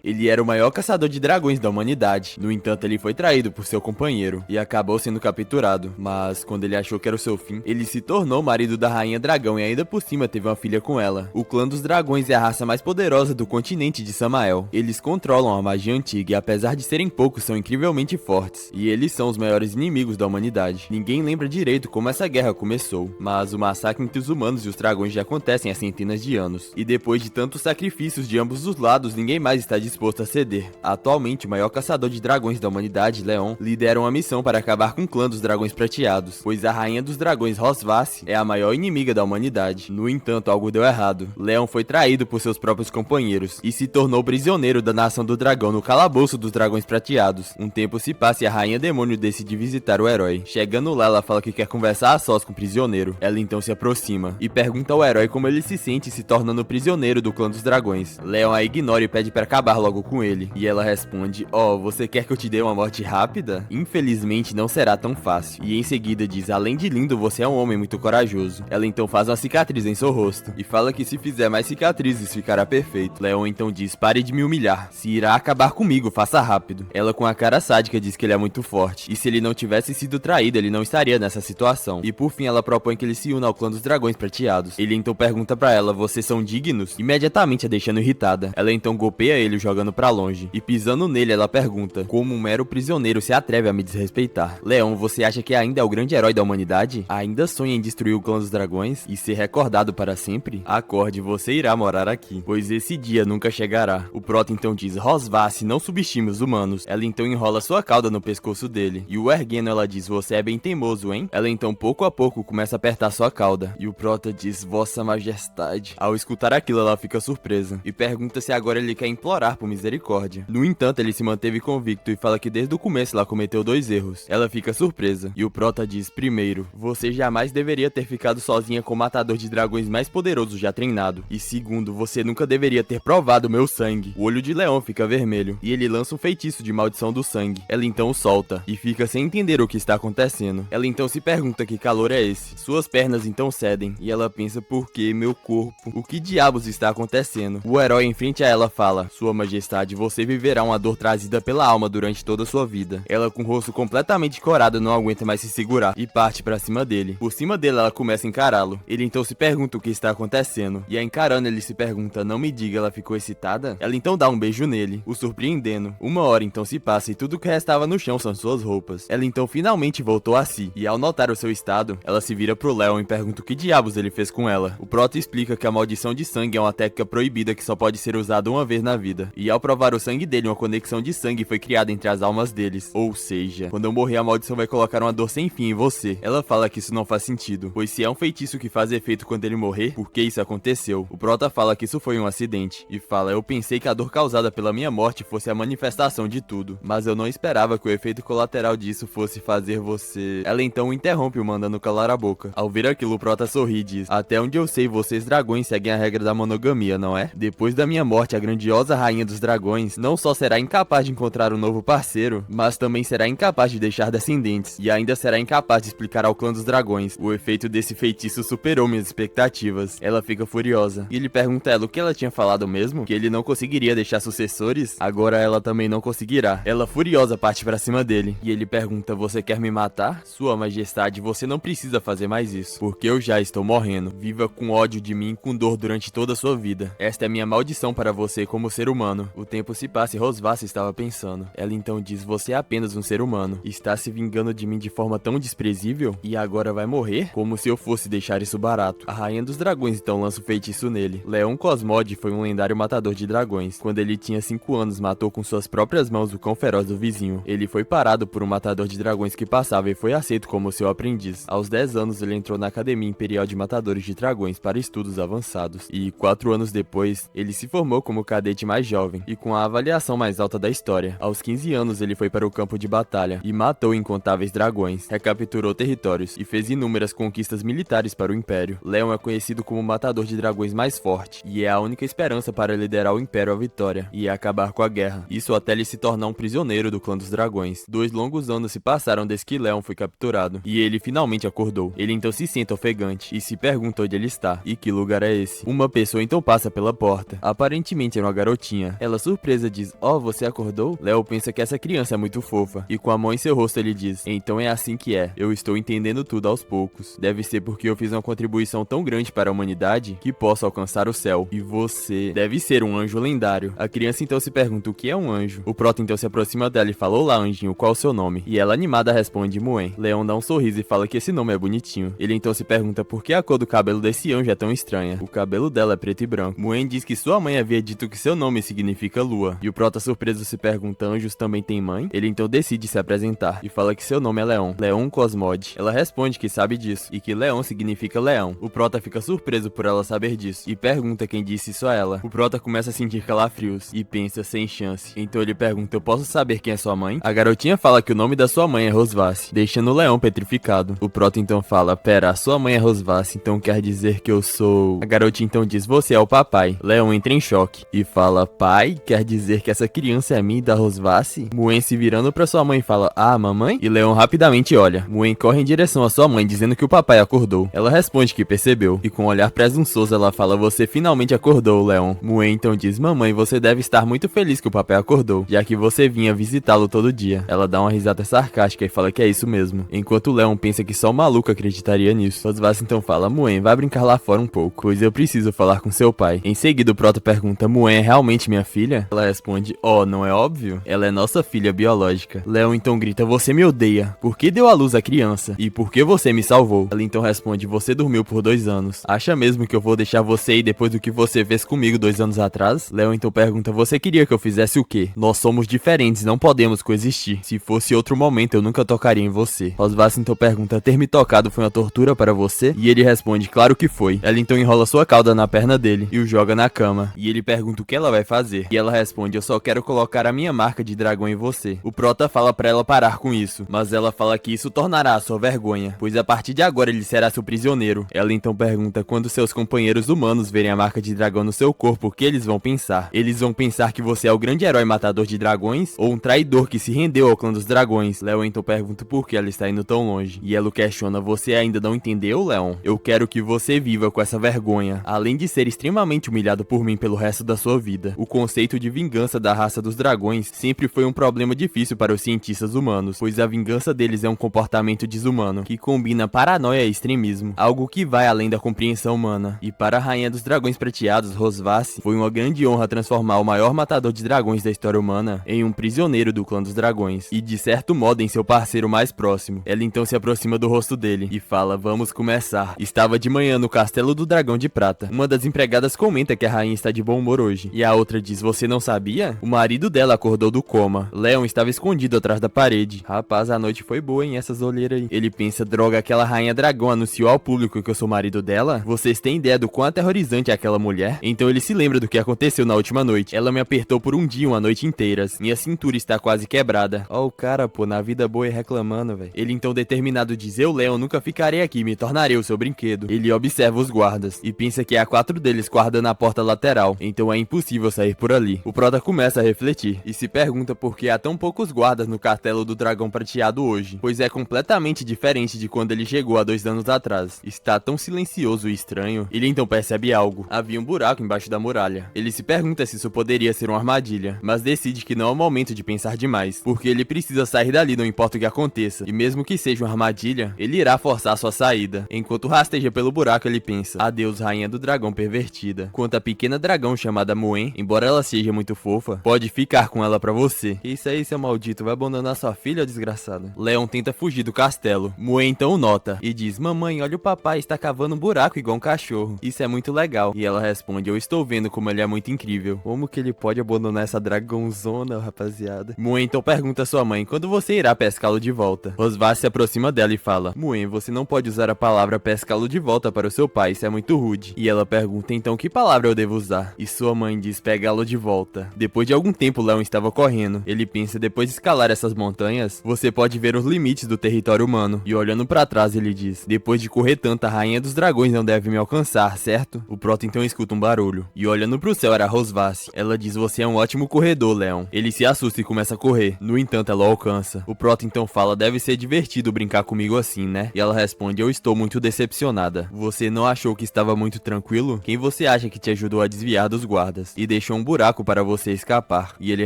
Ele era o maior caçador de dragões da humanidade. No entanto, ele foi traído por seu companheiro e acabou sendo capturado. Mas, quando ele achou que era o seu fim, ele se tornou marido da Rainha Dragão e ainda por cima teve uma filha com ela. O clã dos dragões é a raça mais poderosa do continente de Samael. Eles controlam a magia antiga e apesar de serem poucos, são incrivelmente fortes. E eles são os maiores inimigos da humanidade. Ninguém lembra direito como essa guerra começou, mas o massacre entre os humanos e os dragões já acontecem há centenas de anos. E depois de tantos sacrifícios de ambos os lados, ninguém mais está disposto a ceder. Atualmente, o maior caçador de dragões da humanidade, Leon, lidera uma missão para acabar com o clã dos dragões prateados, pois a rainha dos dragões, Rosvasse, é a maior inimiga da humanidade. No entanto, algo deu errado. Leon foi traído por seus próprios companheiros e se tornou prisioneiro da nação do dragão no calabouço dos dragões prateados. Um tempo se passa e a rainha demônio decide visitar o herói. Chegando lá, ela fala que quer conversar a sós com o prisioneiro. Ela então se aproxima e pergunta ao herói como ele se sente se tornando prisioneiro do clã dos dragões. Leon a ignora e pede para acabar logo com ele. E ela responde: você quer que eu te dê uma morte rápida? Infelizmente não será tão fácil. E em seguida diz: além de lindo, você é um homem muito corajoso. Ela então faz uma cicatriz em seu rosto e fala que se fizer mais cicatrizes ficará perfeito. Leon então diz: pare de me humilhar. Se irá acabar comigo, faça rápido. Ela com a cara sádica diz que ele é muito forte. E se ele não tivesse sido traído, ele não estaria nessa situação. E por fim ela propõe que ele se una ao clã dos dragões prateados. Ele então pergunta pra ela: vocês são dignos? Imediatamente a deixando irritada. Ela então golpeia ele jogando pra longe. E pisando nele, ela pergunta: como um mero prisioneiro se atreve a me desrespeitar? Leon, você acha que ainda é o grande herói da humanidade? Ainda sonha em destruir o clã dos dragões e ser recordado para sempre? Acorde, você irá morar aqui, pois esse dia nunca chegará. O Proto então diz: Rosvasse, não subestime os humanos. Ela então enrola sua cauda no pescoço dele. E o erguendo, ela diz: você é bem teimoso, hein? Ela então pouco a pouco começa a apertar sua cauda. E o Prota diz: Vossa Majestade. Ao escutar aquilo, ela fica surpresa e pergunta se agora ele quer implorar por misericórdia. No entanto, ele se manteve convicto e fala que desde o começo ela cometeu 2 erros. Ela fica surpresa e o Prota diz: primeiro, você jamais deveria ter ficado sozinha com o matador de dragões mais poderoso já treinado. E segundo, você nunca deveria ter provado meu sangue. O olho de Leon fica vermelho e ele lança um feitiço de maldição do sangue. Ela então o solta e fica sem entender o que está acontecendo. Ela então se pergunta que calor é esse. Suas pernas então cedem e ela pensa: por que meu corpo? O que diabos está acontecendo? O herói em frente a ela fala: Sua Majestade, você viverá uma dor trazida pela alma durante toda a sua vida. Ela com o rosto completamente corado não aguenta mais se segurar e parte pra cima dele. Por cima dele ela começa a encará-lo. Ele então se pergunta o que está acontecendo e a encarando ele se pergunta: não me diga, ela ficou excitada? Ela então dá um beijo nele, o surpreendendo. Uma hora então se passa e tudo que restava no chão são suas roupas. Ela então finalmente voltou a si e ao notar o seu estado, ela se vira pro Leon e pergunta o que diabos ele fez com ela. O Proto explica que a maldição de sangue é uma técnica proibida que só pode ser usada uma vez na vida. E ao provar o sangue dele, uma conexão de sangue foi criada entre as almas deles. Ou seja, quando eu morrer, a maldição vai colocar uma dor sem fim em você. Ela fala que isso não faz sentido, pois se é um feitiço que faz efeito quando ele morrer, por que isso aconteceu? O Prota fala que isso foi um acidente e fala: eu pensei que a dor causada pela minha morte fosse a manifestação de tudo, mas eu não esperava que o efeito colateral disso fosse fazer você... Ela então o interrompe, o mandando calar a boca. Ao ver aquilo, o Prota sorri e diz: até onde eu sei, vocês dragões seguem a regra da monogamia, não é? Depois da minha morte, a grandiosa rainha dos dragões não só será incapaz de encontrar um novo parceiro, mas também será incapaz de deixar descendentes, e ainda será incapaz de explicar ao clã dos dragões. O efeito desse feitiço superou minhas expectativas. Ela fica furiosa e ele pergunta a ela o que ela tinha falado mesmo, que ele não conseguiria deixar sucessores. Agora ela também não conseguirá. Ela furiosa parte pra cima dele e ele pergunta: você quer me matar? Sua Majestade, você não precisa fazer mais isso, porque eu já estou morrendo. Viva com ódio de mim, com dor durante toda a sua vida. Esta é minha maldição para você como ser humano. O tempo se passa e Rosvasse estava pensando. Ela então diz: você é apenas um ser humano. Está se vingando de mim de forma tão desprezível? E agora vai morrer? Como se eu fosse deixar isso barato. A rainha dos dragões então lança o feitiço nele. Leon Cosmode foi um lendário matador de dragões. Quando ele tinha 5 anos, matou com suas próprias mãos o cão feroz do vizinho. Ele foi parado por um matador de dragões que passava e foi aceito como seu aprendiz. Aos 10 anos, ele entrou na Academia Imperial de Matadores de Dragões para estudos avançados. E 4 anos depois, ele se formou como o cadete mais jovem e com a avaliação mais alta da história. Aos 15 anos, ele foi para o campo de batalha e matou incontáveis dragões, recapturou territórios e fez inúmeras conquistas militares para o Império. Leon é conhecido como o matador de dragões mais forte e é a única esperança para liderar o Império à vitória e acabar com a guerra. Isso até ele se tornar um prisioneiro do clã dos dragões. 2 longos anos se passaram desde que Leon foi capturado e ele finalmente acordou. Ele então se senta ofegante e se pergunta onde ele está e que lugar é esse. Uma pessoa então passa pela porta. Aparentemente era uma garotinha manhã. Ela surpresa diz, você acordou? Léo pensa que essa criança é muito fofa, e com a mão em seu rosto ele diz, então é assim que é, eu estou entendendo tudo aos poucos. Deve ser porque eu fiz uma contribuição tão grande para a humanidade que posso alcançar o céu. E você deve ser um anjo lendário. A criança então se pergunta o que é um anjo. O Prota então se aproxima dela e fala, olá anjinho, qual é o seu nome? E ela animada responde, Muen. Leon dá um sorriso e fala que esse nome é bonitinho. Ele então se pergunta por que a cor do cabelo desse anjo é tão estranha. O cabelo dela é preto e branco. Muen diz que sua mãe havia dito que seu nome significa lua. E o Prota surpreso se pergunta, anjos também têm mãe? Ele então decide se apresentar e fala que seu nome é Leon. Leon Cosmode. Ela responde que sabe disso e que Leon significa leão. O Prota fica surpreso por ela saber disso e pergunta quem disse isso a ela. O Prota começa a sentir calafrios e pensa sem chance. Então ele pergunta, eu posso saber quem é sua mãe? A garotinha fala que o nome da sua mãe é Rosvace, deixando o Leão petrificado. O Prota então fala, pera, a sua mãe é Rosvace, então quer dizer que eu sou... A garotinha então diz, você é o papai. Leão entra em choque e fala, pai? Quer dizer que essa criança é minha da Rosvace? Muen se virando pra sua mãe fala, mamãe? E Leão rapidamente olha. Muen corre em direção à sua mãe dizendo que o papai acordou. Ela responde que percebeu e com um olhar presunçoso ela fala, você finalmente acordou, Leon. Muen então diz, mamãe, você deve estar muito feliz que o papai acordou, já que você vinha visitá-lo todo dia. Ela dá uma risada sarcástica e fala que é isso mesmo, enquanto Leon pensa que só um maluco acreditaria nisso. Rosvace então fala, Muen, vai brincar lá fora um pouco, pois eu preciso falar com seu pai. Em seguida o Prota pergunta, Muen é realmente minha filha? Ela responde, não é óbvio? Ela é nossa filha biológica. Leon então grita, você me odeia. Por que deu à luz a criança? E por que você me salvou? Ela então responde, você dormiu por 2 anos. Acha mesmo que eu vou deixar você ir depois do que você fez comigo 2 anos atrás? Leon então pergunta, você queria que eu fizesse o quê? Nós somos diferentes, não podemos coexistir. Se fosse outro momento, eu nunca tocaria em você. Rosvace então pergunta, ter me tocado foi uma tortura para você? E ele responde, claro que foi. Ela então enrola sua cauda na perna dele e o joga na cama. E ele pergunta o que ela vai fazer. E ela responde, eu só quero colocar a minha marca de dragão em você. O Prota fala pra ela parar com isso, mas ela fala que isso tornará a sua vergonha, pois a partir de agora ele será seu prisioneiro. Ela então pergunta, quando seus companheiros humanos verem a marca de dragão no seu corpo, o que eles vão pensar? Eles vão pensar que você é o grande herói matador de dragões ou um traidor que se rendeu ao clã dos dragões? Leon então pergunta por que ela está indo tão longe. E ela o questiona, você ainda não entendeu, Leon? Eu quero que você viva com essa vergonha, além de ser extremamente humilhado por mim pelo resto da sua vida. O conceito de vingança da raça dos dragões sempre foi um problema difícil para os cientistas humanos, pois a vingança deles é um comportamento desumano, que combina paranoia e extremismo, algo que vai além da compreensão humana. E para a rainha dos dragões prateados, Rosvace, foi uma grande honra transformar o maior matador de dragões da história humana em um prisioneiro do clã dos dragões, e de certo modo em seu parceiro mais próximo. Ela então se aproxima do rosto dele e fala, vamos começar. Estava de manhã no castelo do dragão de prata. Uma das empregadas comenta que a rainha está de bom humor hoje, e a outra diz, você não sabia? O marido dela acordou do coma. Leon estava escondido atrás da parede. Rapaz, a noite foi boa, hein, essas olheiras aí. Ele pensa, droga, aquela rainha dragão anunciou ao público que eu sou marido dela? Vocês têm ideia do quão aterrorizante é aquela mulher? Então ele se lembra do que aconteceu na última noite. Ela me apertou por um dia, uma noite inteira. Minha cintura está quase quebrada. Ó o cara, pô, na vida boa e reclamando, velho. Ele então determinado diz, eu, Leon, nunca ficarei aqui, me tornarei o seu brinquedo. Ele observa os guardas e pensa que há 4 deles guardando a porta lateral, então é impossível sair por ali. O Prota começa a refletir e se pergunta por que há tão poucos guardas no castelo do dragão prateado hoje, pois é completamente diferente de quando ele chegou há 2 anos atrás. Está tão silencioso e estranho. Ele então percebe algo. Havia um buraco embaixo da muralha. Ele se pergunta se isso poderia ser uma armadilha, mas decide que não é o momento de pensar demais, porque ele precisa sair dali não importa o que aconteça, e mesmo que seja uma armadilha, ele irá forçar sua saída. Enquanto rasteja pelo buraco, ele pensa, adeus rainha do dragão pervertida. Quanto a pequena dragão chamada Muen, embora ela seja muito fofa, pode ficar com ela pra você. Isso aí, seu maldito, vai abandonar sua filha, desgraçado? Leon tenta fugir do castelo. Muen então o nota e diz, mamãe, olha o papai, está cavando um buraco igual um cachorro. Isso é muito legal. E ela responde, eu estou vendo como ele é muito incrível. Como que ele pode abandonar essa dragãozona, rapaziada? Muen então pergunta a sua mãe, quando você irá pescá-lo de volta? Rosvace se aproxima dela e fala, Muen, você não pode usar a palavra pescá-lo de volta para o seu pai, isso é muito rude. E ela pergunta, então que palavra eu devo usar? E sua mãe diz, pegá-lo de volta. Depois de algum tempo, Leon estava correndo. Ele pensa, depois de escalar essas montanhas, você pode ver os limites do território humano. E olhando pra trás, ele diz, depois de correr tanto, a rainha dos dragões não deve me alcançar, certo? O Prota então escuta um barulho. E olhando pro céu era Rosvace. Ela diz, você é um ótimo corredor, Leon. Ele se assusta e começa a correr. No entanto, ela o alcança. O Prota então fala, deve ser divertido brincar comigo assim, né? E ela responde, eu estou muito decepcionada. Você não achou que estava muito tranquilo? Quem você acha que te ajudou a desviar dos guardas? E deixou um buraco para você escapar. E ele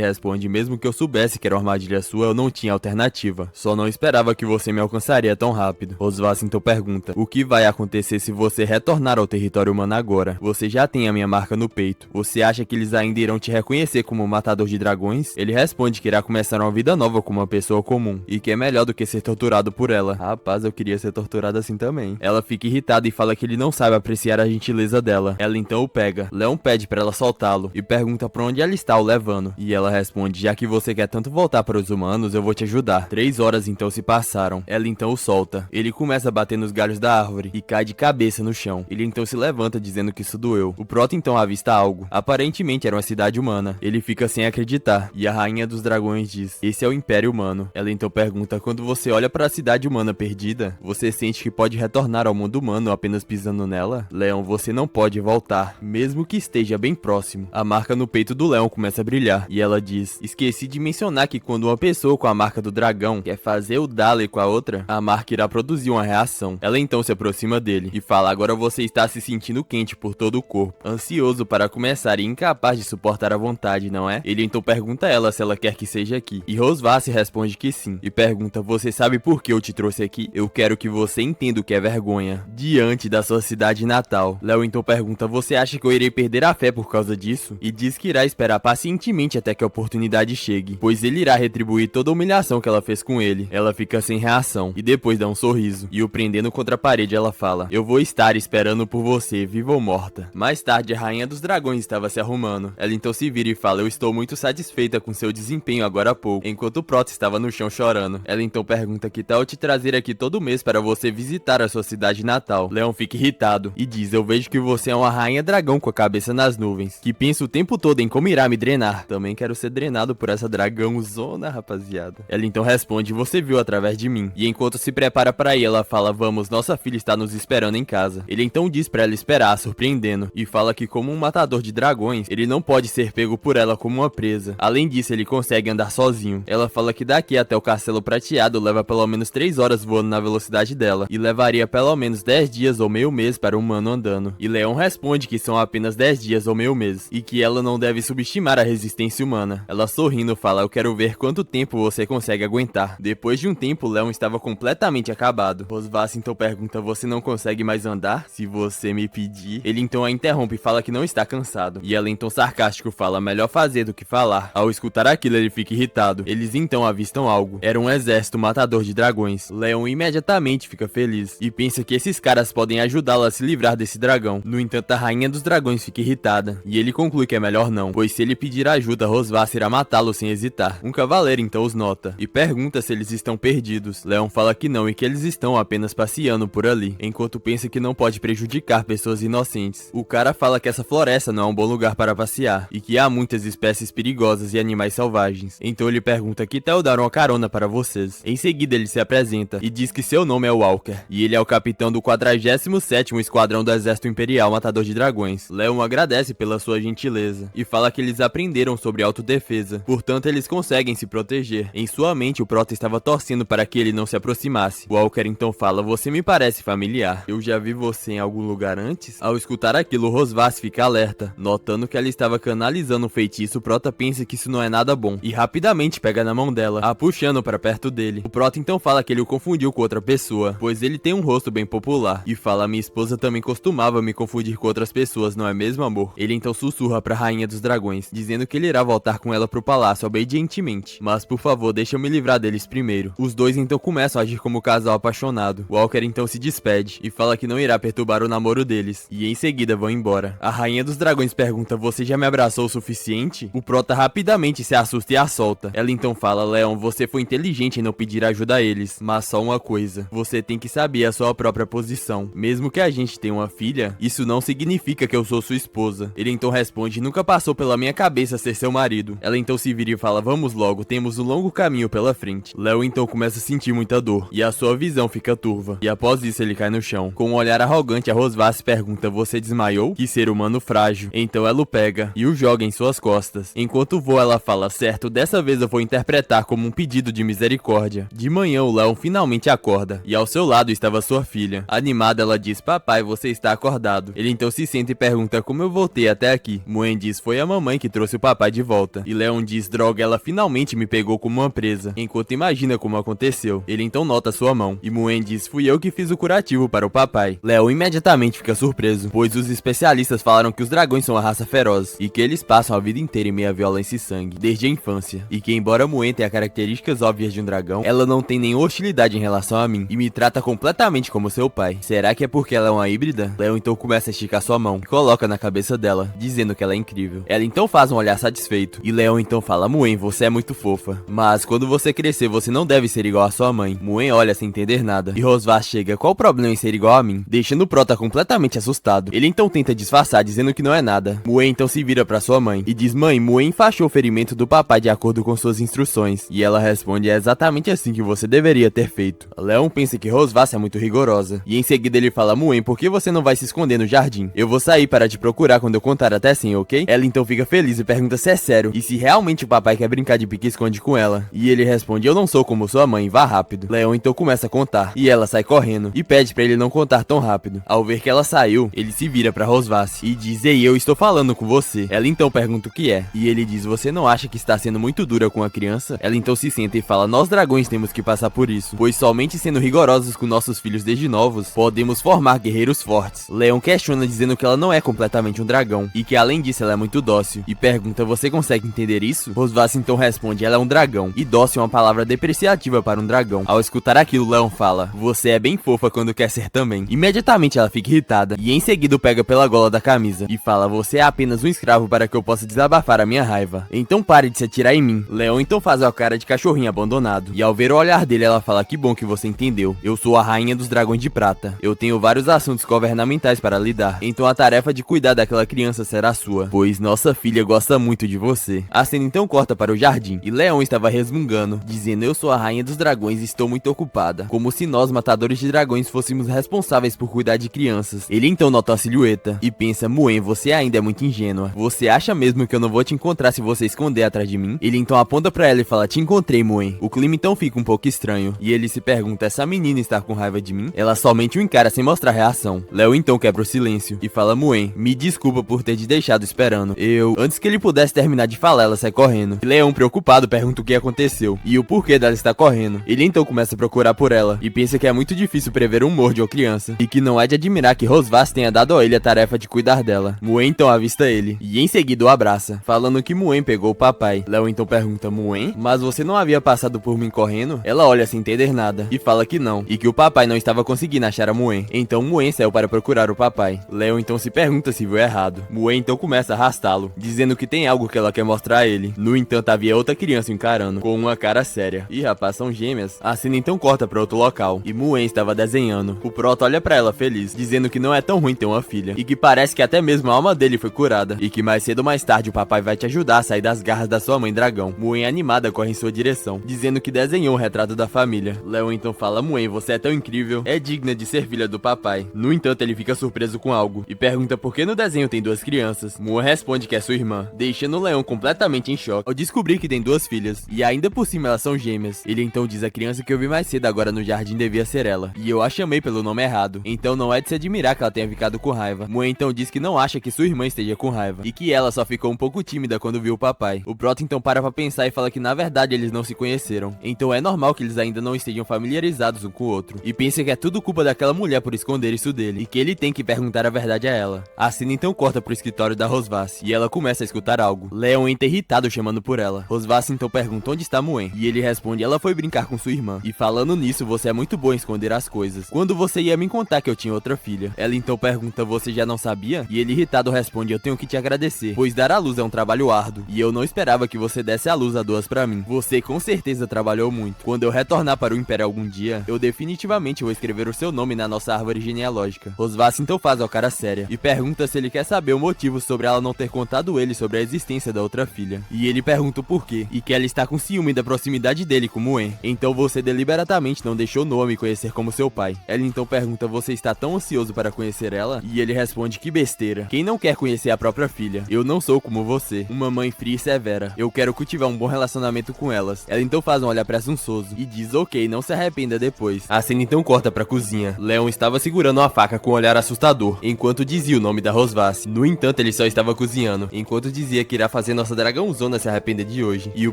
responde: mesmo que eu soubesse que era uma armadilha sua, eu não tinha alternativa. Só não esperava que você me alcançaria tão rápido. Rosvath então pergunta: o que vai acontecer se você retornar ao território humano agora? Você já tem a minha marca no peito. Você acha que eles ainda irão te reconhecer como um matador de dragões? Ele responde que irá começar uma vida nova como uma pessoa comum, e que é melhor do que ser torturado por ela. Rapaz, eu queria ser torturado assim também. Ela fica irritada e fala que ele não sabe apreciar a gentileza dela. Ela então o pega. Leon pede pra ela soltá-lo e pergunta pra onde ela está o levando. E ela responde: já que você quer tanto voltar para os humanos, eu vou te ajudar. 3 horas então se passaram. Ela então o solta. Ele começa a bater nos galhos da árvore e cai de cabeça no chão. Ele então se levanta dizendo que isso doeu. O Proto então avista algo. Aparentemente era uma cidade humana. Ele fica sem acreditar. E a rainha dos dragões diz: esse é o Império Humano. Ela então pergunta: quando você olha para a cidade humana perdida, você sente que pode retornar ao mundo humano apenas pisando nela? Leon, você não pode voltar, mesmo que esteja bem próximo. A marca no peito do Leon começa a brilhar. E ela diz: esqueci de mencionar que quando uma pessoa com a marca do dragão quer fazer o Dale com a outra, a marca irá produzir uma reação. Ela então se aproxima dele e fala: agora você está se sentindo quente por todo o corpo, ansioso para começar e incapaz de suportar a vontade, não é? Ele então pergunta a ela se ela quer que seja aqui. E Rosvath responde que sim. E pergunta: você sabe por que eu te trouxe aqui? Eu quero que você entenda o que é vergonha diante da sua cidade natal. Léo então pergunta: você acha que eu irei perder a fé por causa disso? E diz que irá esperar pacientemente até que a oportunidade chegue, pois ele irá retribuir toda a humilhação que ela fez com ele. Ela fica sem reação e depois dá um sorriso. E o prendendo contra a parede, ela fala: eu vou estar esperando por você, viva ou morta. Mais tarde, a rainha dos dragões estava se arrumando. Ela então se vira e fala: eu estou muito satisfeita com seu desempenho agora há pouco, enquanto o Proto estava no chão chorando. Ela então pergunta: que tal eu te trazer aqui todo mês para você visitar a sua cidade natal? Leon fica irritado e diz: eu vejo que você é uma rainha dragão com a cabeça nas nuvens, que pensa o tempo todo em como irá me drenar. Também quero ser drenado por essa dragãozona, rapaziada. Ela então responde: você viu através de mim. E enquanto se prepara para ir, ela fala: vamos, nossa filha está nos esperando em casa. Ele então diz para ela esperar, surpreendendo, e fala que como um matador de dragões, ele não pode ser pego por ela como uma presa. Além disso, ele consegue andar sozinho. Ela fala que daqui até o Castelo Prateado leva pelo menos 3 horas voando na velocidade dela, e levaria pelo menos 10 dias ou meio mês para um humano andando. E Leon responde que são apenas 10 dias ou meio mês, e que ela não deve subestimar a resistência humana. Ela sorrindo fala: eu quero ver quanto tempo você consegue aguentar. Depois de um tempo, Leon estava completamente acabado. Rosvath então pergunta: você não consegue mais andar? Se você me pedir. Ele então a interrompe e fala que não está cansado. E ela então sarcástico fala: melhor fazer do que falar. Ao escutar aquilo, ele fica irritado. Eles então avistam algo. Era um exército matador de dragões. Leon imediatamente fica feliz e pensa que esses caras podem ajudá-la a se livrar desse dragão. No entanto, a rainha dos dragões fica irritada e ele conclui que é melhor não, pois se ele pedir ajuda, Rosvath irá matá-lo sem hesitar. Um cavaleiro então os nota e pergunta se eles estão perdidos. Leon fala que não e que eles estão apenas passeando por ali, enquanto pensa que não pode prejudicar pessoas inocentes. O cara fala que essa floresta não é um bom lugar para passear e que há muitas espécies perigosas e animais selvagens. Então ele pergunta: que tal dar uma carona para vocês? Em seguida ele se apresenta e diz que seu nome é Walker e ele é o capitão do 47º Esquadrão do Exército Imperial Matador de Dragões. Leon agradece pela sua gentileza e fala que eles aprenderam sobre autodefesa, portanto eles conseguem se proteger. Em sua mente, o Proto estava torcendo para que ele não se aproximasse. Walker então fala: você me parece familiar, eu já vi você em algum lugar antes? Ao escutar aquilo, Rosvath fica alerta, notando que ela estava canalizando um feitiço. O Proto pensa que isso não é nada bom e rapidamente pega na mão dela, a puxando para perto dele. O Proto então fala que ele o confundiu com outra pessoa, pois ele tem um rosto bem popular, e fala: minha esposa também costumava me confundir com outras pessoas, não é mesmo, amor? Ele então sussurra pra rainha dos dragões, dizendo que ele irá voltar com ela pro palácio obedientemente, mas por favor, deixa eu me livrar deles primeiro. Os dois então começam a agir como casal apaixonado. Walker então se despede e fala que não irá perturbar o namoro deles, e em seguida vão embora. A rainha dos dragões pergunta: você já me abraçou o suficiente? O Prota rapidamente se assusta e a solta. Ela então fala: Leon, você foi inteligente em não pedir ajuda a eles, mas só uma coisa, você tem que saber a sua própria posição. Mesmo que a gente tenha uma filha, isso não significa que eu sou sua esposa. Ele então responde: nunca passou pela minha cabeça ser seu marido. Ela então se vira e fala: vamos logo, temos um longo caminho pela frente. Léo então começa a sentir muita dor e a sua visão fica turva, e após isso ele cai no chão. Com um olhar arrogante, a Rosvath pergunta: você desmaiou? Que ser humano frágil. Então ela o pega e o joga em suas costas. Enquanto voa, ela fala: certo, dessa vez eu vou interpretar como um pedido de misericórdia. De manhã, o Leon finalmente acorda e ao seu lado estava sua filha. Animada, ela diz: papai, você está acordado. Ele então se senta e pergunta: como eu voltei até aqui? Moen diz foi a mamãe que trouxe o papai de volta. E Leon diz, droga, ela finalmente me pegou como uma presa. Enquanto imagina como aconteceu. Ele então nota sua mão. E Muen diz, fui eu que fiz o curativo para o papai. Leon imediatamente fica surpreso, pois os especialistas falaram que os dragões são uma raça feroz. E que eles passam a vida inteira em meio a violência e sangue, desde a infância. E que embora Muen tenha características óbvias de um dragão, ela não tem nenhuma hostilidade em relação a mim. E me trata completamente como seu pai. Será que é porque ela é uma híbrida? Leon então começa a esticar sua mão e coloca na cabeça dela, dizendo que ela é incrível. Ela então faz um olhar satisfeito. E Leon então fala, Muen, você é muito fofa. Mas quando você crescer, você não deve ser igual a sua mãe. Muen olha sem entender nada. E Rosvas chega, qual o problema em ser igual a mim? Deixando o Prota completamente assustado. Ele então tenta disfarçar, dizendo que não é nada. Muen então se vira pra sua mãe e diz, mãe, Muen enfaixou o ferimento do papai de acordo com suas instruções. E ela responde, é exatamente assim que você deveria ter feito. Leon pensa que Rosvas é muito rigorosa. E em seguida ele fala, Muen, por que você não vai se esconder no jardim? Eu vou sair para te procurar quando eu contar até 100, ok? Ela então fica feliz e pergunta se é sério. E se realmente o papai quer brincar de pique-esconde com ela. E ele responde, eu não sou como sua mãe, vá rápido. Leon então começa a contar. E ela sai correndo. E pede pra ele não contar tão rápido. Ao ver que ela saiu, ele se vira pra Rosvas e diz, ei, eu estou falando com você. Ela então pergunta o que é. E ele diz, você não acha que está sendo muito dura com a criança? Ela então se senta e fala, nós dragões temos que passar por isso. Pois somente sendo rigorosos com nossos filhos desde novos, podemos formar guerreiros fortes. Leon questiona dizendo que ela não é completamente um dragão. E que além disso ela é muito dócil. E pergunta, você consegue entender isso? Rosvas então responde, ela é um dragão. E dócil é uma palavra depreciativa para um dragão. Ao escutar aquilo, Leon fala, você é bem fofa quando quer ser também. Imediatamente ela fica irritada. E em seguida o pega pela gola da camisa. E fala, você é apenas um escravo para que eu possa desabafar a minha raiva. Então pare de se atirar em mim. Leon então faz a cara de cachorrinho abandonado. E ao ver o olhar dele, ela fala, que bom que você entendeu. Eu sou a rainha dos dragões de prata. Eu tenho vários assuntos governamentais para lidar. Então a tarefa de cuidar daquela criança será sua. Pois nossa filha gosta muito de você. A cena então corta para o jardim. E Leon estava resmungando, dizendo, eu sou a rainha dos dragões e estou muito ocupada. Como se nós, matadores de dragões, fôssemos responsáveis por cuidar de crianças. Ele então nota a silhueta e pensa, Muen, você ainda é muito ingênua. Você acha mesmo que eu não vou te encontrar se você esconder atrás de mim? Ele então aponta pra ela e fala, te encontrei, Muen. O clima então fica um pouco estranho. E ele se pergunta, essa menina está com raiva de mim? Ela somente o encara sem mostrar reação. Leon então quebra o silêncio e fala, Muen, me desculpa por ter te deixado esperando. Antes que ele pudesse terminar de falar, ela sai correndo. E Leon, preocupado, pergunta o que aconteceu e o porquê dela estar correndo. Ele então começa a procurar por ela e pensa que é muito difícil prever o humor de uma criança e que não é de admirar que Rosvas tenha dado a ele a tarefa de cuidar dela. Muen então avista ele e em seguida o abraça, falando que Muen pegou o papai. Leon então pergunta, Muen, mas você não havia passado por mim correndo? Ela olha sem entender nada e fala que não, e que o papai não estava conseguindo achar a Muen. Então Muen saiu para procurar o papai. Leon então se pergunta se viu errado. Muen então começa a arrastá-lo, dizendo que tem algo que ela quer mostrar a ele. No entanto, havia outra criança encarando, com uma cara séria. Ih, rapaz, são gêmeas. A cena então corta para outro local, e Muen estava desenhando. O Prota olha pra ela feliz, dizendo que não é tão ruim ter uma filha, e que parece que até mesmo a alma dele foi curada, e que mais cedo ou mais tarde o papai vai te ajudar a sair das garras da sua mãe dragão. Muen animada corre em sua direção, dizendo que desenhou o retrato da família. Leon então fala, Muen, você é tão incrível, é digna de ser filha do papai. No entanto, ele fica surpreso com algo, e pergunta por que no desenho tem duas crianças. Muen responde que é sua irmã, deixando Leon completamente em choque ao descobrir que tem duas filhas, e ainda por cima elas são gêmeas. Ele então diz, a criança que eu vi mais cedo agora no jardim devia ser ela, e eu a chamei pelo nome errado, então não é de se admirar que ela tenha ficado com raiva. Muen então diz que não acha que sua irmã esteja com raiva, e que ela só ficou um pouco tímida quando viu o papai. O Prota então para pra pensar e fala que na verdade eles não se conheceram, então é normal que eles ainda não estejam familiarizados um com o outro, e pensa que é tudo culpa daquela mulher por esconder isso dele, e que ele tem que perguntar a verdade a ela. A cena então corta pro escritório da Rosvas, e ela começa a escutar algo. Leon entra irritado chamando por ela. Rosvas então pergunta onde está Muen, e ele responde, ela foi brincar com sua irmã, e falando nisso, você é muito boa em esconder as coisas. Quando você ia me contar que eu tinha outra filha? Ela então pergunta, você já não sabia? E ele irritado responde, eu tenho que te agradecer, pois dar à luz é um trabalho árduo, e eu não esperava que você desse à luz a duas pra mim. Você com certeza trabalhou muito. Quando eu retornar para o Império algum dia, eu definitivamente vou escrever o seu nome na nossa árvore genealógica. Rosvas então faz a cara séria, e pergunta se ele quer saber o motivo sobre ela não ter contado ele sobre a existência da outra filha. E ele pergunta o porquê, e que ela está com ciúme da proximidade dele com Muen. Então você deliberadamente não deixou Noa me conhecer como seu pai. Ela então pergunta, você está tão ansioso para conhecer ela? E ele responde, que besteira. Quem não quer conhecer a própria filha? Eu não sou como você, uma mãe fria e severa. Eu quero cultivar um bom relacionamento com elas. Ela então faz um olhar presunçoso e diz, ok, não se arrependa depois. A cena então corta pra cozinha. Leon estava segurando uma faca com um olhar assustador, enquanto dizia o nome da Rosvas. No entanto, ele só estava estava cozinhando, enquanto dizia que irá fazer nossa dragãozona se arrepender de hoje. E o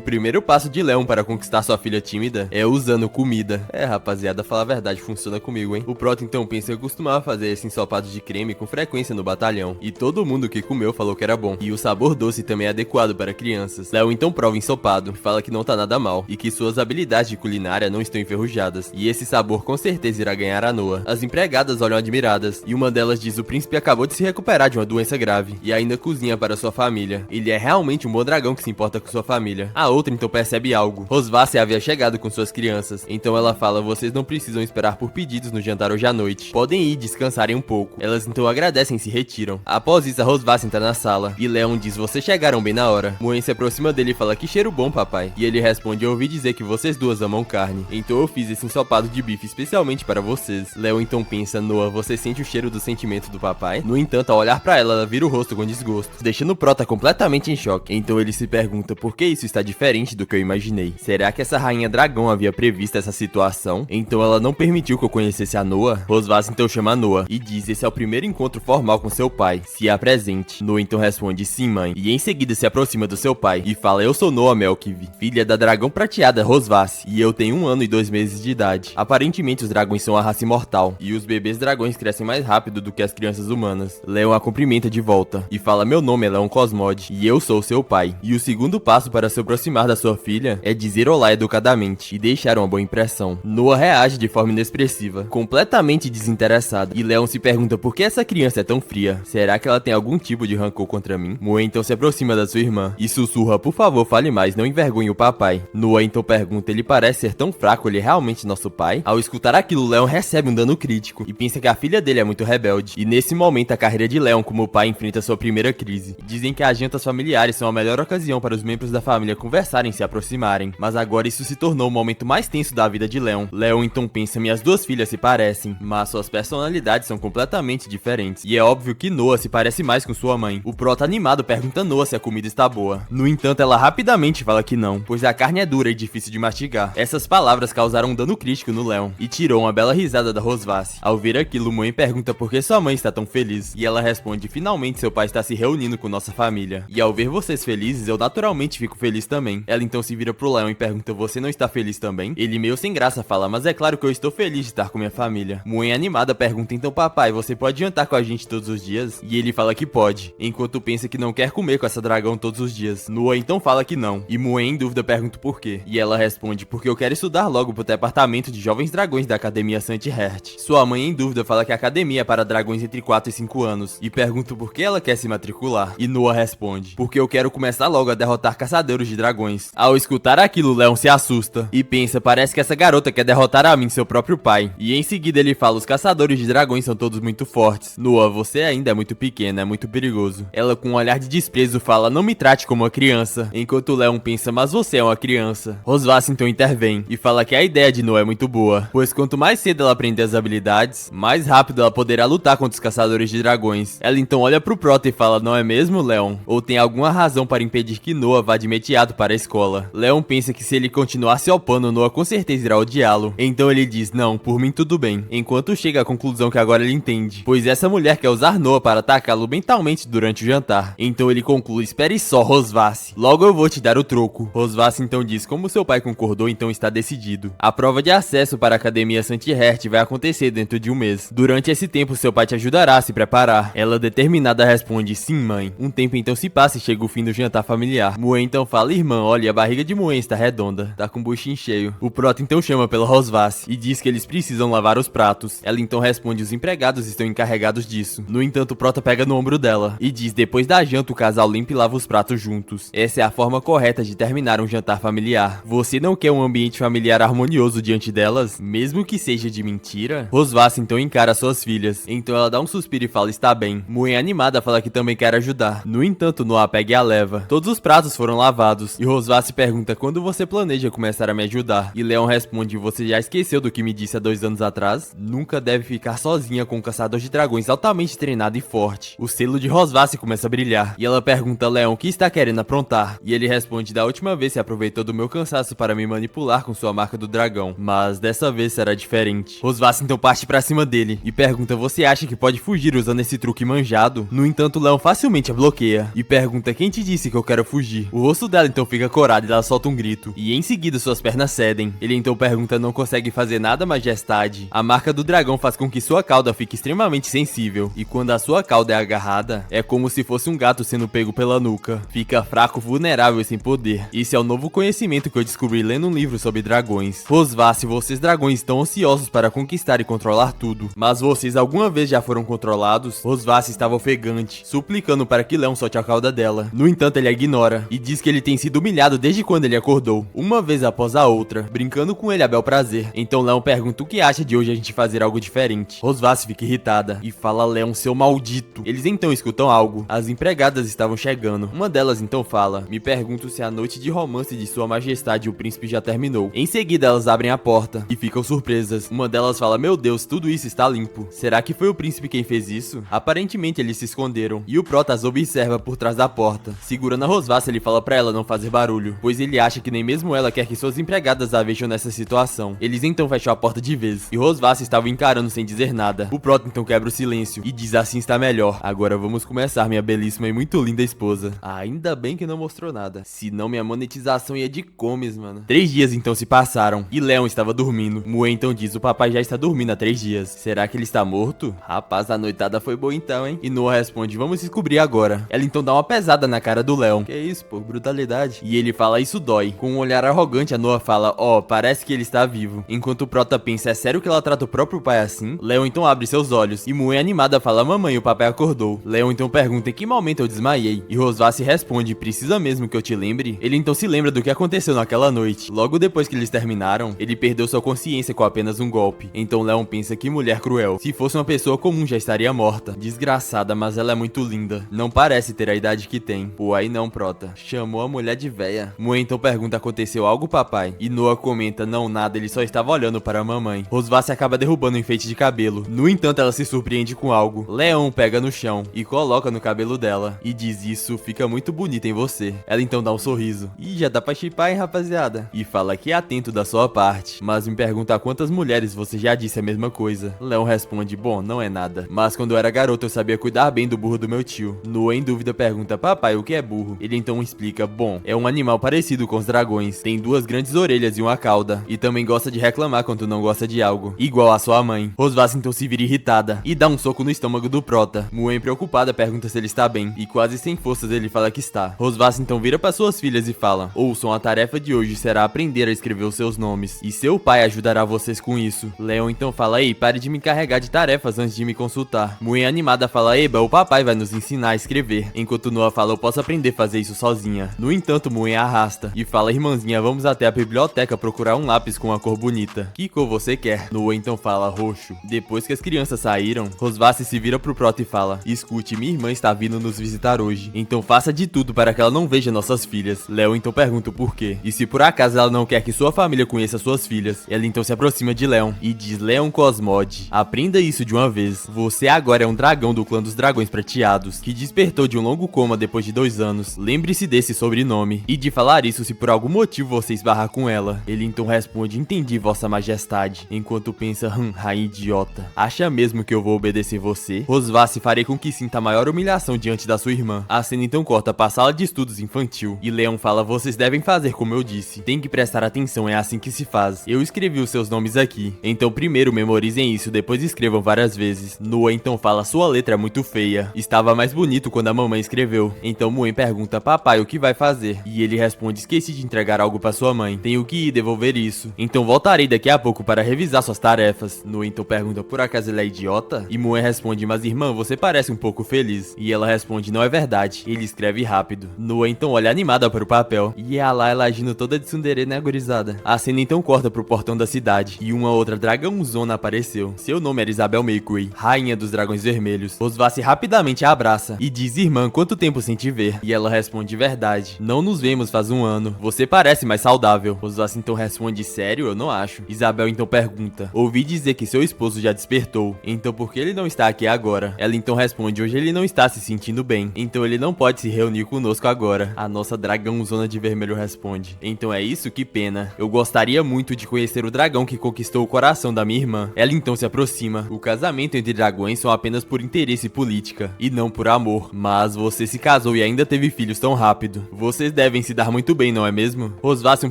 primeiro passo de Leon para conquistar sua filha tímida é usando comida. Rapaziada, falar a verdade, funciona comigo, hein? O Proto então pensa que eu costumava fazer esse ensopado de creme com frequência no batalhão, e todo mundo que comeu falou que era bom. E o sabor doce também é adequado para crianças. Leon então prova o ensopado, fala que não tá nada mal, e que suas habilidades de culinária não estão enferrujadas, e esse sabor com certeza irá ganhar a Noa. As empregadas olham admiradas, e uma delas diz: o príncipe acabou de se recuperar de uma doença grave, e ainda cozinha para sua família. Ele é realmente um bom dragão que se importa com sua família. A outra então percebe algo. Rosvace havia chegado com suas crianças, então ela fala: vocês não precisam esperar por pedidos no jantar hoje à noite. Podem ir descansarem um pouco. Elas então agradecem e se retiram. Após isso, a Rosvace entra na sala, e Leon diz: vocês chegaram bem na hora. Moen se aproxima dele e fala: que cheiro bom, papai. E ele responde: eu ouvi dizer que vocês duas amam carne, então eu fiz esse ensopado de bife especialmente para vocês. Leon então pensa: Noa, você sente o cheiro do sentimento do papai? No entanto, ao olhar pra ela vira o rosto com desgosto, deixando o Prota completamente em choque. Então ele se pergunta por que isso está diferente do que eu imaginei. Será que essa rainha dragão havia previsto essa situação? Então ela não permitiu que eu conhecesse a Noa? Rosvace então chama a Noa e diz: esse é o primeiro encontro formal com seu pai, se apresente. Noa então responde: sim, mãe. E em seguida se aproxima do seu pai e fala: eu sou Noa Melkiv, filha da dragão prateada Rosvace, e eu tenho 1 ano e 2 meses de idade. Aparentemente os dragões são a raça imortal, e os bebês dragões crescem mais rápido do que as crianças humanas. Leon a cumprimenta de volta e fala: meu nome é Leon Cosmode, e eu sou seu pai. E o segundo passo para se aproximar da sua filha é dizer olá educadamente e deixar uma boa impressão. Noa reage de forma inexpressiva, completamente desinteressada, e Leon se pergunta por que essa criança é tão fria. Será que ela tem algum tipo de rancor contra mim? Moen então se aproxima da sua irmã e sussurra: por favor, fale mais, não envergonhe o papai. Noa então pergunta: ele parece ser tão fraco, ele é realmente nosso pai? Ao escutar aquilo, Leon recebe um dano crítico e pensa que a filha dele é muito rebelde. E nesse momento a carreira de Leon como pai enfrenta sua primeira crise. Dizem que as jantas familiares são a melhor ocasião para os membros da família conversarem e se aproximarem, mas agora isso se tornou o momento mais tenso da vida de Leon. Leon então pensa: minhas duas filhas se parecem, mas suas personalidades são completamente diferentes, e é óbvio que Noa se parece mais com sua mãe. O Prota animado pergunta a Noa se a comida está boa. No entanto, ela rapidamente fala que não, pois a carne é dura e difícil de mastigar. Essas palavras causaram um dano crítico no Leon e tirou uma bela risada da Rosvace. Ao ver aquilo, Moen pergunta por que sua mãe está tão feliz, e ela responde: finalmente seu pai está se reunindo com nossa família, e ao ver vocês felizes, eu naturalmente fico feliz também. Ela então se vira pro Leon e pergunta: você não está feliz também? Ele meio sem graça fala: mas é claro que eu estou feliz de estar com minha família. Moen animada pergunta: então papai, você pode jantar com a gente todos os dias? E ele fala que pode, enquanto pensa que não quer comer com essa dragão todos os dias. Noa então fala que não, e Moen em dúvida pergunta por quê, e ela responde: porque eu quero estudar logo pro departamento de jovens dragões da Academia Santihert. Sua mãe em dúvida fala que a academia é para dragões entre 4 e 5 anos, e pergunta por que ela quer se matricular, e Noa responde: porque eu quero começar logo a derrotar caçadores de dragões. Ao escutar aquilo, Leon se assusta e pensa: parece que essa garota quer derrotar a mim, seu próprio pai. E em seguida ele fala: os caçadores de dragões são todos muito fortes. Noa, você ainda é muito pequena, é muito perigoso. Ela com um olhar de desprezo fala: não me trate como uma criança. Enquanto Leon pensa: mas você é uma criança. Rosvace então intervém e fala que a ideia de Noa é muito boa, pois quanto mais cedo ela aprender as habilidades, mais rápido ela poderá lutar contra os caçadores de dragões. Ela então olha pro Prota e fala: não é mesmo, Leon? Ou tem alguma razão para impedir que Noa vá de imediato para a escola? Leon pensa que se ele continuar se opando, Noa com certeza irá odiá-lo. Então ele diz: não, por mim tudo bem. Enquanto chega à conclusão que agora ele entende, pois essa mulher quer usar Noa para atacá-lo mentalmente durante o jantar. Então ele conclui: espere só, Rosvace, logo eu vou te dar o troco. Rosvace então diz: como seu pai concordou, então está decidido. A prova de acesso para a Academia Santihert vai acontecer dentro de 1 mês. Durante esse tempo, seu pai te ajudará a se preparar. Ela determinada responde: sim, mãe. Um tempo então se passa e chega o fim do jantar familiar. Moen então fala: irmã, olha, a barriga de Moen está redonda, tá com o buchinho cheio. O Prota então chama pela Rosvace e diz que eles precisam lavar os pratos. Ela então responde: os empregados estão encarregados disso. No entanto, o Prota pega no ombro dela e diz: depois da janta o casal limpa e lava os pratos juntos. Essa é a forma correta de terminar um jantar familiar. Você não quer um ambiente familiar harmonioso diante delas, mesmo que seja de mentira? Rosvace então encara suas filhas. Então ela dá um suspiro e fala: está bem. Moen animada fala que também quer ajudar. No entanto, Noa pega e a leva. Todos os pratos foram lavados e Rosvace pergunta: quando você planeja começar a me ajudar? E Leon responde: você já esqueceu do que me disse há 2 anos atrás? Nunca deve ficar sozinha com um caçador de dragões altamente treinado e forte. O selo de Rosvace começa a brilhar e ela pergunta a Leon o que está querendo aprontar. E ele responde: da última vez você aproveitou do meu cansaço para me manipular com sua marca do dragão, mas dessa vez será diferente. Rosvace então parte pra cima dele e pergunta: você acha que pode fugir usando esse truque manjado? No entanto, Leon facilmente a bloqueia e pergunta quem te disse que eu quero fugir. O rosto dela então fica corado e ela solta um grito. E em seguida suas pernas cedem. Ele então pergunta não consegue fazer nada, majestade. A marca do dragão faz com que sua cauda fique extremamente sensível. E quando a sua cauda é agarrada, é como se fosse um gato sendo pego pela nuca. Fica fraco, vulnerável e sem poder. Esse é o novo conhecimento que eu descobri lendo um livro sobre dragões. Rosvasse, vocês dragões estão ansiosos para conquistar e controlar tudo. Mas vocês alguma vez já foram controlados? Rosvasse estava ofegante, suplicando para que Leon solte a cauda dela. No entanto, ele a ignora e diz que ele tem sido humilhado desde quando ele acordou, uma vez após a outra, brincando com ele a bel prazer. Então Leon pergunta o que acha de hoje a gente fazer algo diferente. Rosvasse fica irritada e fala: Leon, seu maldito. Eles então escutam algo. As empregadas estavam chegando. Uma delas então fala: me pergunto se a noite de romance de sua majestade o príncipe já terminou. Em seguida elas abrem a porta e ficam surpresas. Uma delas fala: meu Deus, tudo isso está limpo. Será que foi o príncipe quem fez isso? Aparentemente eles se esconderam e o Prota as observa por trás da porta. Segurando a Rosvasse, ele fala pra ela não fazer barulho, pois ele acha que nem mesmo ela quer que suas empregadas a vejam nessa situação. Eles então fecham a porta de vez e Rosvasse estava encarando sem dizer nada. O Prota então quebra o silêncio e diz: assim está melhor. Agora vamos começar, minha belíssima e muito linda esposa. Ainda bem que não mostrou nada, senão minha monetização ia de comes, mano. 3 dias então se passaram e Leon estava dormindo. Mue então diz: o papai já está dormindo há 3 dias. Será que ele está morto? Rapaz, a noitada foi boa então, hein? E Noah responde: vamos descobrir agora. Ela então dá uma pesada na cara do Leon. Que isso, pô, brutalidade. E ele fala: isso dói. Com um olhar arrogante, a Noah fala: ó, parece que ele está vivo. Enquanto o Prota pensa: é sério que ela trata o próprio pai assim? Leon então abre seus olhos e Mue animada fala: mamãe, o papai acordou. Leon então pergunta em que momento eu desmaiei. E Rosvasse responde: precisa mesmo que eu te lembre? Ele então se lembra do que aconteceu naquela noite. Logo depois que eles terminaram, ele perdeu sua consciência com apenas um golpe. Então Leon pensa: que mulher cruel. Se fosse uma pessoa comum já estaria morta. Desgraçada, mas ela é muito linda. Não parece ter a idade que tem. Pô, aí não, Prota. Chamou a mulher de véia. Mue então pergunta: aconteceu algo, papai? E Noah comenta: não, nada, ele só estava olhando para a mamãe. Rosvasse acaba derrubando o enfeite de cabelo. No entanto, ela se surpreende com algo. Leon pega no chão e coloca no cabelo dela e diz: isso fica muito bonito em você. Ela então dá um sorriso. Ih, já dá pra chipar, hein, rapaziada? E fala que é atento da sua parte, mas me pergunta a quantas mulheres você já disse a mesma coisa. Leon responde: bom, não é nada, mas quando eu era garoto eu sabia cuidar bem do burro do meu tio. Noah em dúvida pergunta: papai, o que é burro? Ele então explica: bom, é um animal parecido com os dragões, tem 2 grandes orelhas e uma cauda, e também gosta de reclamar quando não gosta de algo, igual a sua mãe. Rosvasse então se vira irritada e dá um soco no estômago do Prota. Mue preocupada pergunta se ele está bem, e quase sem forças ele fala que está. Rosvasse então vira para suas filhas e fala: ouçam, a tarefa de hoje será aprender a escrever os seus nomes, e seu pai ajudará vocês com isso. Leon então fala: ei, pare de me encarregar de tarefas antes de me consultar. Mue animada fala: eba, o papai vai nos ensinar a escrever. Enquanto Noah fala: eu posso aprender a fazer isso sozinha. No entanto, Mue arrasta e fala: irmãzinha, vamos até a biblioteca procurar um lápis com uma cor bonita. Que cor você quer? Noah então fala: roxo. Depois que as crianças saíram, Rosvasse se vira pro Prota e fala: escute, minha irmã está vindo nos visitar hoje, então faça de tudo para que ela não veja nossas filhas. Leon então pergunta o porquê, e se por acaso ela não quer que sua família conheça suas filhas, ela então se aproxima de Leon e diz: Leon Cosmode, aprenda isso de uma vez. Você agora é um dragão do clã dos dragões prateados, que despertou de um longo coma depois de 2 anos. Lembre-se desse sobrenome, e de falar isso se por algum motivo você esbarrar com ela. Ele então responde: entendi, vossa majestade. Enquanto pensa: rainha idiota, acha mesmo que eu vou obedecer você? Rosvasse, farei com que sinta a maior humilhação diante da sua irmã. A cena então corta para a sala de estudos infantil, e Leon fala: vocês devem fazer como eu disse, tem que prestar atenção, é assim que se faz. Eu escrevi os seus nomes aqui, então primeiro memorizem isso, depois escrevam várias vezes. Noah então fala: sua letra é muito feia, estava mais bonito quando a mamãe escreveu. Então Mue pergunta: papai, o que vai fazer? E ele responde: esqueci de entregar algo para sua mãe, tenho que ir devolver isso, então voltarei daqui a pouco para revisar suas tarefas. Noah então pergunta: por acaso ele é idiota? E Mue responde: mas irmã, você parece um pouco feliz. E ela responde: não é verdade, ele escreve rápido. Noah então olha animada para o papel, e ela agindo toda de tsundere, né, gurizada? A cena então corta pro portão da cidade, e uma outra dragãozona apareceu. Seu nome era Isabel Mayquay, rainha dos dragões vermelhos. Rosvasse rapidamente a abraça e diz: irmã, quanto tempo sem te ver? E ela responde: verdade, não nos vemos faz 1 ano, você parece mais saudável. Rosvasse então responde: sério? Eu não acho. Isabel então pergunta: ouvi dizer que seu esposo já despertou, então por que ele não está aqui agora? Ela então responde: hoje ele não está se sentindo bem, então ele não pode se reunir conosco agora. A nossa dragãozona de vermelho responde: então é isso? Que pena, eu gostaria muito de conhecer o dragão que conquistou o coração da minha irmã. Ela então se aproxima. O casamento entre dragões são apenas por interesse política, e não por amor, mas você se casou e ainda teve filhos tão rápido. Vocês devem se dar muito bem, não é mesmo? Rosvace, um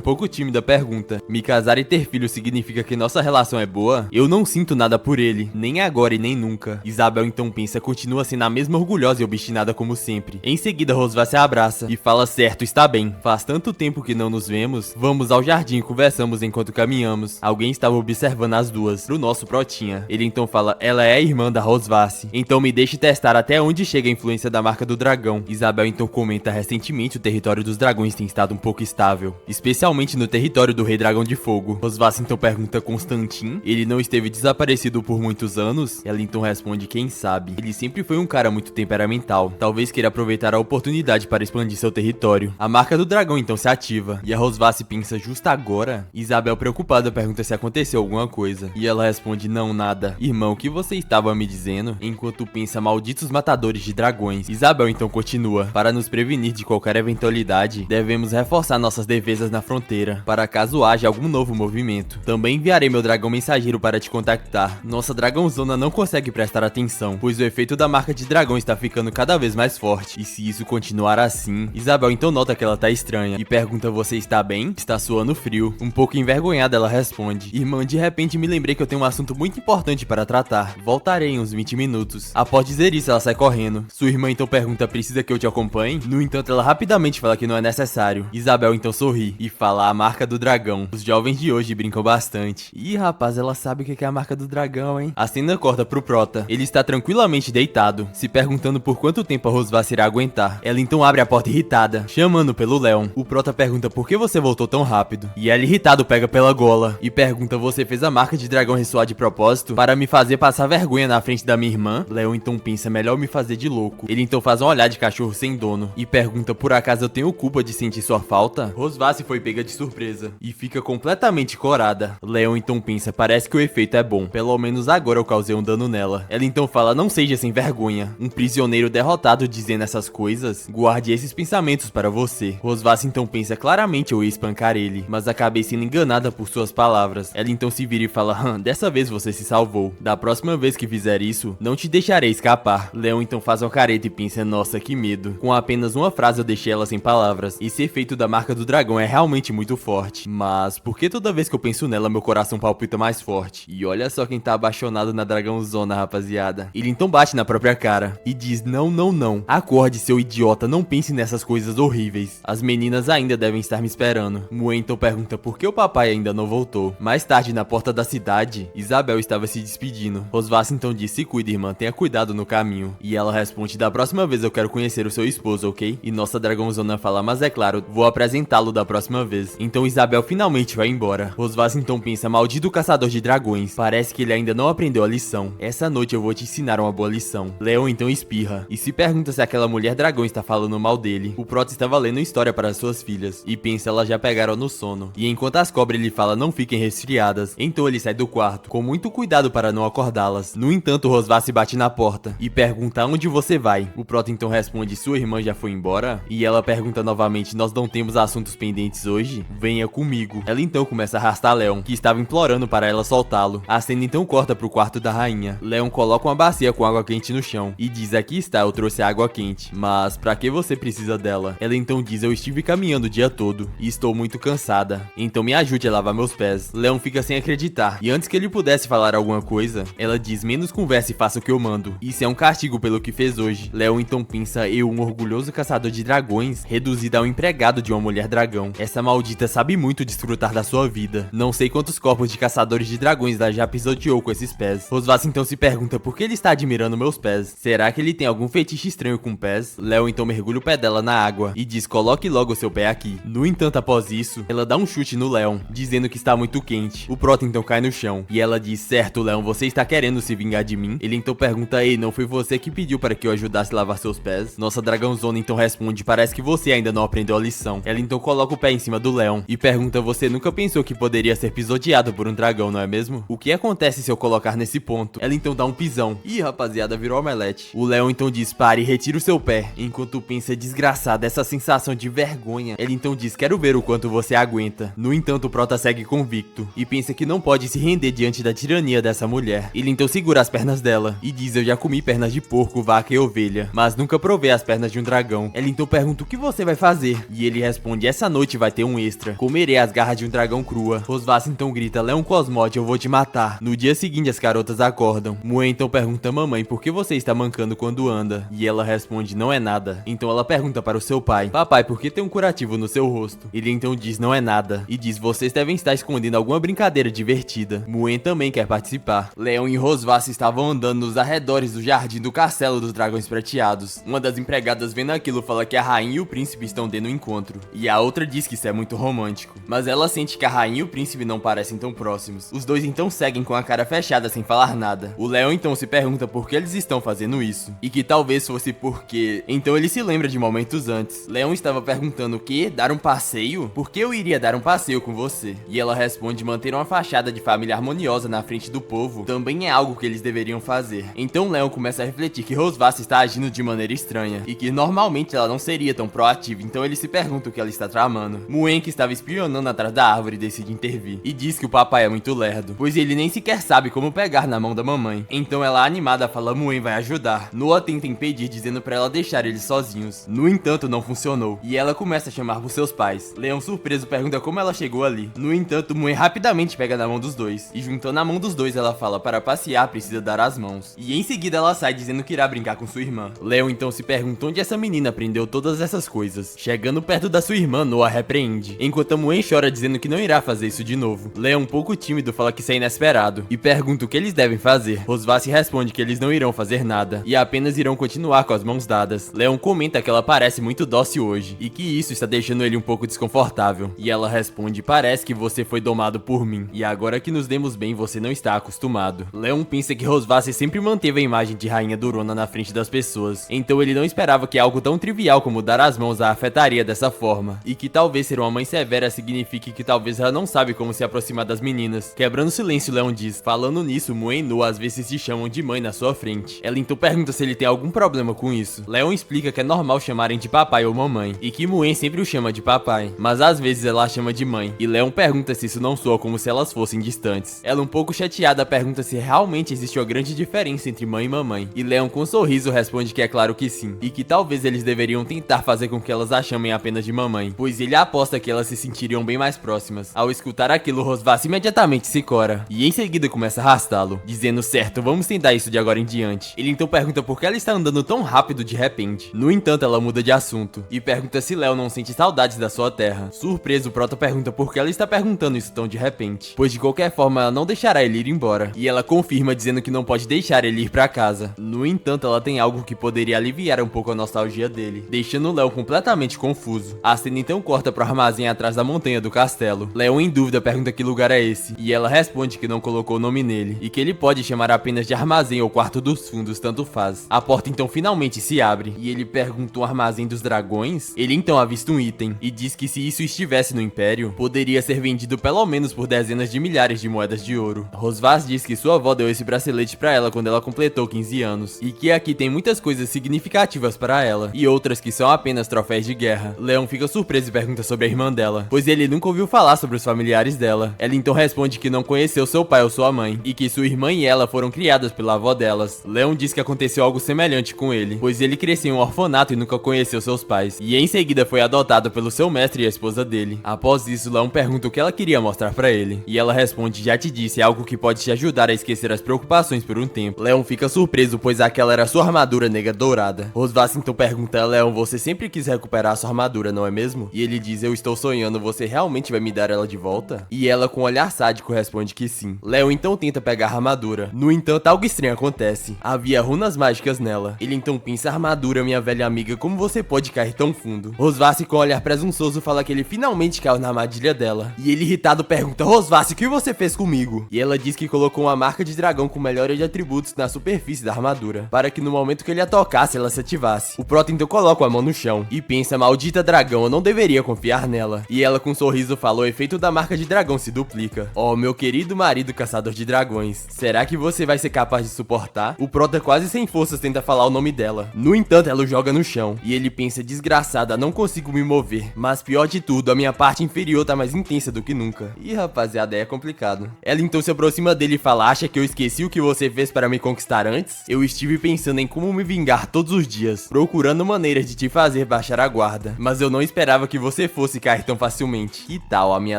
pouco tímida, pergunta: me casar e ter filhos significa que nossa relação é boa? Eu não sinto nada por ele, nem agora e nem nunca. Isabel então pensa, continua sendo a mesma orgulhosa e obstinada como sempre. Em seguida, Rosvace a abraça e fala: certo, está bem. Faz tanto tempo que não nos vemos. Vamos ao jardim e conversamos enquanto caminhamos. Alguém estava observando as duas, pro nosso Protinha. Ele então fala: ela é a irmã da Rosvace, então me deixe testar até onde chega a influência da marca do dragão. Isabel então comenta: recentemente o território dos dragões tem estado um pouco estável, especialmente no território do Rei Dragão de Fogo. Rosvace então pergunta: Constantin? Ele não esteve desaparecido por muitos anos? Ela então responde: quem sabe? Ele sempre foi um cara muito temperamental, talvez queira aproveitar a oportunidade para expandir seu território. A marca do dragão então se ativa, e a Rosvace pensa: justo agora? Isabel, preocupada, pergunta se aconteceu alguma coisa, e ela responde: não, nada. Irmão, o que você estava me dizendo? Enquanto pensa: malditos matadores de dragões. Isabel então continua: para nos prevenir de qualquer eventualidade, devemos reforçar nossas defesas na fronteira, para caso haja algum novo movimento. Também enviarei meu dragão mensageiro para te contactar. Nossa dragãozona não consegue prestar atenção, pois o efeito da marca de dragão está ficando cada vez mais forte, e se isso continuar assim... Isabel então nota que ela tá estranha, e pergunta: você está bem? Está suando frio. Um pouco envergonhada, ela responde: irmã, de repente me lembrei que eu tenho um assunto muito importante para tratar. Voltarei em uns 20 minutos. Após dizer isso, ela sai correndo. Sua irmã então pergunta: precisa que eu te acompanhe? No entanto, ela rapidamente fala que não é necessário. Isabel então sorri e fala: a marca do dragão. Os jovens de hoje brincam bastante. Ih, rapaz, ela sabe o que é a marca do dragão, hein? A cena corta pro Prota. Ele está tranquilamente deitado, se perguntando por quanto tempo a Rosvace irá aguentar. Ela então abre a porta irritada, chamando pelo Leon. O Prota pergunta: por que você voltou tão rápido? E ela, irritado, pega pela gola e pergunta: você fez a marca de dragão ressoar de propósito para me fazer passar vergonha na frente da minha irmã? Leon então pensa: melhor me fazer de louco. Ele então faz um olhar de cachorro sem dono e pergunta: por acaso eu tenho culpa de sentir sua falta? Rosvace foi pega de surpresa e fica completamente corada. Leon então pensa: parece que o efeito é bom, pelo menos agora eu causei um dano nela. Ela então fala: não seja sem vergonha. Um prisioneiro derrotado dizendo essas coisas? Guarde esses pensamentos para você. Rosvace então pensa: claramente eu ia espancar ele, mas acabei sendo enganada por suas palavras. Ela então se vira e fala: dessa vez você se salvou. Da próxima vez que fizer isso, não te deixarei escapar. Leon então faz uma careta e pensa: nossa, que medo. Com apenas uma frase eu deixei ela sem palavras. Esse efeito da marca do dragão é realmente muito forte, mas por que toda vez que eu penso nela meu coração palpita mais forte? E olha só quem tá apaixonado na dragãozona, rapaziada. Ele então bate na própria cara e diz: não, não, não. Acorde, seu idiota, não pense nessas coisas horríveis. As meninas ainda devem estar me esperando. Mue então pergunta por que o papai ainda não voltou. Mais tarde, na porta da cidade, Isabel estava se despedindo. Rosvace então diz: se cuide, irmã, tenha cuidado no caminho. E ela responde: da próxima vez eu quero conhecer o seu esposo, ok? E nossa dragãozona fala: mas é claro, vou apresentá-lo da próxima vez. Então Isabel finalmente vai embora. Rosvace então pensa: maldito caçador de dragões, parece que ele ainda não aprendeu a lição. Essa noite eu vou te ensinar uma boa lição. Leon então espirra e se pergunta se aquela mulher dragão está falando mal dele. O Prota estava lendo história para suas filhas e pensa: elas já pegaram no sono. E enquanto as cobras, ele fala: não fiquem resfriadas. Então ele sai do quarto com muito cuidado para não acordá-las. No entanto, Rosvace bate na porta e pergunta: onde você vai? O Prota então responde: sua irmã já foi embora? E ela pergunta novamente: nós não temos assuntos pendentes hoje? Venha comigo. Ela então começa a arrastar Leon, que estava implorando para ela soltá-lo. A cena então corta pro quarto da rainha. Leon coloca uma bacia com água quente no chão e diz: aqui está, eu trouxe água quente, mas pra que você precisa dela? Ela então diz: eu estive caminhando o dia todo e estou muito cansada, então me ajude a lavar meus pés. Leon fica sem acreditar, e antes que ele pudesse falar alguma coisa, ela diz: menos conversa e faça o que eu mando. Isso é um castigo pelo que fez hoje. Leon então pensa: eu, um orgulhoso caçador de dragões, reduzido a um empregado de uma mulher dragão. Essa maldita sabe muito desfrutar da sua vida. Não sei quantos corpos de caçadores de dragões ela já pisoteou com esses pés. Rosvace então se pergunta por que ele está admirando meus pés. Será que ele tem algum fetiche estranho com pés? Leon então mergulha o pé dela na água e diz: coloque logo o seu pé aqui. No entanto, após isso, ela dá um chute no Leon, dizendo que está muito quente. O Prota então cai no chão e ela diz: certo, Leon, você está querendo se vingar de mim? Ele então pergunta: ei, não foi você que pediu para que eu ajudasse a lavar seus pés? Nossa dragãozona então responde: parece que você ainda não aprendeu a lição. Ela então coloca o pé em cima do Leon e pergunta: você nunca pensou que poderia ser pisoteado por um dragão, não é mesmo? O que acontece se eu colocar nesse ponto? Ela então dá um pisão. Ih, rapaziada, virou omelete. O Leon então diz: pare e retira o seu pé. Enquanto pensa: desgraçado, essa sensação de vergonha. Ele então diz: quero ver o quanto você aguenta. No entanto, o Prota segue convicto e pensa que não pode se render diante da tirania dessa mulher. Ele então segura as pernas dela e diz: eu já comi pernas de porco vaca e ovelha, mas nunca provei as pernas de um dragão. Ela então pergunta o que você vai fazer, e ele responde: essa noite vai ter um extra, comerei as garras de um dragão crua. Rosvath então grita: Leon Cosmote, eu vou te matar. No dia seguinte as garotas acordam. Muen então pergunta: mamãe, por que você está mancando quando anda? E ela responde: não é nada. Então ela pergunta para o seu pai: papai, por que tem um curativo no seu rosto? Ele então diz: não é nada, e diz: vocês devem estar escondendo alguma brincadeira divertida. Muen também quer participar. Leon e Rosvath estavam andando nos arredores do jardim do castelo dos dragões prateados. Uma das empregadas vendo aquilo fala que a rainha e o príncipe estão tendo um encontro, e a outra diz que isso é muito romântico, mas ela sente que a rainha e o príncipe não parecem tão próximos. Os dois então seguem com a cara fechada sem falar nada. O Leon então se pergunta por que eles estão fazendo isso, e que talvez fosse porque... Então ele se lembra de momentos antes. Leon estava perguntando: o que? Dar um passeio? Por que eu iria dar um passeio com você? E ela responde: manter uma fachada de família harmoniosa na frente do povo também é algo que eles deveriam fazer. Então Leon começa a refletir que Rosvath está agindo de maneira estranha, e que normalmente ela não seria tão proativa, então ele se pergunta o que ela está tramando. Muen, que estava espionando atrás da árvore, decide intervir, e diz que o papai é muito lerdo, pois ele nem sequer sabe como pegar na mão da mamãe. Então ela, animada, fala: Muen vai ajudar. Noah tenta impedir, dizendo pra ela deixar eles sozinhos. No entanto, não funcionou, e ela começa a chamar por seus pais. Leon, surpreso, pergunta como ela chegou ali. No entanto, Muen rapidamente pega na mão dos dois, e juntando a mão dos dois ela fala: para passear precisa dar as mãos. E em seguida ela sai dizendo que irá brincar com sua irmã. Leon então se pergunta onde essa menina aprendeu todas essas coisas. Chegando perto da sua irmã, Noah repreende, enquanto a Muen chora dizendo que não irá fazer isso de novo. Leon, um pouco tímido, fala que isso é inesperado, e pergunta o que eles devem fazer. Rosvath responde que eles não irão fazer nada, e apenas irão continuar com as mãos dadas. Leon comenta que ela parece muito dócil hoje, e que isso está deixando ele um pouco desconfortável. E ela responde: parece que você foi domado por mim, e agora que nos demos bem você não está acostumado. Leon pensa que Rosvath sempre manteve a imagem de rainha durona na frente das pessoas, então ele não esperava que algo tão trivial como dar as mãos a afetaria dessa forma, e que talvez ser uma mãe severa signifique que talvez ela não sabe como se aproximar das meninas. Quebrando o silêncio, Leon diz: falando nisso, Muen e Noah às vezes se chamam de mãe na sua frente. Ela então pergunta se ele tem algum problema com isso. Leon explica que é normal chamarem de papai ou mamãe, e que Muen sempre o chama de papai, mas às vezes ela a chama de mãe, e Leon pergunta se isso não soa como se elas fossem distantes. Ela, um pouco chateada, pergunta se realmente existe uma grande diferença entre mãe e mamãe, e Leon com um sorriso responde que é claro que sim, e que talvez eles deveriam tentar fazer com que elas a chamem apenas de mamãe, pois ele aposta que elas se sentiriam bem mais próximas. Ao escutar aquilo, Rosvath imediatamente se cora, e em seguida começa a arrastá-lo, dizendo: certo, vamos tentar isso de agora em diante. Ele então pergunta por que ela está andando tão rápido de repente. No entanto, ela muda de assunto, e pergunta se Leon não sente saudades da sua terra. Surpreso, o Prota pergunta por que ela está perguntando isso tão de repente, pois de qualquer forma ela não deixará ele ir embora, e ela confirma dizendo que não pode deixar ele ir pra casa. No entanto, ela tem algo que poderia aliviar um pouco a nostalgia dele, deixando o Leon completamente confuso. A cena então corta pro armazém atrás da montanha do castelo. Leon, em dúvida, pergunta que lugar é esse, e ela responde que não colocou o nome nele, e que ele pode chamar apenas de armazém ou quarto dos fundos, tanto faz. A porta então finalmente se abre, e ele pergunta: o armazém dos dragões? Ele então avista um item, e diz que se isso estivesse no Império, poderia ser vendido pelo menos por dezenas de milhares de moedas de ouro. Rosvath diz que sua avó deu esse bracelete pra ela quando ela completou 15 anos, e que aqui tem muitas coisas significativas para ela, e outras que são apenas troféus de guerra. Leon fica surpreso e pergunta sobre a irmã dela, pois ele nunca ouviu falar sobre os familiares dela. Ela então responde que não conheceu seu pai ou sua mãe, e que sua irmã e ela foram criadas pela avó delas. Leon diz que aconteceu algo semelhante com ele, pois ele cresceu em um orfanato e nunca conheceu seus pais, e em seguida foi adotado pelo seu mestre e a esposa dele. Após isso, Leon pergunta o que ela queria mostrar pra ele, e ela responde: já te disse, é algo que pode te ajudar a esquecer as preocupações por um tempo. Leon fica surpreso, pois aquela era sua armadura negra dourada. Rosvath então pergunta: Leon, você sempre quis recuperar sua armadura, não é mesmo? E ele diz: eu estou sonhando, você realmente vai me dar ela de volta? E ela, com um olhar sádico, responde que sim. Leon então tenta pegar a armadura. No entanto, algo estranho acontece. Havia runas mágicas nela. Ele então pensa: armadura, minha velha amiga, como você pode cair tão fundo? Rosvath, com um olhar presunçoso, fala que ele finalmente caiu na armadilha dela. E ele, irritado, pergunta: Rosvath, o que você fez comigo? E ela diz que colocou uma marca de dragão com melhora de atributos na superfície da armadura, para que no momento que ele a tocasse, ela se ativasse. O Prota então coloca a mão no chão e pensa: maldita dragão, eu não deveria confiar nela. E ela, com um sorriso, fala: o efeito da marca de dragão se duplica. Oh, meu querido marido caçador de dragões, será que você vai ser capaz de suportar? O Prota, quase sem forças, tenta falar o nome dela. No entanto, ela o joga no chão, e ele pensa: desgraçada, não consigo me mover. Mas pior de tudo, a minha parte inferior tá mais intensa do que nunca. Ih, rapaziada, é complicado. Ela então se aproxima dele e fala: acha que eu esqueci o que você fez para me conquistar antes? Eu estive pensando pensando em como me vingar todos os dias, procurando maneiras de te fazer baixar a guarda. Mas eu não esperava que você fosse cair tão facilmente. Que tal? A minha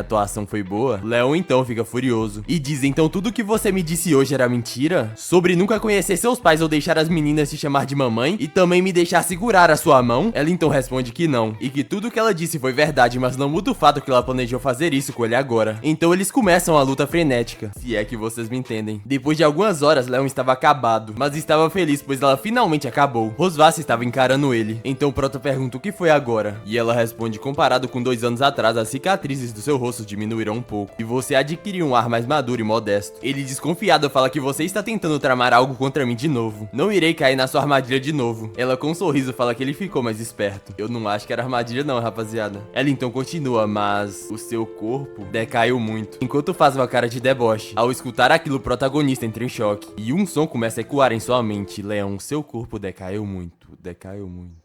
atuação foi boa? Leon então fica furioso e diz: então tudo que você me disse hoje era mentira? Sobre nunca conhecer seus pais ou deixar as meninas te chamar de mamãe? E também me deixar segurar a sua mão? Ela então responde que não, e que tudo que ela disse foi verdade, mas não muda o fato que ela planejou fazer isso com ele agora. Então eles começam a luta frenética, se é que vocês me entendem. Depois de algumas horas, Leon estava acabado, mas estava feliz pois ela finalmente acabou. Rosvath estava encarando ele, então Prota pergunta o que foi agora, e ela responde: comparado com 2 anos atrás, as cicatrizes do seu rosto diminuíram um pouco, e você adquiriu um ar mais maduro e modesto. Ele desconfiado fala que você está tentando tramar algo contra mim de novo. Não irei cair na sua armadilha de novo. Ela com um sorriso fala que ele ficou mais esperto. Eu não acho que era armadilha não, rapaziada. Ela então continua: mas o seu corpo decaiu muito. Enquanto faz uma cara de deboche, ao escutar aquilo, o protagonista entra em choque, e um som começa a ecoar em sua mente: Leon, seu corpo decaiu muito, decaiu muito.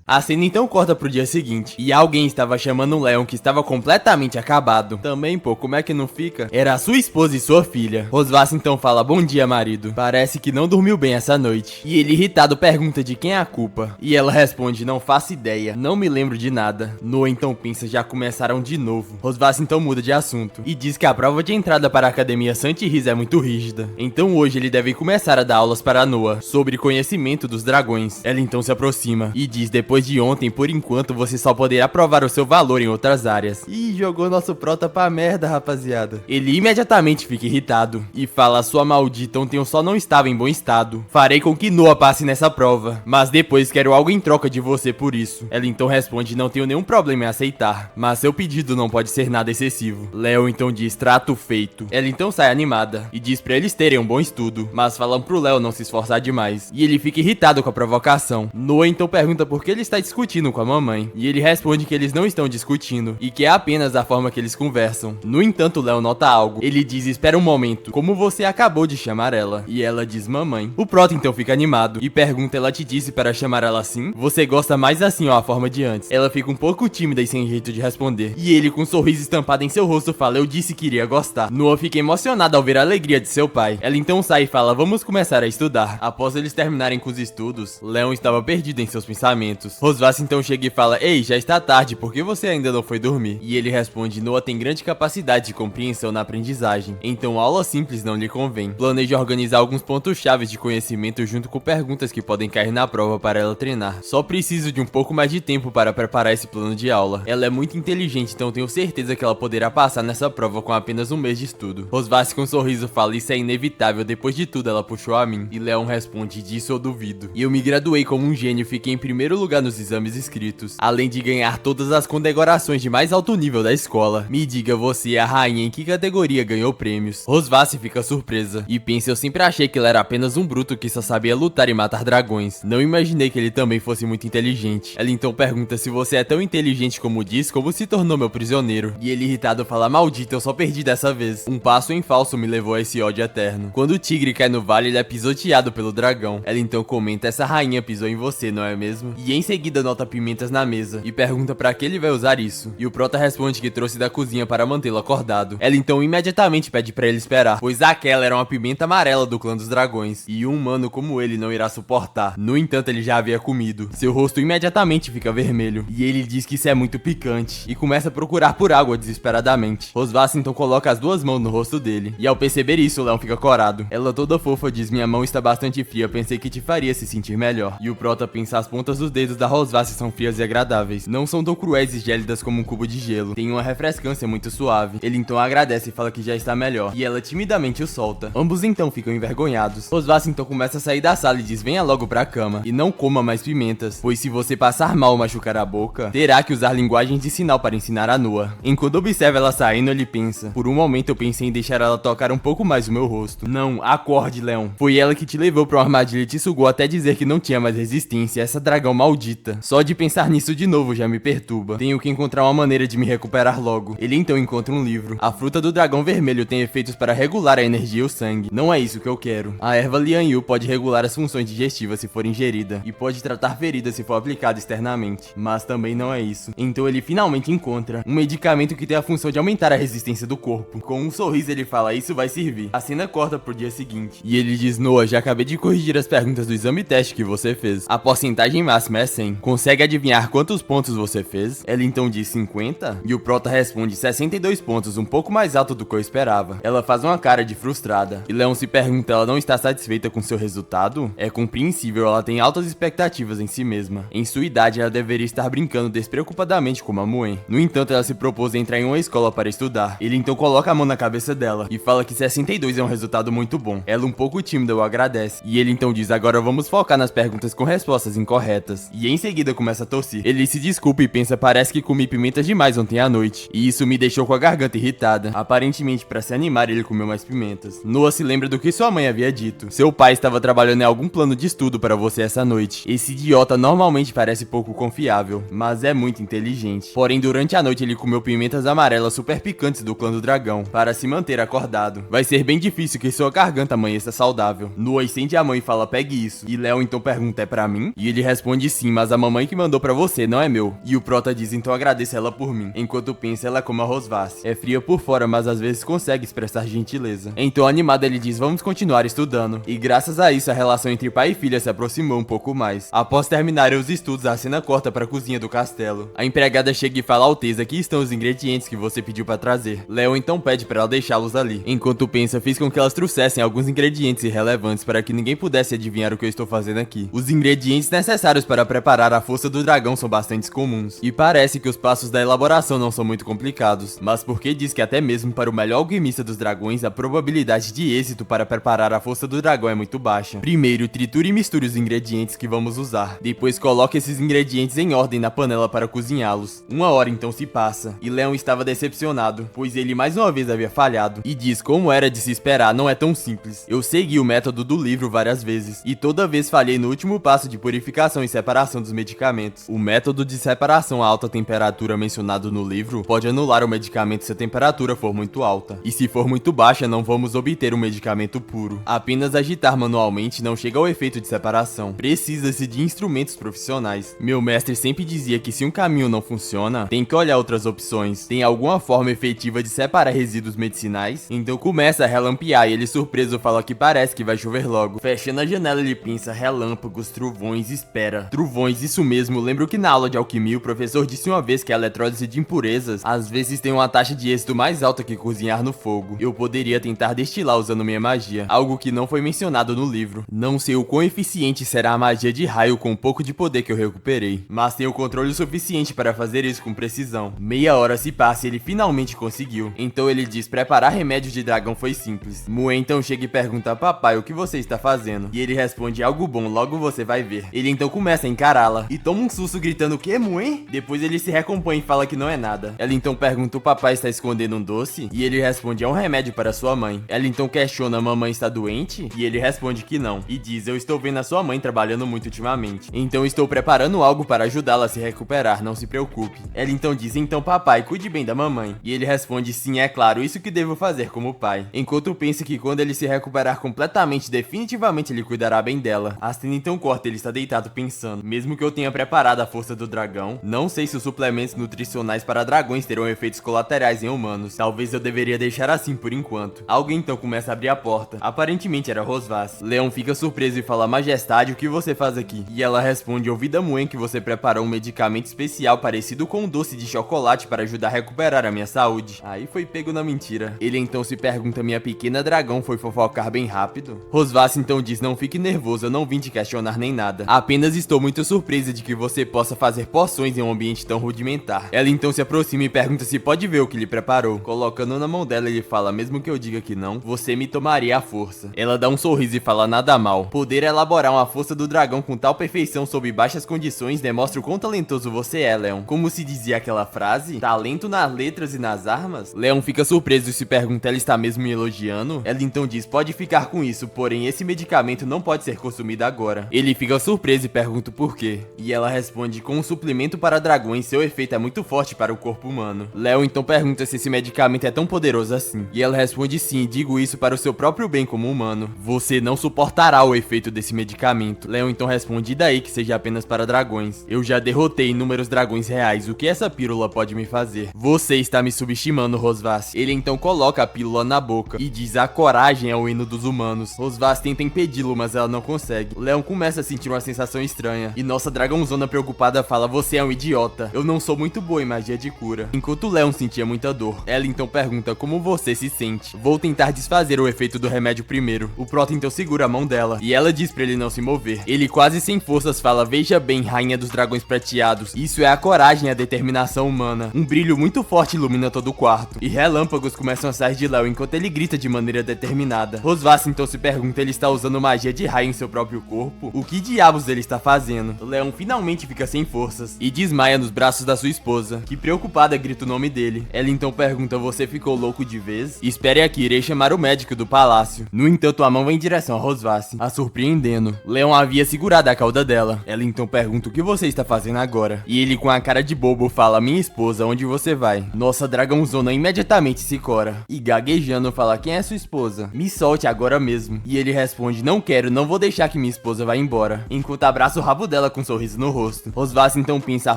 A cena então corta pro dia seguinte, e alguém estava chamando um Leon que estava completamente acabado. Também, pô, como é que não fica? Era a sua esposa e sua filha. Rosvath então fala: bom dia, marido. Parece que não dormiu bem essa noite. E ele, irritado, pergunta de quem é a culpa. E ela responde: não faço ideia, não me lembro de nada. Noah então pensa: já começaram de novo. Rosvath então muda de assunto e diz que a prova de entrada para a Academia Santi-Riz é muito rígida. Então hoje ele deve começar a dar aulas para Noah sobre conhecimento dos dragões. Ela então se aproxima e diz: depois de ontem, por enquanto, você só poderá provar o seu valor em outras áreas. Ih, jogou nosso prota pra merda, rapaziada. Ele imediatamente fica irritado e fala: sua maldita, ontem eu só não estava em bom estado. Farei com que Noah passe nessa prova, mas depois quero algo em troca de você por isso. Ela então responde: não tenho nenhum problema em aceitar, mas seu pedido não pode ser nada excessivo. Leon então diz: trato feito. Ela então sai animada e diz pra eles terem um bom estudo, mas falam pro Leon não se esforçar demais. E ele fica irritado com a provocação. Noah então pergunta por que ele está discutindo com a mamãe, e ele responde que eles não estão discutindo, e que é apenas a forma que eles conversam. No entanto, Leon nota algo. Ele diz: espera um momento, como você acabou de chamar ela? E ela diz: mamãe. O Prota então fica animado e pergunta: ela te disse para chamar ela assim? Você gosta mais assim ou a forma de antes? Ela fica um pouco tímida e sem jeito de responder, e ele, com um sorriso estampado em seu rosto, fala: eu disse que iria gostar. Noah fica emocionada ao ver a alegria de seu pai. Ela então sai e fala: vamos começar a estudar. Após eles terminarem com os estudos, Leon estava perdido em seus pensamentos. Rosvath então chega e fala: ei, já está tarde, por que você ainda não foi dormir? E ele responde: Noah tem grande capacidade de compreensão na aprendizagem, então aula simples não lhe convém. Planeja organizar alguns pontos chaves de conhecimento junto com perguntas que podem cair na prova para ela treinar. Só preciso de um pouco mais de tempo para preparar esse plano de aula. Ela é muito inteligente, então tenho certeza que ela poderá passar nessa prova com apenas um mês de estudo. Rosvath com um sorriso fala: isso é inevitável, depois de tudo ela puxou a mim. E Leon responde: disso eu duvido. E eu me graduei como um gênio, fiquei em primeiro lugar nos exames escritos, além de ganhar todas as condecorações de mais alto nível da escola. Me diga você, a rainha, em que categoria ganhou prêmios? Rosvath fica surpresa e pensa: eu sempre achei que ele era apenas um bruto que só sabia lutar e matar dragões. Não imaginei que ele também fosse muito inteligente. Ela então pergunta: se você é tão inteligente como diz, como se tornou meu prisioneiro? E ele, irritado, fala: maldito, eu só perdi dessa vez. Um passo em falso me levou a esse ódio eterno. Quando o tigre cai no vale, ele é pisoteado pelo dragão. Ela então comenta: essa rainha pisou em você, não é mesmo? E em seguida nota pimentas na mesa e pergunta pra que ele vai usar isso. E o Prota responde que trouxe da cozinha para mantê-lo acordado. Ela então imediatamente pede pra ele esperar, pois aquela era uma pimenta amarela do clã dos dragões, e um humano como ele não irá suportar. No entanto, ele já havia comido. Seu rosto imediatamente fica vermelho, e ele diz que isso é muito picante, e começa a procurar por água desesperadamente. Rosvath então coloca as duas mãos no rosto dele, e ao perceber isso, Leon fica corado. Ela toda fofa diz: minha mão está bastante fria, pensei que te faria se sentir melhor. E o Prota pensa: as pontas dos dedos da Rosvath são frias e agradáveis, não são tão cruéis e gélidas como um cubo de gelo, tem uma refrescância muito suave. Ele então agradece e fala que já está melhor, e ela timidamente o solta. Ambos então ficam envergonhados. Rosvath então começa a sair da sala e diz: venha logo pra cama, e não coma mais pimentas, pois se você passar mal ou machucar a boca, terá que usar linguagem de sinal para ensinar a Noah. Enquanto observa ela saindo, ele pensa: por um momento eu pensei em deixar ela tocar um pouco mais o meu rosto. Não, acorde, Leon. Foi ela que te levou pra uma armadilha e te sugou até dizer que não tinha mais resistência. Essa dragão maldita. Só de pensar nisso de novo já me perturba. Tenho que encontrar uma maneira de me recuperar logo. Ele então encontra um livro. A fruta do dragão vermelho tem efeitos para regular a energia e o sangue. Não é isso que eu quero. A erva Lian Yu pode regular as funções digestivas se for ingerida, e pode tratar feridas se for aplicada externamente. Mas também não é isso. Então ele finalmente encontra um medicamento que tem a função de aumentar a resistência do corpo. Com um sorriso ele fala, isso vai servir. A cena corta pro dia seguinte. E ele diz, Noah, já acabei de corrigir as perguntas do exame teste que você fez. A porcentagem máxima é 100. Consegue adivinhar quantos pontos você fez? Ela então diz 50. E o Prota responde 62 pontos, um pouco mais alto do que eu esperava. Ela faz uma cara de frustrada. E Leon se pergunta, ela não está satisfeita com seu resultado? É compreensível, ela tem altas expectativas em si mesma. Em sua idade, ela deveria estar brincando despreocupadamente como a Muen. No entanto, ela se propôs a entrar em uma escola para estudar. Ele então coloca a mão na cabeça dela e fala que 62 é um resultado muito bom. Ela, um pouco tímida, o agradece. E ele então diz, agora vamos focar nas perguntas com respostas incorretas. E em seguida começa a tossir. Ele se desculpa e pensa, parece que comi pimentas demais ontem à noite. E isso me deixou com a garganta irritada. Aparentemente, para se animar, ele comeu mais pimentas. Noah se lembra do que sua mãe havia dito. Seu pai estava trabalhando em algum plano de estudo para você essa noite. Esse idiota normalmente parece pouco confiável, mas é muito inteligente. Porém, durante a noite ele comeu pimentas amarelas super picantes do clã do dragão, para se manter acordado. Vai ser bem difícil que sua garganta amanheça saudável. Noah sente a mãe e fala, pegue isso. E Leon então pergunta, é pra mim? E ele responde sim, mas a mamãe que mandou pra você, não é meu. E o Prota diz, então agradeça ela por mim. Enquanto pensa, ela come a Rosvasse. É fria por fora, mas às vezes consegue expressar gentileza. Então animado ele diz, vamos continuar estudando. E graças a isso a relação entre pai e filha se aproximou um pouco mais. Após terminarem os estudos, a cena corta pra cozinha do castelo. A empregada chega e fala, Alteza, aqui estão os ingredientes que você pediu pra trazer. Leon então pede pra ela deixá-los ali. Enquanto pensa, fiz com que elas trouxessem alguns ingredientes irrelevantes para que ninguém pudesse adivinhar o que eu estou fazendo aqui. Os ingredientes necessários para preparar a força do dragão são bastante comuns. E parece que os passos da elaboração não são muito complicados. Mas porque diz que até mesmo para o melhor alquimista dos dragões, a probabilidade de êxito para preparar a força do dragão é muito baixa. Primeiro, triture e misture os ingredientes que vamos usar. Depois coloque esses ingredientes em ordem na panela para cozinhá-los. Uma hora então se passa, e Leon estava decepcionado, pois ele mais uma vez havia falhado. E diz, como era de se esperar, não é tão simples. Eu segui o método do livro várias vezes, e toda vez falhei no último passo de purificação e separação dos medicamentos. O método de separação a alta temperatura mencionado no livro pode anular o medicamento se a temperatura for muito alta. E se for muito baixa, não vamos obter um medicamento puro. Apenas agitar manualmente não chega ao efeito de separação. Precisa-se de instrumentos profissionais. Meu mestre sempre dizia que se um caminho não funciona, tem que olhar outras opções. Tem alguma forma efetiva de separar resíduos medicinais? Então começa a relampear e ele surpreso fala que parece que vai chover logo. Fechando a janela ele pensa, relâmpagos, trovões, espera. Trovões, isso mesmo, lembro que na aula de alquimia o professor disse uma vez que a eletrólise de impurezas às vezes tem uma taxa de êxito mais alta que cozinhar no fogo. Eu poderia tentar destilar usando minha magia, algo que não foi mencionado no livro. Não sei o quão eficiente será a magia de raio com um pouco de poder que eu recuperei, mas tenho controle suficiente para fazer isso com precisão. Meia hora se passa e ele finalmente conseguiu. Então ele diz, preparar remédio de dragão foi simples. Muen então chega e pergunta, papai, o que você está fazendo? E ele responde, algo bom, logo você vai ver. Ele então começa a encará-la e toma um susto gritando, o que, Muen? Depois ele se recompõe e fala que não é nada. Ela então pergunta, o papai está escondendo um doce? E ele responde, é um remédio para sua mãe. Ela então questiona, a mamãe está doente? E ele responde que não. E diz, eu estou vendo a sua mãe trabalhando muito ultimamente. Então estou preparando algo para ajudá-la a se recuperar, não se preocupe. Ela então diz, então papai, cuide bem da mamãe. E ele responde, sim, é claro, isso que devo fazer como pai. Enquanto pensa que quando ele se recuperar completamente, definitivamente ele cuidará bem dela. A cena então corta, ele está deitado pensando, mesmo que eu tenha preparado a força do dragão, não sei se os suplementos nutricionais para dragões terão efeitos colaterais em humanos. Talvez eu deveria deixar assim por enquanto. Alguém então começa a abrir a porta. Aparentemente era Rosvasse. Leon fica surpreso e fala, majestade, o que você faz aqui? E ela responde, ouvi da Muen que você preparou um medicamento especial parecido com um doce de chocolate para ajudar a recuperar a minha saúde. Aí foi pego na mentira. Ele então se pergunta, minha pequena dragão foi fofocar bem rápido? Rosvasse então diz, não fique nervoso, eu não vim te questionar nem nada. Apenas estou muito surpresa de que você possa fazer poções em um ambiente tão rudimentar. Ela então se aproxima e pergunta se pode ver o que lhe preparou. Colocando na mão dela, ele fala, mesmo que eu diga que não, você me tomaria a força. Ela dá um sorriso e fala, nada mal. Poder elaborar uma força do dragão com tal perfeição sob baixas condições demonstra o quão talentoso você é, Leon. Como se dizia aquela frase? Talento nas letras e nas armas? Leon fica surpreso e se pergunta, ela está mesmo me elogiando? Ela então diz, pode ficar com isso, porém esse medicamento não pode ser consumido agora. Ele fica surpreso e pergunta o porquê. E ela responde com um suplemento para dragões, seu efeito é muito forte para o corpo humano. Léo então pergunta se esse medicamento é tão poderoso assim. E ela responde sim, digo isso para o seu próprio bem como humano. Você não suportará o efeito desse medicamento. Léo então responde, e daí que seja apenas para dragões? Eu já derrotei inúmeros dragões reais, o que essa pílula pode me fazer? Você está me subestimando, Rosvasse. Ele então coloca a pílula na boca e diz, a coragem é o hino dos humanos. Rosvasse tenta impedi-lo, mas ela não consegue. Leon começa a sentir uma sensação estranha. E nossa dragãozona preocupada fala, você é um idiota. Eu não sou muito boa em magia de cura. Enquanto Leon sentia muita dor, ela então pergunta como você se sente. Vou tentar desfazer o efeito do remédio primeiro. O Proto então segura a mão dela e ela diz pra ele não se mover. Ele quase sem forças fala, veja bem, rainha dos dragões prateados. Isso é a coragem e a determinação humana. Um brilho muito forte ilumina todo o quarto. E relâmpagos começam a sair de Léo enquanto ele grita de maneira determinada. Rosvasse então se pergunta, ele está usando magia de raio em seu próprio corpo? O que diabos ele está fazendo? Leon finalmente fica sem forças e desmaia nos braços da sua esposa, que preocupada grita o nome dele. Ela então pergunta, você ficou louco de vez? Espere aqui, irei chamar o médico do palácio. No entanto, a mão vai em direção a Rosvasse, a surpreendendo. Leon havia segurado a cauda dela. Ela então pergunta, o que você está fazendo agora? E ele com a cara de bobo fala, minha esposa, onde você vai? Nossa dragãozona imediatamente se cora e gaguejando fala, quem é sua esposa? Me solte agora mesmo. E ele responde, não quero, não vou deixar que minha esposa vá embora. Enquanto abraça o rabo dela com um sorriso no rosto. Rosvasse então pensa, a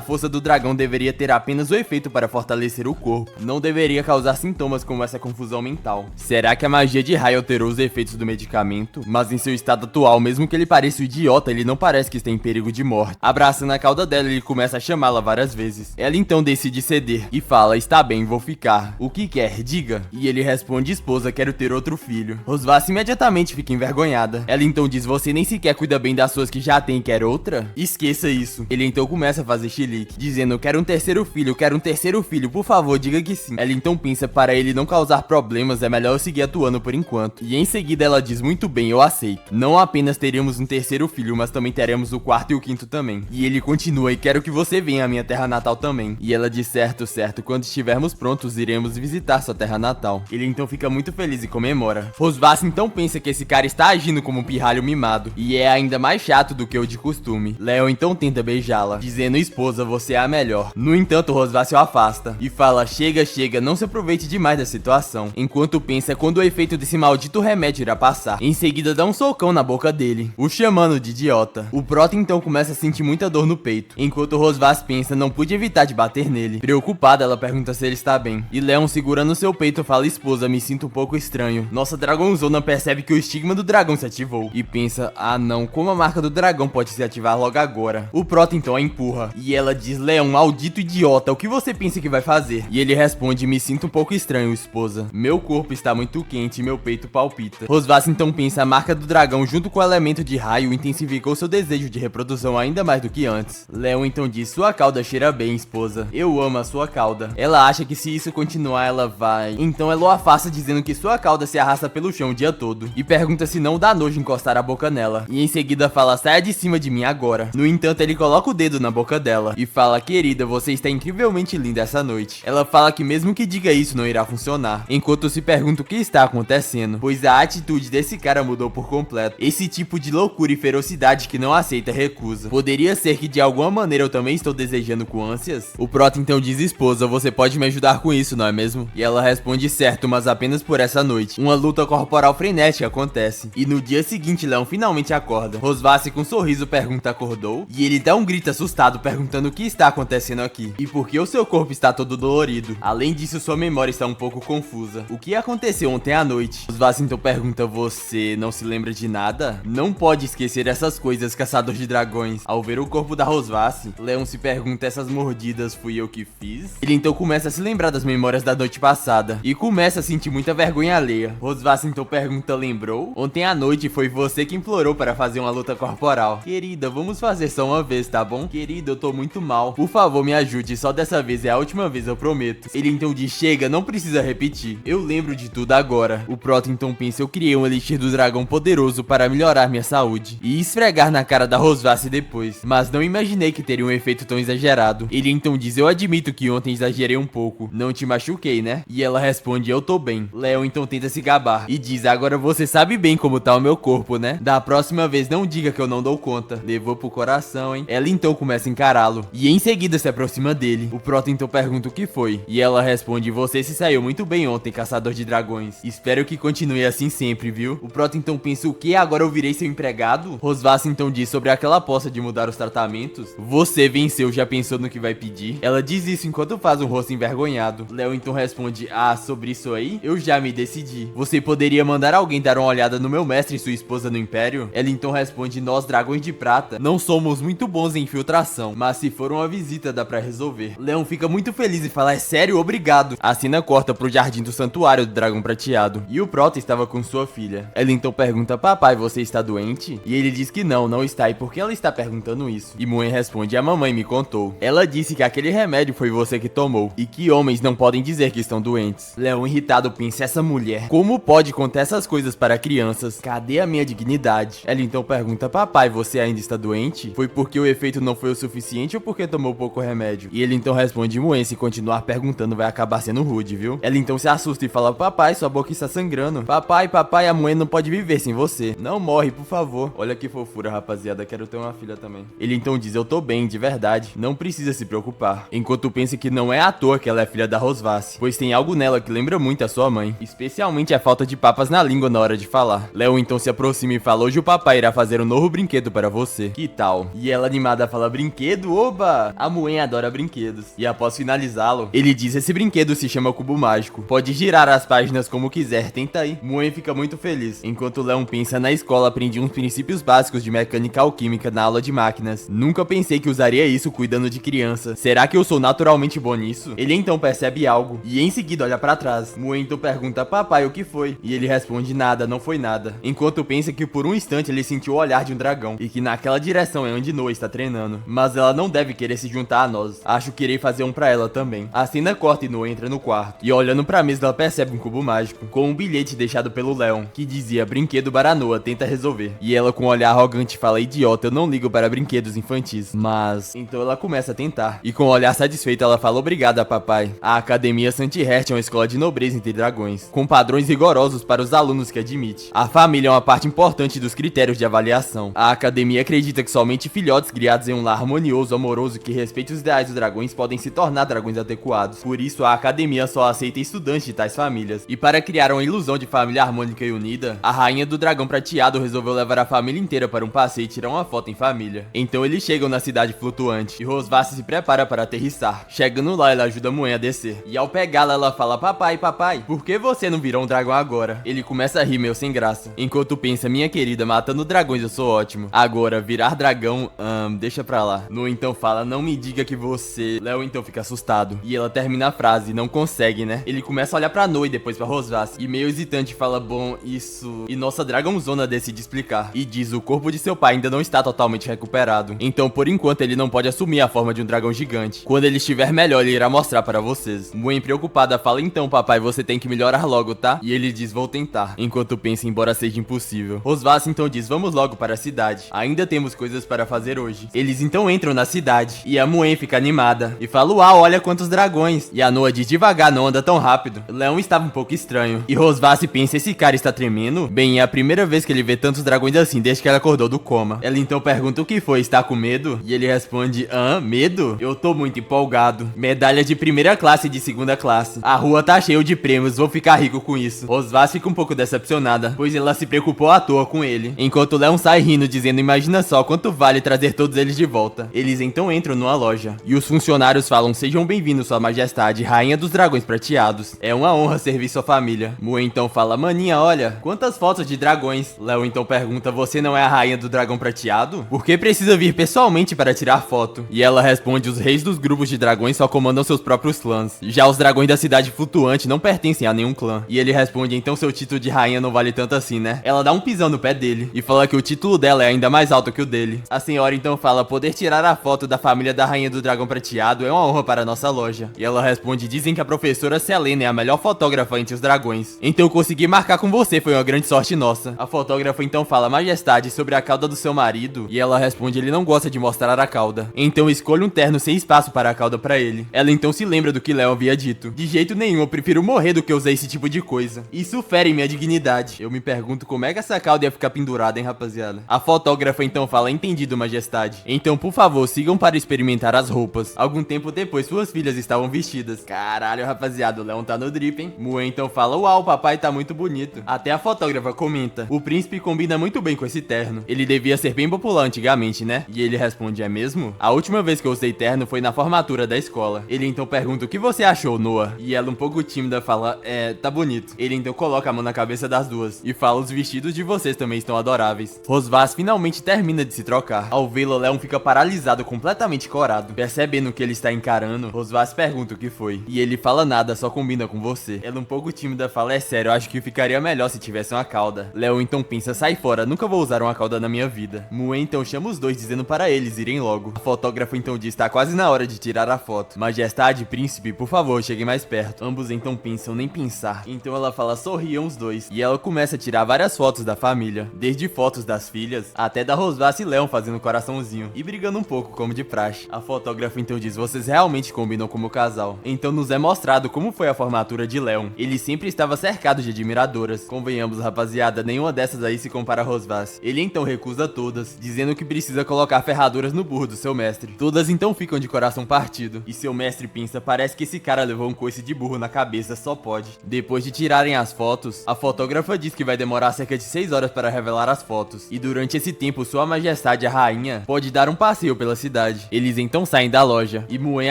força do dragão deveria ter apenas o efeito para fortalecer o corpo. Não deveria causar sintomas como essa confusão mental. Será que a magia de raio alterou os efeitos do medicamento? Mas em seu estado atual, mesmo que ele pareça um idiota, ele não parece que está em perigo de morte. Abraçando a cauda dela, ele começa a chamá-la várias vezes. Ela então decide ceder e fala, está bem, vou ficar. O que quer? Diga. E ele responde, esposa, quero ter outro filho. Rosvasse imediatamente fica envergonhada. Ela então diz, você nem sequer cuida bem das suas que já tem, quer outra? Esqueça isso. Ele então começa a fazer chilique, dizendo, quero um terceiro filho, por favor, diga que sim. Ela então pensa, para ele não causar problemas, é melhor eu seguir atuando por enquanto. E em seguida ela diz, muito bem, eu aceito. Não apenas teríamos um terceiro filho, mas também teremos o quarto e o quinto também. E ele continua, e quero que você venha à minha terra natal também. E ela diz, certo, quando estivermos prontos, iremos visitar sua terra natal. Ele então fica muito feliz e comemora. Rosvasse então pensa que esse cara está agindo como um pirralho mimado, e é ainda mais chato do que o de costume. Léo então tenta beijá-la, dizendo, esposa, você é a melhor. No entanto, Rosvasse o afasta e fala, chega, não se aproveite demais da situação. Enquanto pensa quando o efeito desse maldito remédio irá passar. Em seguida dá um socão na boca dele, o chamando de idiota. O Proto então começa a sentir muita dor no peito, enquanto Rosvasse pensa, não pude evitar de bater nele. Preocupada, ela pergunta se ele está bem. E Leon segurando seu peito fala, esposa, me sinto um pouco estranho. Nossa dragãozona percebe que o estigma do dragão se ativou e pensa, ah não, como a marca do dragão pode se ativar logo agora? O Proto então a empurra e ela diz, Leon, maldito idiota, o que você pensa que vai fazer? E ele responde, me sinto um pouco estranho, esposa. Meu corpo está muito quente e meu peito palpita. Rosvasse então pensa, a marca do dragão junto com o elemento de raio intensificou seu desejo de reprodução ainda mais do que antes. Leon então diz, sua cauda cheira bem, esposa. Eu amo a sua cauda. Ela acha que se isso continuar ela vai. Então ela o afasta dizendo que sua cauda se arrasta pelo chão o dia todo. E pergunta se não dá nojo encostar a boca nela. E em seguida fala, saia de cima de mim agora. No entanto ele coloca o dedo na boca dela e fala, querida, você está incrivelmente linda essa noite. Ela fala que mesmo que diga isso não irá funcionar. Enquanto se pergunta o que está acontecendo, pois a atitude desse cara mudou por completo. Esse tipo de loucura e ferocidade que não aceita recusa. Poderia ser que de alguma maneira eu também estou desejando com ânsias? O Proto então diz, esposa, você pode me ajudar com isso, não é mesmo? E ela responde, certo, mas apenas por essa noite. Uma luta corporal frenética acontece. E no dia seguinte, Leon finalmente acorda. Rosvasse com um sorriso pergunta, acordou? E ele dá um grito assustado perguntando o que está acontecendo aqui. E por que o seu corpo está todo dolorido? Além disso, sua memória está um pouco confusa. O que aconteceu ontem à noite? Rosvasse então pergunta, você não se lembra de nada? Não pode esquecer essas coisas, caçador de dragões. Ao ver o corpo da Rosvasse, Leon se pergunta, essas mordidas fui eu que fiz? Ele então começa a se lembrar das memórias da noite passada e começa a sentir muita vergonha alheia. Rosvasse então pergunta, lembrou? Ontem à noite foi você que implorou para fazer uma luta corporal. Querida, vamos fazer só uma vez, tá bom? Querida, eu tô muito mal. Por favor, me ajude, só dessa vez é a última vez, eu prometo. Ele então diz, chega, não precisa repetir. Eu lembro de tudo agora. O Proto então pensa, eu criei um elixir do dragão poderoso para melhorar minha saúde e esfregar na cara da Rosvasse depois. Mas não imaginei que teria um efeito tão exagerado. Ele então diz, eu admito que ontem exagerei um pouco. Não te machuquei, né? E ela responde, eu tô bem. Leon então tenta se gabar e diz, agora você sabe bem como tá o meu corpo, né? Da próxima vez não diga que eu não dou conta. idiota. Levou pro coração, hein? Ela então começa a encará-lo e em seguida se aproxima dele. O Prota então pergunta o que foi e ela responde: você se saiu muito bem ontem, caçador de dragões. Espero que continue assim sempre, viu? O Prota então pensa: o que? Agora eu virei seu empregado? Rosvath então diz sobre aquela aposta de mudar os tratamentos. Você venceu, já pensou no que vai pedir? Ela diz isso enquanto faz um rosto envergonhado. Léo então responde: ah, sobre isso aí? Eu já me decidi. Você poderia mandar alguém dar uma olhada no meu mestre e sua esposa no Império? Ela então responde: nós, dragões de prata, não somos muito bons em infiltração, mas se for uma visita dá pra resolver. Leão fica muito feliz e fala: é sério? Obrigado. A cena corta pro jardim do santuário do dragão prateado e o Prota estava com sua filha. Ela então pergunta: papai, você está doente? E ele diz que não está. E por que ela está perguntando isso? E Muen responde: a mamãe me contou. Ela disse que aquele remédio foi você que tomou e que homens não podem dizer que estão doentes. Leão irritado pensa: essa mulher, como pode contar essas coisas para crianças? Cadê a minha dignidade? Ela então pergunta: papai, você ainda está doente? Foi porque o efeito não foi o suficiente ou porque tomou pouco remédio? E ele então responde: Muen, se continuar perguntando vai acabar sendo rude, viu? Ela então se assusta e fala: papai, sua boca está sangrando. Papai, a Muen não pode viver sem você. Não morre, por favor. Olha que fofura, rapaziada, quero ter uma filha também. Ele então diz: eu tô bem, de verdade. Não precisa se preocupar. Enquanto pensa que não é à toa que ela é filha da Rosvath, pois tem algo nela que lembra muito a sua mãe, especialmente a falta de papas na língua na hora de falar. Léo então se aproxima e fala: hoje o papai irá fazer um novo brinquedo para você. Que tal? E ela animada fala: brinquedo? Oba! A Muen adora brinquedos. E após finalizá-lo, ele diz: esse brinquedo se chama Cubo Mágico. Pode girar as páginas como quiser, tenta aí. Muen fica muito feliz. Enquanto Leon pensa: na escola aprendi uns princípios básicos de mecânica alquímica na aula de máquinas. Nunca pensei que usaria isso cuidando de criança. Será que eu sou naturalmente bom nisso? Ele então percebe algo e em seguida olha pra trás. Muen então pergunta: papai, o que foi? E ele responde: nada, não foi nada. Enquanto pensa que por um instante ele sentiu o olhar de um dragão e que naquela direção é onde Noa está treinando. Mas ela não deve querer se juntar a nós. Acho que irei fazer um pra ela também. A cena corta e Noa entra no quarto e olhando pra mesa ela percebe um cubo mágico com um bilhete deixado pelo Leon que dizia: brinquedo para Noa, tenta resolver. E ela com um olhar arrogante fala: idiota, eu não ligo para brinquedos infantis. Mas então ela começa a tentar e com um olhar satisfeito ela fala: obrigada, papai. A Academia Santihert é uma escola de nobreza entre dragões, com padrões rigorosos para os alunos que admite. A família é uma parte importante dos critérios de avaliação. A academia acredita que somente filhotes criados em um lar harmonioso, amoroso, que respeite os ideais dos dragões podem se tornar dragões adequados. Por isso, a academia só aceita estudantes de tais famílias. E para criar uma ilusão de família harmônica e unida, a rainha do dragão prateado resolveu levar a família inteira para um passeio e tirar uma foto em família. Então eles chegam na cidade flutuante e Rosvath se prepara para aterrissar. Chegando lá, ela ajuda Muen a descer. E ao pegá-la, ela fala: papai, por que você não virou um dragão agora? Ele começa a rir meio sem graça. Enquanto pensa: minha querida, matando dragões eu sou ótimo. Agora, virar dragão, deixa pra lá. No então fala: não me diga que você... Léo então fica assustado. E ela termina a frase: não consegue, né? Ele começa a olhar pra Noa e depois pra Rosvath. E meio hesitante fala: bom, isso... E nossa dragãozona decide explicar. E diz: o corpo de seu pai ainda não está totalmente recuperado. Então, por enquanto, ele não pode assumir a forma de um dragão gigante. Quando ele estiver melhor, ele irá mostrar para vocês. Muen preocupada fala: então, papai, você tem que melhorar logo, tá? E ele diz: vou tentar. Enquanto pensa, embora seja impossível. Rosvath então diz: vamos logo para a cidade. Ainda temos coisas para fazer hoje. Eles então entram na cidade. E a Muen fica animada. E fala: uau, olha quantos dragões. E a Noa diz: devagar, não anda tão rápido. Leon estava um pouco estranho. E Rosvath pensa: esse cara está tremendo? Bem, é a primeira vez que ele vê tantos dragões assim desde que ela acordou do coma. Ela então pergunta: o que foi? Está com medo? E ele responde: medo? Eu tô muito empolgado. Medalha de primeira classe e de segunda classe. A rua tá cheia de prêmios, vou ficar rico com isso. Rosvath fica um pouco decepcionada, pois ela se preocupou à toa com ele. Enquanto Leon sai rindo, dizendo: imagina só quanto vale trazer todos eles de volta. Eles então entram numa loja. E os funcionários falam: sejam bem-vindos, sua majestade, rainha dos dragões prateados. É uma honra servir sua família. Muen então fala: maninha, olha, quantas fotos de dragões. Léo então pergunta: você não é a rainha do dragão prateado? Por que precisa vir pessoalmente para tirar foto? E ela responde: os reis dos grupos de dragões só comandam seus próprios clãs. Já os dragões da cidade flutuante não pertencem a nenhum clã. E ele responde: então seu título de rainha não vale tanto assim, né? Ela dá um pisão no pé dele e fala que o título dela é ainda mais alto que o dele. A senhora então fala: poder tirar a foto da família da rainha do dragão prateado é uma honra para a nossa loja. E ela responde: dizem que a professora Selena é a melhor fotógrafa entre os dragões. Então conseguir marcar com você foi uma grande sorte nossa. A fotógrafa então fala: majestade, sobre a cauda do seu marido. E ela responde: ele não gosta de mostrar a cauda. Então escolha um terno sem espaço para a cauda pra ele. Ela então se lembra do que Léo havia dito: de jeito nenhum, eu prefiro morrer do que usar esse tipo de coisa. Isso fere minha dignidade. Eu me pergunto como é que essa cauda ia ficar pendurada, hein, rapaziada. A fotógrafa fotógrafa então fala: entendido, majestade. Então, por favor, sigam para experimentar as roupas. Algum tempo depois, suas filhas estavam vestidas. Caralho, rapaziada, o Leon tá no drip, hein? Muen então fala: uau, papai tá muito bonito. Até a fotógrafa comenta: o príncipe combina muito bem com esse terno. Ele devia ser bem popular antigamente, né? E ele responde: é mesmo? A última vez que eu usei terno foi na formatura da escola. Ele então pergunta: o que você achou, Noah? E ela, um pouco tímida, fala: tá bonito. Ele então coloca a mão na cabeça das duas e fala: os vestidos de vocês também estão adoráveis. Rosvaz finalmente termina de se trocar. Ao vê-lo, Leon fica paralisado, completamente corado. Percebendo que ele está encarando, Rosvaz pergunta o que foi. E ele fala: nada, só combina com você. Ela, um pouco tímida, fala: é sério, eu acho que ficaria melhor se tivesse uma cauda. Leon então pensa: sai fora, nunca vou usar uma cauda na minha vida. Muen então chama os dois, dizendo para eles irem logo. A fotógrafa então diz: tá quase na hora de tirar a foto. Majestade, príncipe, por favor, cheguem mais perto. Ambos então pensam: nem pensar. Então ela fala: sorriam os dois. E ela começa a tirar várias fotos da família, desde fotos das filhas, até da Rosvaz e Leon fazendo coraçãozinho e brigando um pouco, como de praxe. A fotógrafa então diz: vocês realmente combinam como casal. Então nos é mostrado como foi a formatura de Leon. Ele sempre estava cercado de admiradoras. Convenhamos, rapaziada, nenhuma dessas aí se compara a Rosvaz. Ele então recusa todas, dizendo que precisa colocar ferraduras no burro do seu mestre. Todas então ficam de coração partido. E seu mestre pensa: parece que esse cara levou um coice de burro na cabeça, só pode. Depois de tirarem as fotos, a fotógrafa diz que vai demorar cerca de 6 horas para revelar as fotos. E durante esse tempo, sua majestade, a rainha, pode dar um passeio pela cidade. Eles então saem da loja. E Muen,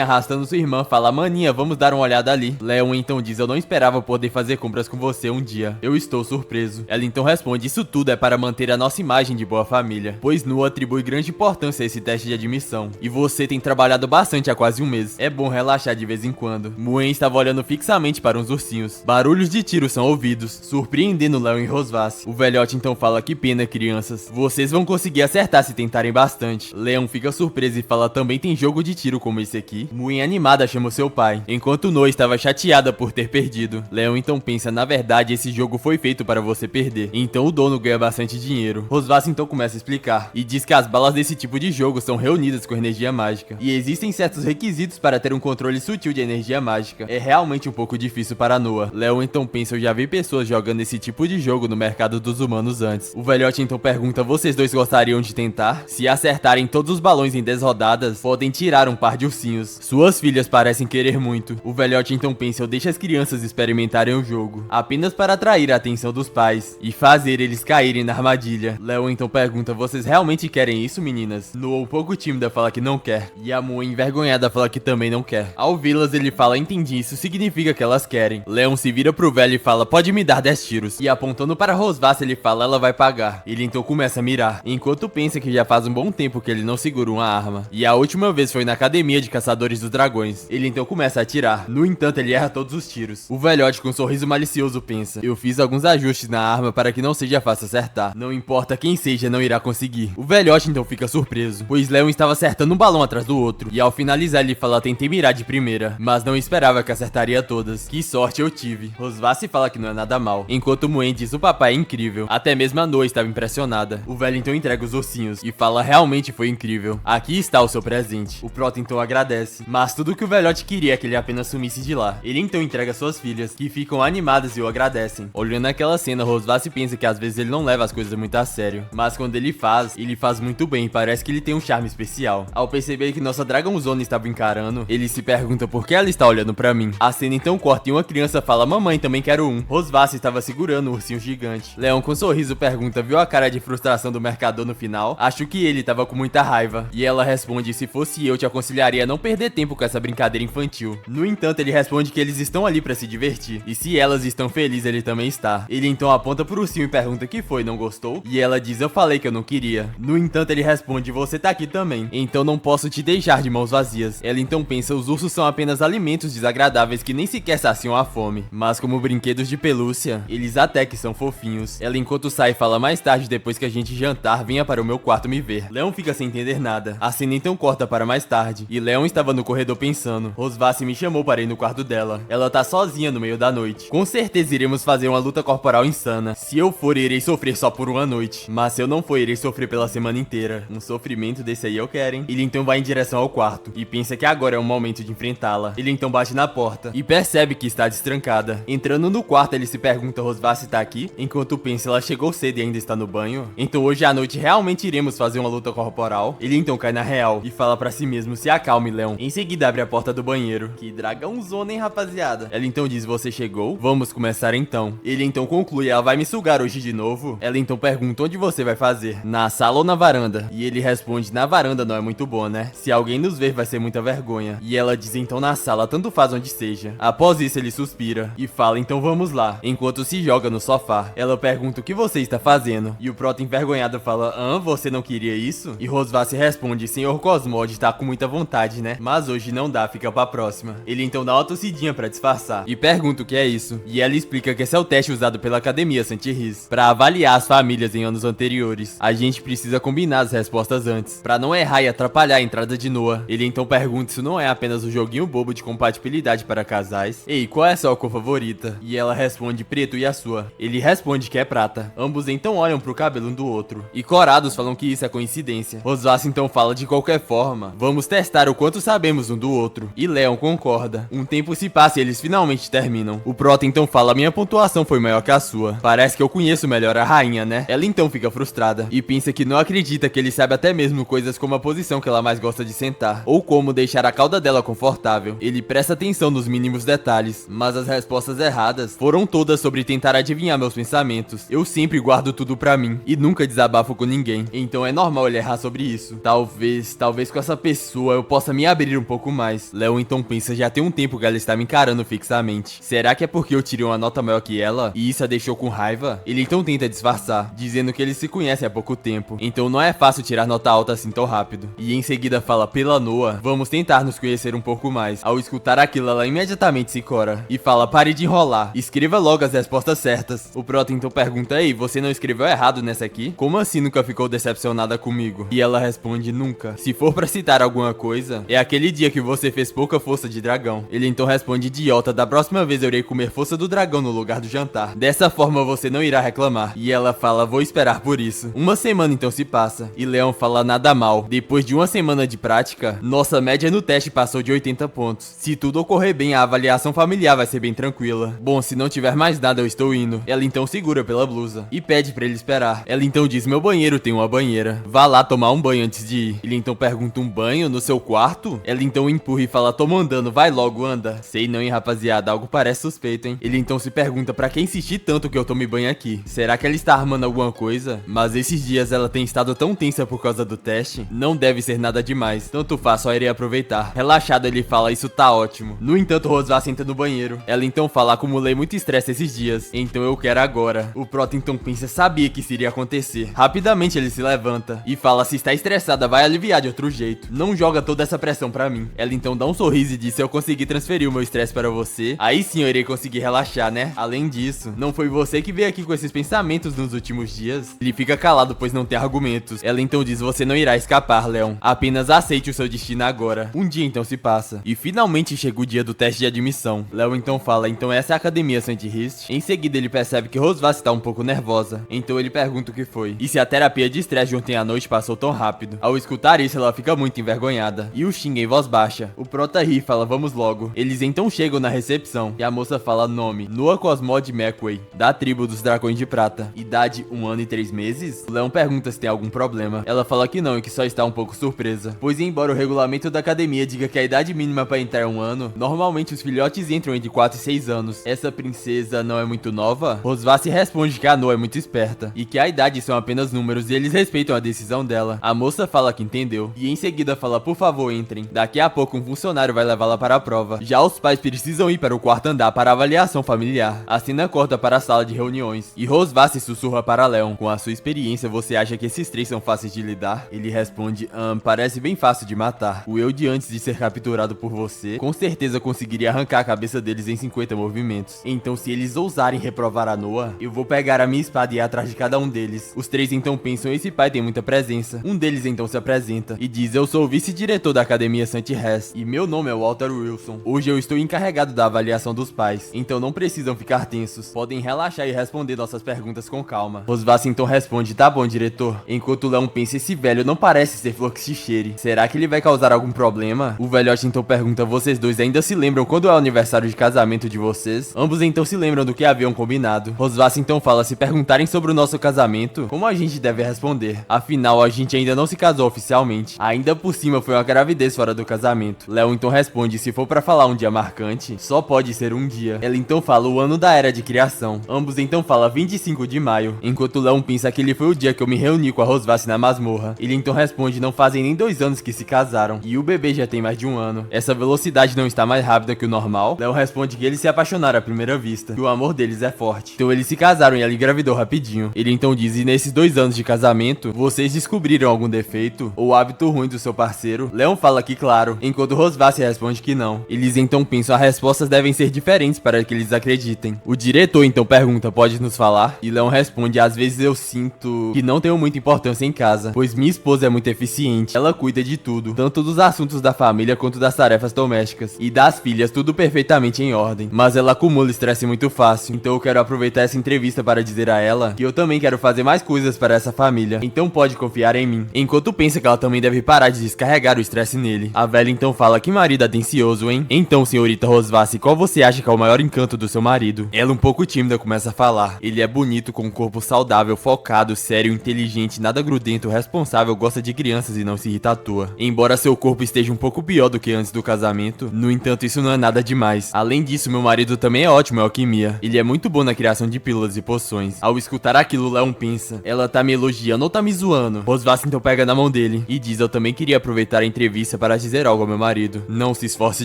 arrastando sua irmã, fala: maninha, vamos dar uma olhada ali. Leon então diz: eu não esperava poder fazer compras com você um dia. Eu estou surpreso. Ela então responde: isso tudo é para manter a nossa imagem de boa família, pois Noah atribui grande importância a esse teste de admissão. E você tem trabalhado bastante há quase um mês. É bom relaxar de vez em quando. Muen estava olhando fixamente para uns ursinhos. Barulhos de tiro são ouvidos, surpreendendo Leon e Rosvaz. O velhote então fala: que pena, crianças. Vocês vão conseguir acertar se tentarem bastante. Leon fica surpreso e fala: também tem jogo de tiro como esse aqui? Muen, animada, chama o seu pai, enquanto Noah estava chateada por ter perdido. Leon então pensa: na verdade, esse jogo foi feito para você perder, então o dono ganha bastante dinheiro. Rosvaz então começa a explicar e diz que as balas desse tipo de jogo são reunidas com energia mágica e existem certos requisitos para ter um controle sutil de energia mágica. É realmente um pouco difícil para Noah. Leon então pensa: eu já vi pessoas jogando esse tipo de jogo no mercado dos humanos antes. O velhote então pergunta: vocês dois gostariam de tentar? Se acertarem todos os balões em 10 rodadas, podem tirar um par de ursinhos. Suas filhas parecem querer muito. O velhote então pensa: eu deixo as crianças experimentarem o jogo, apenas para atrair a atenção dos pais e fazer eles caírem na armadilha. Leon então pergunta: vocês realmente querem isso, meninas? Noah, um pouco tímida, fala que não quer. E a Muen, envergonhada, fala que também não quer. Ao vê-las, ele fala: entendi, isso significa que elas querem. Leon se vira pro velho e fala: pode me dar 10 tiros. E apontando para Rosvaz, ele fala: ela vai pagar. Ele então começa a mirar, enquanto pensa que já faz um bom tempo que ele não segura uma arma. E a última vez foi na academia de caçadores dos dragões. Ele então começa a atirar. No entanto, ele erra todos os tiros. O velhote, com um sorriso malicioso, pensa: eu fiz alguns ajustes na arma para que não seja fácil acertar. Não importa quem seja, não irá conseguir. O velhote então fica surpreso, pois Leon estava acertando um balão atrás do outro. E ao finalizar, ele fala: tentei mirar de primeira, mas não esperava que acertaria todas. Que sorte eu tive. Rosvaz se fala que não é nada mal, enquanto Muen diz: o papai é incrível. Até mesmo a Noah estava impressionada. O velho então entrega os ursinhos e fala: realmente foi incrível. Aqui está o seu presente. O Proto então agradece, mas tudo que o velhote queria é que ele apenas sumisse de lá. Ele então entrega suas filhas, que ficam animadas e o agradecem. Olhando aquela cena, Rosvaz se pensa que às vezes ele não leva as coisas muito a sério, mas quando ele faz muito bem. Parece que ele tem um charme especial. Ao perceber que nossa Dragonzone estava encarando, ele se pergunta por que ela está olhando pra mim. A cena então corta e uma criança fala: mamãe, também quero um. Rosvaz estava segurando um ursinho gigante. Leon, com um sorriso, pergunta: viu a cara de frustração do mercador no final? Acho que ele estava com muita raiva. E ela responde: se fosse eu, te aconselharia a não perder tempo com essa brincadeira infantil. No entanto, ele responde que eles estão ali pra se divertir, e se elas estão felizes, ele também está. Ele então aponta pro ursinho e pergunta: que foi, não gostou? E ela diz: eu falei que eu não queria. No entanto, ele responde: você tá aqui também, então não posso te deixar de mãos vazias. Ela então pensa: os ursos são apenas alimentos desagradáveis que nem sequer saciam a fome, mas como brinquedos de pelúcia, eles até que são fofinhos. Ela, enquanto sai, fala: mais tarde, depois que a gente jantar, venha para o meu quarto me ver. Leon fica sem entender nada. A cena então corta para mais tarde, e Leon estava no corredor pensando: Rosvaz me chamou para ir no quarto dela. Ela tá sozinha no meio da noite. Com certeza iremos fazer uma luta corporal insana. Se eu for, irei sofrer só por uma noite, mas se eu não for, irei sofrer pela semana inteira. Um sofrimento desse aí eu quero, hein? Ele então vai em direção ao quarto e pensa que agora é o momento de enfrentá-la. Ele então bate na porta e percebe que está destrancada. Entrando no quarto, ele se pergunta: Rosvaz tá aqui? Enquanto pensa: ela chegou cedo e ainda está no banho? Então hoje à noite noite realmente iremos fazer uma luta corporal? Ele então cai na real e fala pra si mesmo: se acalme, Leon. Em seguida abre a porta do banheiro. Que dragãozona, hein, rapaziada? Ela então diz: você chegou? Vamos começar então. Ele então conclui: ela vai me sugar hoje de novo? Ela então pergunta: onde você vai fazer? Na sala ou na varanda? E ele responde: na varanda não é muito bom, né? Se alguém nos ver vai ser muita vergonha. E ela diz: então na sala, tanto faz onde seja. Após isso ele suspira e fala: então vamos lá. Enquanto se joga no sofá, ela pergunta: o que você está fazendo? E o Proto envergonhado fala: você não queria isso? E Rosvasse responde: senhor Cosmode tá com muita vontade, né? Mas hoje não dá, fica pra próxima. Ele então dá uma tossidinha pra disfarçar e pergunta o que é isso. E ela explica que esse é o teste usado pela Academia Saint-Riz pra avaliar as famílias em anos anteriores. A gente precisa combinar as respostas antes, pra não errar e atrapalhar a entrada de Noah. Ele então pergunta: isso não é apenas um joguinho bobo de compatibilidade para casais? Ei, qual é a sua cor favorita? E ela responde: preto. E a sua? Ele responde que é prata. Ambos então olham pro cabelo um do outro e corados falam que isso é coincidência. Rosvasse então fala: de qualquer forma, vamos testar o quanto sabemos um do outro. E Leon concorda. Um tempo se passa e eles finalmente terminam. O Proto então fala: minha pontuação foi maior que a sua. Parece que eu conheço melhor a rainha, né? Ela então fica frustrada e pensa que não acredita que ele sabe até mesmo coisas como a posição que ela mais gosta de sentar, ou como deixar a cauda dela confortável. Ele presta atenção nos mínimos detalhes, mas as respostas erradas foram todas sobre tentar adivinhar meus pensamentos. Eu sempre guardo tudo pra mim e nunca desabafo com ninguém, então é normal ele errar sobre isso. Talvez com essa pessoa eu possa me abrir um pouco mais. Leon então pensa: já tem um tempo que ela está me encarando fixamente. Será que é porque eu tirei uma nota maior que ela e isso a deixou com raiva? Ele então tenta disfarçar, dizendo que eles se conhecem há pouco tempo, então não é fácil tirar nota alta assim tão rápido. E em seguida fala: pela Noah, vamos tentar nos conhecer um pouco mais. Ao escutar aquilo, ela imediatamente se cora e fala: pare de enrolar, escreva logo as respostas certas. O Proto então pergunta: ei, você não escreveu errado nessa aqui? Como assim nunca ficou decepcionada comigo? E ela responde: nunca. Se for pra citar alguma coisa, é aquele dia que você fez pouca força de dragão. Ele então responde: idiota, da próxima vez eu irei comer força do dragão no lugar do jantar. Dessa forma você não irá reclamar. E ela fala: vou esperar por isso. Uma semana então se passa e Leon fala: nada mal. Depois de uma semana de prática, nossa média no teste passou de 80 pontos. Se tudo ocorrer bem, a avaliação familiar vai ser bem tranquila. Bom, se não tiver mais nada, eu estou indo. Ela então segura pela blusa e pede pra ele esperar. Ela então diz: meu banheiro tem uma banheira. Vá lá tomar um banho antes de ir. Ele então pergunta: um banho no seu quarto? Ela então empurra e fala: tô mandando, vai logo, anda. Sei não, hein, rapaziada, algo parece suspeito, hein. Ele então se pergunta: pra que insistir tanto que eu tome banho aqui? Será que ela está armando alguma coisa? Mas esses dias ela tem estado tão tensa por causa do teste. Não deve ser nada demais. Tanto faz, só irei aproveitar. Relaxado ele fala: isso tá ótimo. No entanto, Rosvasse entra no banheiro. Ela então fala: acumulei muito estresse esses dias, então eu quero agora. O Proto então pensa: sabia que isso iria acontecer. Rapidamente ele se levanta e fala: se está estressada, vai aliviar de outro jeito. Não joga toda essa pressão pra mim. Ela então dá um sorriso e diz: se eu conseguir transferir o meu estresse para você, aí sim eu irei conseguir relaxar, né? Além disso, não foi você que veio aqui com esses pensamentos nos últimos dias? Ele fica calado, pois não tem argumentos. Ela então diz: você não irá escapar, Leon. Apenas aceite o seu destino agora. Um dia então se passa e finalmente chega o dia do teste de admissão. Leon então fala: então essa é a Academia Saint-Riz? Em seguida ele percebe que Rosvasse está um pouco nervosa, então ele pergunta o que foi e se a terapia de estresse de ontem à noite passou tão rápido. Ao escutar isso, ela fica muito envergonhada e o xinga em voz baixa. O Prota ri e fala: vamos logo. Eles então chegam na recepção e a moça fala: nome Noah Cosmode McQuay, da tribo dos Dragões de Prata, idade 1 ano e 3 meses. O Leon pergunta se tem algum problema. Ela fala que não e que só está um pouco surpresa, pois embora o regulamento da academia diga que a idade mínima para entrar é 1 ano, normalmente os filhotes entram entre 4 e 6 anos. Essa princesa não é muito nova? Rosvasse responde que a Noah é muito esperta e que a idade são apenas números e eles respeitam a decisão dela. A moça fala que entendeu e em seguida fala: por favor, entrem. Daqui a pouco um funcionário vai levá-la para a prova. Já os pais precisam ir para o quarto andar para a avaliação familiar. A cena corta para a sala de reuniões e Rosvasse sussurra para Leon: com a sua experiência, você acha que esses três são fáceis de lidar? Ele responde: parece bem fácil de matar. O eu de antes de ser capturado por você, com certeza conseguiria arrancar a cabeça deles em 50 movimentos. Então se eles ousarem reprovar a Noah, eu vou pegar a minha espada e ir atrás de cada um deles. Os três então pensam: esse pai tem muita presença. Um deles então se apresenta e diz: eu sou o vice-diretor da Academia Saint-Riz e meu nome é Walter Wilson. Hoje eu estou encarregado da avaliação dos pais, então não precisam ficar tensos. Podem relaxar e responder nossas perguntas com calma. Rosvasse então responde: tá bom, diretor. Enquanto Leon pensa: esse velho não parece ser flor que se cheire. Será que ele vai causar algum problema? O velhote então pergunta: vocês dois ainda se lembram quando é o aniversário de casamento de vocês? Ambos então se lembram do que haviam combinado. Rosvasse então fala: se perguntarem sobre o nosso casamento, como a gente gente deve responder. Afinal, a gente ainda não se casou oficialmente. Ainda por cima, foi uma gravidez fora do casamento. Léo então responde: se for pra falar um dia marcante, só pode ser um dia. Ela então fala o ano da era de criação. Ambos então falam 25 de maio. Enquanto Léo pensa que ele foi o dia que eu me reuni com a Rosvasse na masmorra. Ele então responde: não fazem nem 2 anos que se casaram. E o bebê já tem mais de 1 ano. Essa velocidade não está mais rápida que o normal? Léo responde que eles se apaixonaram à primeira vista. Que o amor deles é forte. Então eles se casaram e ela engravidou rapidinho. Ele então diz: e nesses 2 anos de casamento, vocês descobriram algum defeito ou hábito ruim do seu parceiro? Leon fala que claro, enquanto Rosvasse responde que não. Eles então pensam as respostas devem ser diferentes para que eles acreditem. O diretor então pergunta: pode nos falar? E Leon responde: às vezes eu sinto que não tenho muita importância em casa, pois minha esposa é muito eficiente. Ela cuida de tudo, tanto dos assuntos da família quanto das tarefas domésticas. E das filhas, tudo perfeitamente em ordem. Mas ela acumula estresse muito fácil. Então eu quero aproveitar essa entrevista para dizer a ela que eu também quero fazer mais coisas para essa família. Então pode confiar em mim. Enquanto pensa que ela também deve parar de descarregar o estresse nele. A velha então fala: que marido atencioso, hein? Então, senhorita Rosvasse, qual você acha que é o maior encanto do seu marido? Ela, um pouco tímida, começa a falar: ele é bonito, com um corpo saudável, focado, sério, inteligente, nada grudento, responsável, gosta de crianças e não se irrita à toa. Embora seu corpo esteja um pouco pior do que antes do casamento, no entanto, isso não é nada demais. Além disso, meu marido também é ótimo em alquimia. Ele é muito bom na criação de pílulas e poções. Ao escutar aquilo, Leon pensa: ela tá me elogiando ou tá me zoando? Rosvasse então pega na mão dele e diz: eu também queria aproveitar a entrevista para dizer algo ao meu marido. Não se esforce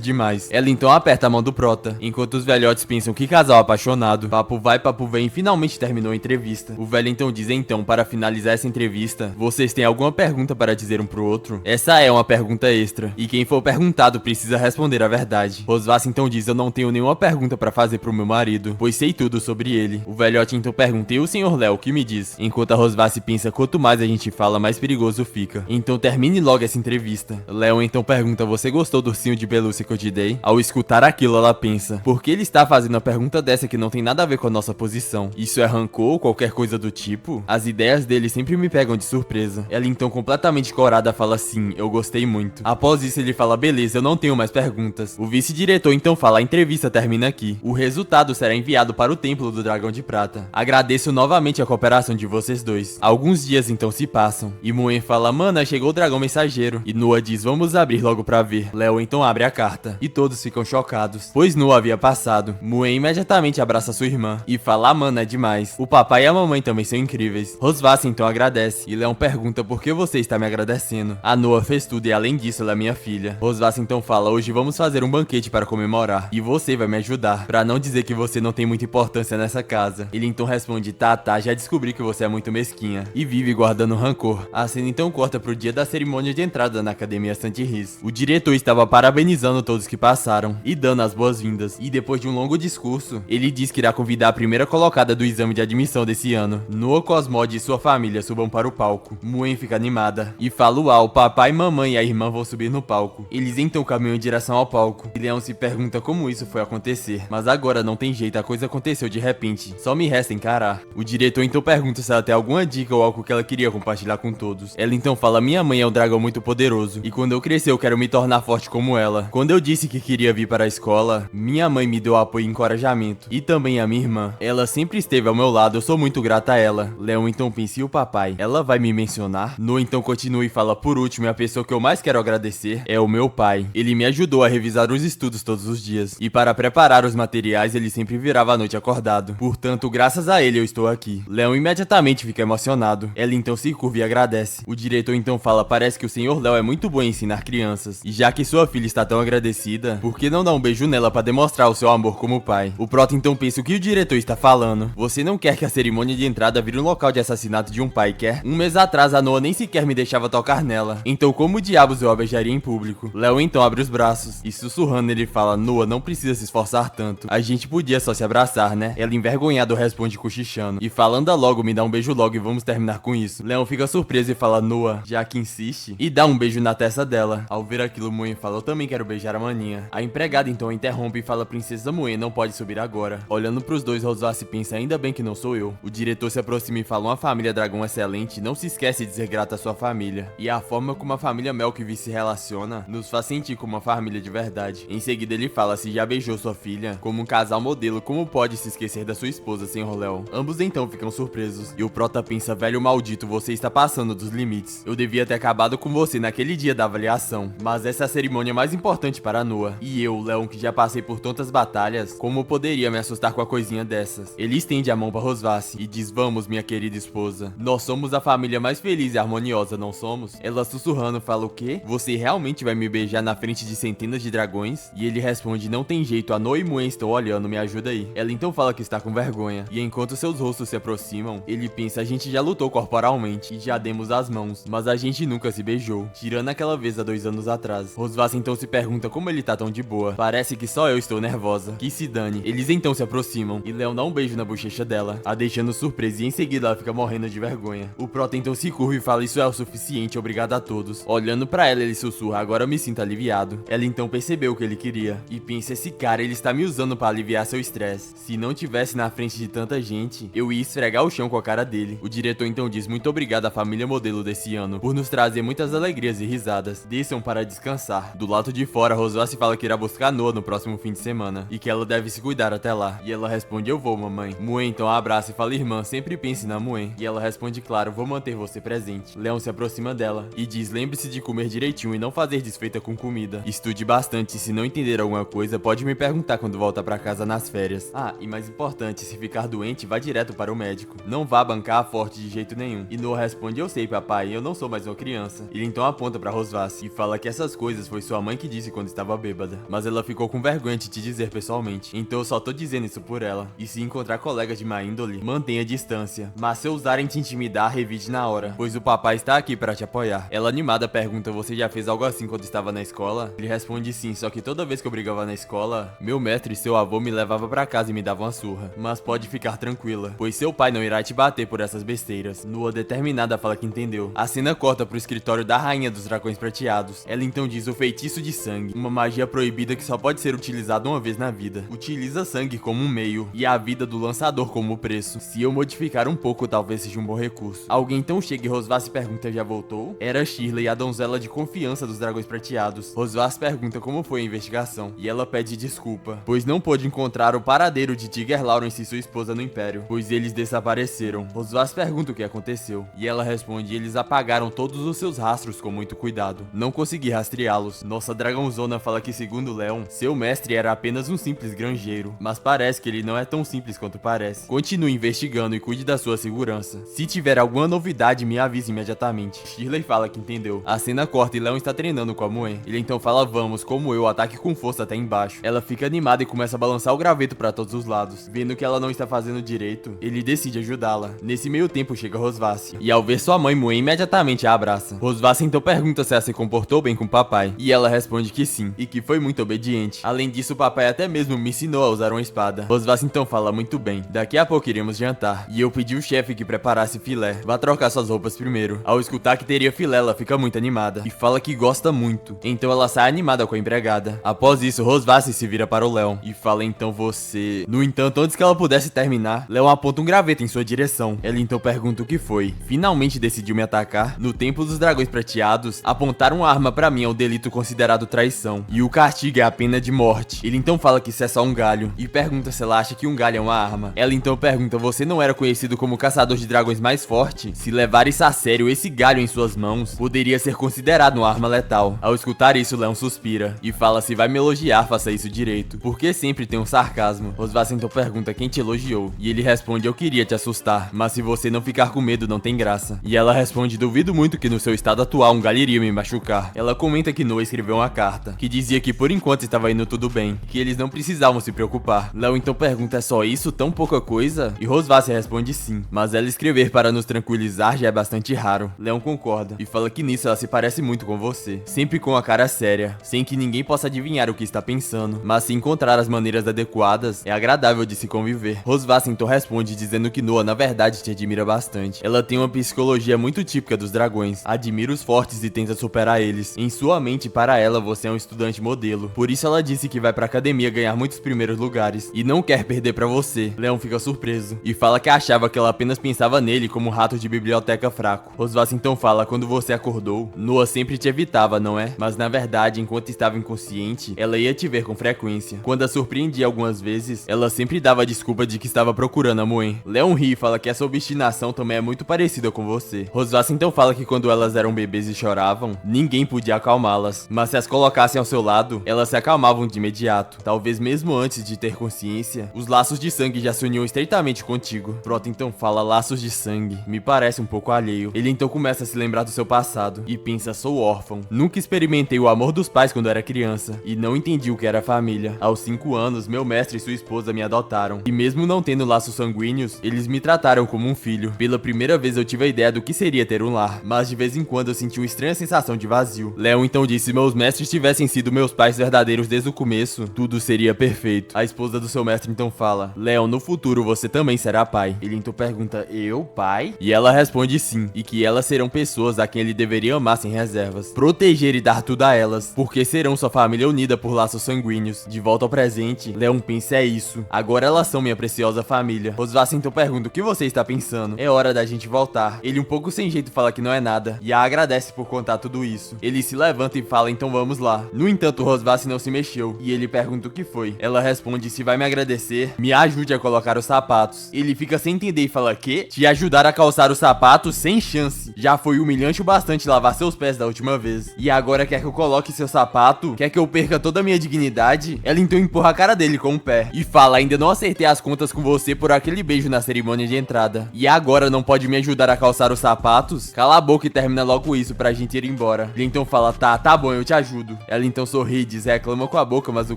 demais. Ela então aperta a mão do prota, enquanto os velhotes pensam: que casal apaixonado. Papo vai, papo vem, e finalmente terminou a entrevista. O velho então diz: então, para finalizar essa entrevista, vocês têm alguma pergunta para dizer um pro outro? Essa é uma pergunta extra, e quem for perguntado precisa responder a verdade. Rosvasse então diz: eu não tenho nenhuma pergunta para fazer pro meu marido, pois sei tudo sobre ele. O velhote então pergunta: e o senhor Léo, o que me diz? Enquanto a Rosvasse pensa: quanto mais a gente fala, mais perigoso fica. Então termine logo essa entrevista. Léo então pergunta: você gostou do ursinho de pelúcia que eu te dei? Ao escutar aquilo, ela pensa: por que ele está fazendo uma pergunta dessa que não tem nada a ver com a nossa posição? Isso é rancor ou qualquer coisa do tipo? As ideias dele sempre me pegam de surpresa. Ela então, completamente corada, fala: sim, eu gostei muito. Após isso, ele fala: beleza, eu não tenho mais perguntas. O vice-diretor então fala: a entrevista termina aqui. O resultado será enviado para o Templo do Dragão de Prata. Agradeço novamente a cooperação de vocês dois. Alguns dias então se passam. E Muen fala: mana, chegou o dragão mensageiro. E Noah diz: vamos abrir logo pra ver. Léo então abre a carta. E todos ficam chocados, pois Noah havia passado. Muen imediatamente abraça sua irmã e fala: mana, é demais. O papai e a mamãe também são incríveis. Rosvasse então agradece. E Leon pergunta: por que você está me agradecendo? A Noah fez tudo e além disso ela é minha filha. Rosvasse então fala: hoje vamos fazer um banquete para comemorar. E você vai me ajudar, pra não dizer que você não tem muita importância nessa casa. Ele então responde: tá, já descobri que você é muito mesquinha. E vive guardando rancor. A cena então corta pro dia da cerimônia de entrada na Academia Santirris. O diretor estava parabenizando todos que passaram e dando as boas-vindas. E depois de um longo discurso, ele diz que irá convidar a primeira colocada do exame de admissão desse ano. Noah Cosmod e sua família subam para o palco. Muen fica animada e fala: uau, papai, mamãe e a irmã vão subir no palco. Eles então caminham em direção ao palco. E Leon se pergunta como isso foi acontecer. Mas agora não tem jeito, a coisa aconteceu de repente. Só me resta encarar. O diretor então pergunta se ela tem alguma dica ou algo que ela queria compartilhar com todos. Ela então fala: minha mãe é um dragão muito poderoso. E quando eu crescer eu quero me tornar forte como ela. Quando eu disse que queria vir para a escola, minha mãe me deu apoio e encorajamento. E também a minha irmã. Ela sempre esteve ao meu lado, eu sou muito grata a ela. Leon então pensa: e o papai? Ela vai me mencionar? Noah então continua e fala: por último, a pessoa que eu mais quero agradecer é o meu pai. Ele me ajudou a revisar os estudos todos os dias. E para preparar os materiais, ele sempre virava a noite acordado. Portanto, graças a ele eu estou aqui. Leon imediatamente fica emocionado. Ela então se curva e agradece. O diretor então fala: parece que o senhor Léo é muito bom em ensinar crianças. E já que sua filha está tão agradecida, por que não dar um beijo nela para demonstrar o seu amor como pai? O prota então pensa: o que o diretor está falando? Você não quer que a cerimônia de entrada vire um local de assassinato de um pai, quer? Um mês atrás a Noah nem sequer me deixava tocar nela. Então como diabos eu a beijaria em público? Léo então abre os braços e sussurrando ele fala: Noah, não precisa se esforçar tanto. A gente podia só se abraçar, né? Ela envergonhada responde cochichando e falando: logo, me dá um beijo logo e vamos terminar com isso. Leon fica surpreso e fala: Noah, já que insiste, e dá um beijo na testa dela. Ao ver aquilo, Muen fala: eu também quero beijar a maninha. A empregada então interrompe e fala: princesa Muen não pode subir agora. Olhando pros dois, Rosvasse pensa: ainda bem que não sou eu. O diretor se aproxima e fala: uma família dragão excelente não se esquece de ser grata à sua família. E a forma como a família Melkvi se relaciona nos faz sentir como uma família de verdade. Em seguida ele fala: se já beijou sua filha, como um casal modelo, como pode se esquecer da sua esposa, senhor Léo? Ambos então ficam surpresos. E o prota pensa: pensa, velho maldito, você está passando dos limites. Eu devia ter acabado com você naquele dia da avaliação. Mas essa é a cerimônia mais importante para Noah. E eu, Leon, que já passei por tantas batalhas, como poderia me assustar com a coisinha dessas? Ele estende a mão para Rosvasse e diz: vamos, minha querida esposa. Nós somos a família mais feliz e harmoniosa, não somos? Ela sussurrando fala: o quê? Você realmente vai me beijar na frente de centenas de dragões? E ele responde: não tem jeito, a Noah e Muen estão olhando, me ajuda aí. Ela então fala que está com vergonha. E enquanto seus rostos se aproximam, ele pensa: a gente já lutou corporalmente e já demos as mãos, mas a gente nunca se beijou, tirando aquela vez há 2 anos atrás. Rosvasse então se pergunta como ele tá tão de boa. Parece que só eu estou nervosa. Que se dane. Eles então se aproximam e Leon dá um beijo na bochecha dela, a deixando surpresa, e em seguida ela fica morrendo de vergonha. O Prota então se curva e fala: isso é o suficiente, obrigado a todos. Olhando pra ela, ele sussurra: agora eu me sinto aliviado. Ela então percebeu o que ele queria e pensa: esse cara, ele está me usando pra aliviar seu estresse. Se não tivesse na frente de tanta gente, eu ia esfregar o chão com a cara dele. O diretor então diz: muito obrigado à família modelo desse ano por nos trazer muitas alegrias e risadas. Desçam para descansar. Do lado de fora, Rosvasse fala que irá buscar Noah no próximo fim de semana e que ela deve se cuidar até lá. E ela responde: eu vou, mamãe. Muen então abraça e fala: irmã, sempre pense na Muen. E ela responde: claro, vou manter você presente. Leon se aproxima dela e diz: lembre-se de comer direitinho e não fazer desfeita com comida. Estude bastante, se não entender alguma coisa, pode me perguntar quando voltar pra casa nas férias. Ah, e mais importante, se ficar doente, vá direto para o médico. Não vá bancar a forte de jeito nenhum. E Noah responde: eu sei, papai, eu não sou mais uma criança. Ele então aponta pra Rosvasse e fala que essas coisas foi sua mãe que disse quando estava bêbada, mas ela ficou com vergonha de te dizer pessoalmente, então eu só tô dizendo isso por ela. E se encontrar colegas de má índole, mantenha distância, mas se ousarem te intimidar, revide na hora, pois o papai está aqui pra te apoiar. Ela animada pergunta: você já fez algo assim quando estava na escola? Ele responde: sim, só que toda vez que eu brigava na escola, meu mestre e seu avô me levava pra casa e me dava uma surra. Mas pode ficar tranquila, pois seu pai não irá te bater por essas besteiras. Noah determinada fala que entendeu. A cena corta pro escritório da rainha dos dragões prateados. Ela então diz: o feitiço de sangue, uma magia proibida que só pode ser utilizada uma vez na vida. Utiliza sangue como um meio e a vida do lançador como preço. Se eu modificar um pouco, talvez seja um bom recurso. Alguém então chega e Rosvasse pergunta: já voltou? Era Shirley, a donzela de confiança dos dragões prateados. Rosvasse pergunta como foi a investigação e ela pede desculpa, pois não pôde encontrar o paradeiro de Tiger Lawrence e sua esposa no Império, pois eles desapareceram. Rosvasse pergunta o que aconteceu e ela responde: eles apagaram todos os seus rastros com muito cuidado. Não consegui rastreá-los. Nossa dragãozona fala que, segundo Leon, seu mestre era apenas um simples granjeiro, mas parece que ele não é tão simples quanto parece. Continue investigando e cuide da sua segurança. Se tiver alguma novidade, me avise imediatamente. Shirley fala que entendeu. A cena corta e Leon está treinando com a Muen. Ele então fala: vamos, como eu, ataque com força até embaixo. Ela fica animada e começa a balançar o graveto para todos os lados. Vendo que ela não está fazendo direito, ele decide ajudá-la. Nesse meio tempo chega Rosvasse, e ao ver sua mãe, Muen imediatamente a abraça. Rosvasse então pergunta se ela se comportou bem com o papai, e ela responde que sim, e que foi muito obediente. Além disso, o papai até mesmo me ensinou a usar uma espada. Rosvasse então fala: muito bem, daqui a pouco iremos jantar, e eu pedi o chefe que preparasse filé. Vá trocar suas roupas primeiro. Ao escutar que teria filé, ela fica muito animada, e fala que gosta muito. Então ela sai animada com a empregada. Após isso, Rosvasse se vira para o Leon, e fala: então você... No entanto, antes que ela pudesse terminar, Leon aponta um graveto em sua direção. Ela então pergunta o que foi. Finalmente decidiu me atacar? No Templo dos Dragões Prateados, apontar uma arma pra mim é um delito considerado traição, e o castigo é a pena de morte. Ele então fala que isso é só um galho, e pergunta se ela acha que um galho é uma arma. Ela então pergunta: você não era conhecido como o caçador de dragões mais forte? Se levar isso a sério, esse galho em suas mãos poderia ser considerado uma arma letal. Ao escutar isso, Leon suspira, e fala: se vai me elogiar, faça isso direito, porque sempre tem um sarcasmo. Rosvasse então pergunta quem te elogiou, e ele responde: eu queria te assustar, mas se você não ficar com medo, não tem graça. E ela responde: duvido muito que no seu estado atual um galho iria me machucar. Ela comenta que Noah escreveu uma carta, que dizia que por enquanto estava indo tudo bem, que eles não precisavam se preocupar. Leon então pergunta: é só isso? Tão pouca coisa? E Rosvasse responde sim, mas ela escrever para nos tranquilizar já é bastante raro. Leon concorda, e fala que nisso ela se parece muito com você, sempre com a cara séria, sem que ninguém possa adivinhar o que está pensando, mas se encontrar as maneiras adequadas, é agradável de se conviver. Rosvasse então responde dizendo que Noah na verdade te admira bastante. Ela tem uma psicologia muito típica dos dragões, admira os fortes e tenta superar eles. Em sua mente, para ela, você é um estudante modelo, por isso ela disse que vai pra academia ganhar muitos primeiros lugares, e não quer perder pra você. Leon fica surpreso, e fala que achava que ela apenas pensava nele como um rato de biblioteca fraco. Rosvasse então fala: quando você acordou, Noah sempre te evitava, não é? Mas na verdade, enquanto estava inconsciente, ela ia te ver com frequência. Quando a surpreendia algumas vezes, ela sempre dava a desculpa de que estava procurando a Muen. Leon ri e fala que essa obstinação reação também é muito parecida com você. Rosvath então fala que quando elas eram bebês e choravam, ninguém podia acalmá-las, mas se as colocassem ao seu lado, elas se acalmavam de imediato. Talvez mesmo antes de ter consciência, os laços de sangue já se uniam estreitamente contigo. Prota então fala laços de sangue, me parece um pouco alheio. Ele então começa a se lembrar do seu passado e pensa, sou órfão. Nunca experimentei o amor dos pais quando era criança e não entendi o que era família. Aos 5 anos, meu mestre e sua esposa me adotaram. E mesmo não tendo laços sanguíneos, eles me trataram como um filho. Pela primeira vez eu tive a ideia do que seria ter um lar, mas de vez em quando eu senti uma estranha sensação de vazio. Leon então disse, se meus mestres tivessem sido meus pais verdadeiros desde o começo, tudo seria perfeito. A esposa do seu mestre então fala, Leon, no futuro você também será pai. Ele então pergunta, eu, pai? E ela responde sim, e que elas serão pessoas a quem ele deveria amar sem reservas, proteger e dar tudo a elas, porque serão sua família unida por laços sanguíneos. De volta ao presente, Leon pensa, é isso, agora elas são minha preciosa família. Rosvath então pergunta, o que você está pensando? É hora da gente voltar. Ele um pouco sem jeito fala que não é nada, e a agradece por contar tudo isso. Ele se levanta e fala, então vamos lá. No entanto, Rosvath não se mexeu, e ele pergunta o que foi. Ela responde, se vai me agradecer, me ajude a colocar os sapatos. Ele fica sem entender e fala, que? Te ajudar a calçar os sapatos? Sem chance. Já foi humilhante o bastante lavar seus pés da última vez. E agora quer que eu coloque seu sapato? Quer que eu perca toda a minha dignidade? Ela então empurra a cara dele com o pé e fala, ainda não acertei as contas com você por aquele beijo na cerimônia de entrada. E agora não pode me ajudar a calçar os sapatos? Cala a boca e termina logo isso pra gente ir embora. Ele então fala, tá bom, eu te ajudo. Ela então sorri e diz, reclama com a boca, mas o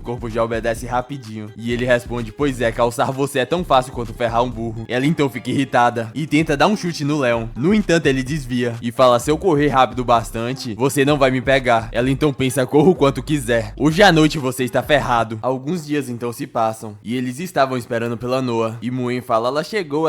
corpo já obedece rapidinho. E ele responde, pois é, calçar você é tão fácil quanto ferrar um burro. Ela então fica irritada e tenta dar um chute no Leon. No entanto, ele desvia e fala, se eu correr rápido bastante, você não vai me pegar. Ela então pensa, corra o quanto quiser. Hoje à noite você está ferrado. Alguns dias então se passam e eles estavam esperando pela Noa. E Muen fala, ela chegou.